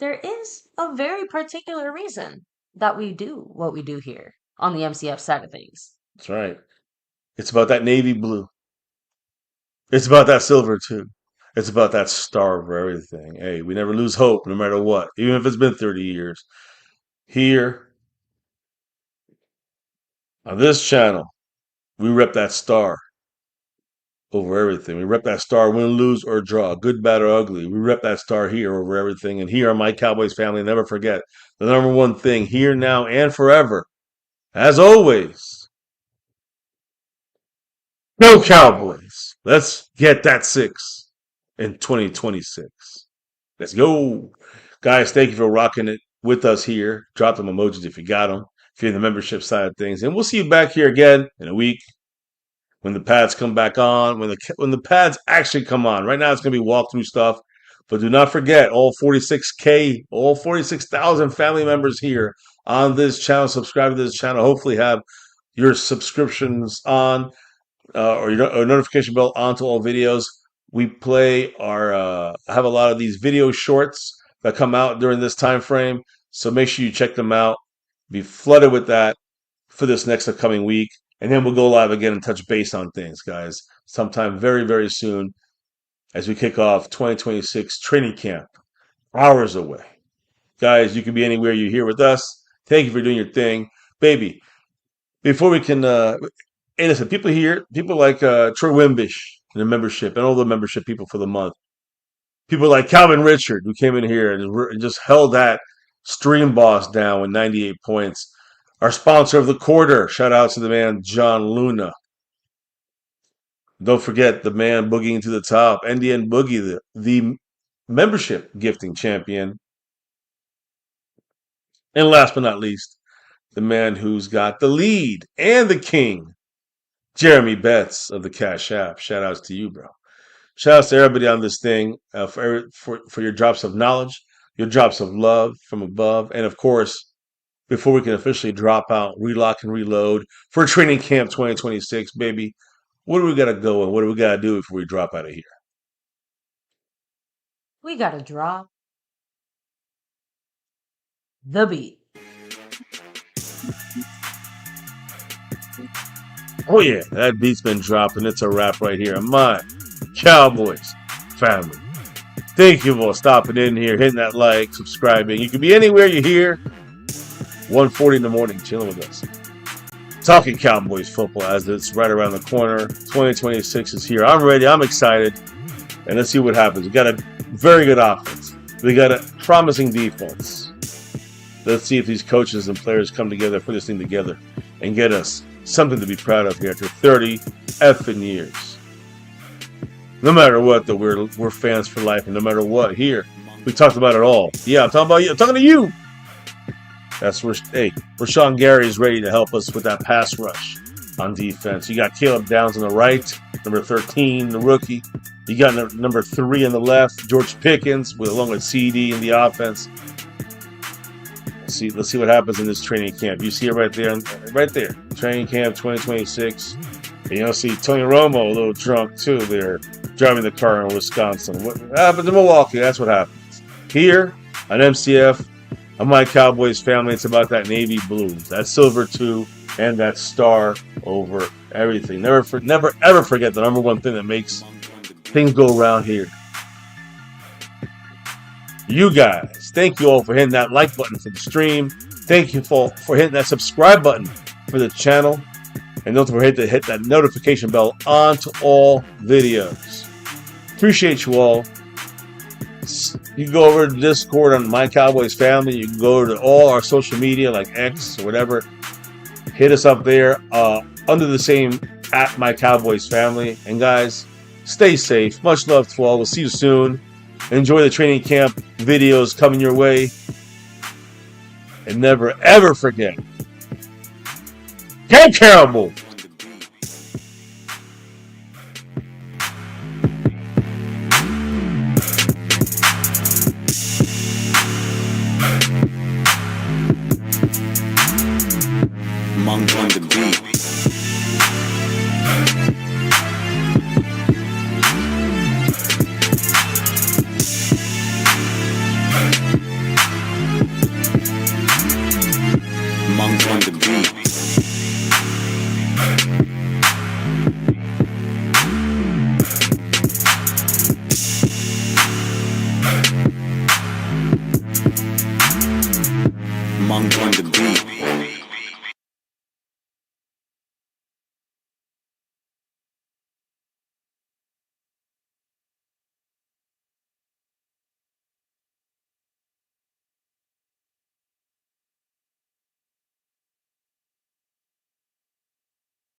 There is a very particular reason that we do what we do here on the MCF side of things. That's right. It's about that navy blue. It's about that silver too. It's about that star for everything. Hey, we never lose hope no matter what, even if it's been 30 years. Here on this channel, we rep that star over everything. We rep that star, win, lose, or draw, good, bad, or ugly. We rep that star here over everything. And here on My Cowboys Family, never forget the number one thing here, now, and forever. As always, go Cowboys. Let's get that 6 in 2026. Let's go. Guys, thank you for rocking it with us here. Drop them emojis if you got them, if you're in the membership side of things. And we'll see you back here again in a week when the pads come back on, when the pads actually come on. Right now it's going to be walkthrough stuff. But do not forget, all 46,000 family members here on this channel, subscribe to this channel, hopefully have your subscriptions on or your notification bell on to all videos. We play have a lot of these video shorts that come out during this time frame. So make sure you check them out. Be flooded with that for this next upcoming week. And then we'll go live again and touch base on things, guys, sometime very, very soon as we kick off 2026 training camp, hours away. Guys, you can be anywhere you're here with us. Thank you for doing your thing. Baby, before we can, hey, listen, people here, people like Troy Wimbish and the membership and all the membership people for the month. People like Calvin Richard, who came in here and just held that stream boss down with 98 points. Our sponsor of the quarter, shout out to the man, John Luna. Don't forget the man boogieing to the top, NDN Boogie, the membership gifting champion. And last but not least, the man who's got the lead and the king, Jeremy Betts of the Cash App. Shout outs to you, bro. Shout outs to everybody on this thing for your drops of knowledge, your drops of love from above, and of course, before we can officially drop out, relock and reload for training camp 2026, baby, what do we got to go and what do we got to do before we drop out of here? We got to drop the beat. Oh yeah, that beat's been dropped and it's a wrap right here. My Cowboys family. Thank you for stopping in here, hitting that like, subscribing. You can be anywhere you're here. 1:40 in the morning, chilling with us. Talking Cowboys football as it's right around the corner. 2026 is here. I'm ready. I'm excited. And let's see what happens. We got a very good offense. We got a promising defense. Let's see if these coaches and players come together, put this thing together, and get us something to be proud of here after 30 effing years. No matter what, though, we're fans for life, and no matter what, here we talked about it all. Yeah, I'm talking about you. I'm talking to you. That's where Rashawn Gary is ready to help us with that pass rush on defense. You got Caleb Downs on the right, number 13, the rookie. You got number 3 on the left, George Pickens, along with CD in the offense. Let's see what happens in this training camp. You see it right there, training camp 2026. And you'll see Tony Romo a little drunk too there, driving the car in Wisconsin. What happens in Milwaukee? That's what happens. Here on MCF, on My Cowboys Family, it's about that navy blue, that silver too, and that star over everything. Never ever forget the number one thing that makes things go around here. You guys, thank you all for hitting that like button for the stream. Thank you for hitting that subscribe button for the channel. And don't forget to hit that notification bell onto all videos. Appreciate you all. You can go over to Discord on My Cowboys Family. You can go over to all our social media like X or whatever. Hit us up there under the same at My Cowboys Family. And guys, stay safe. Much love to all. We'll see you soon. Enjoy the training camp videos coming your way. And never, ever forget, Camp Cowboys! Monk on the beat.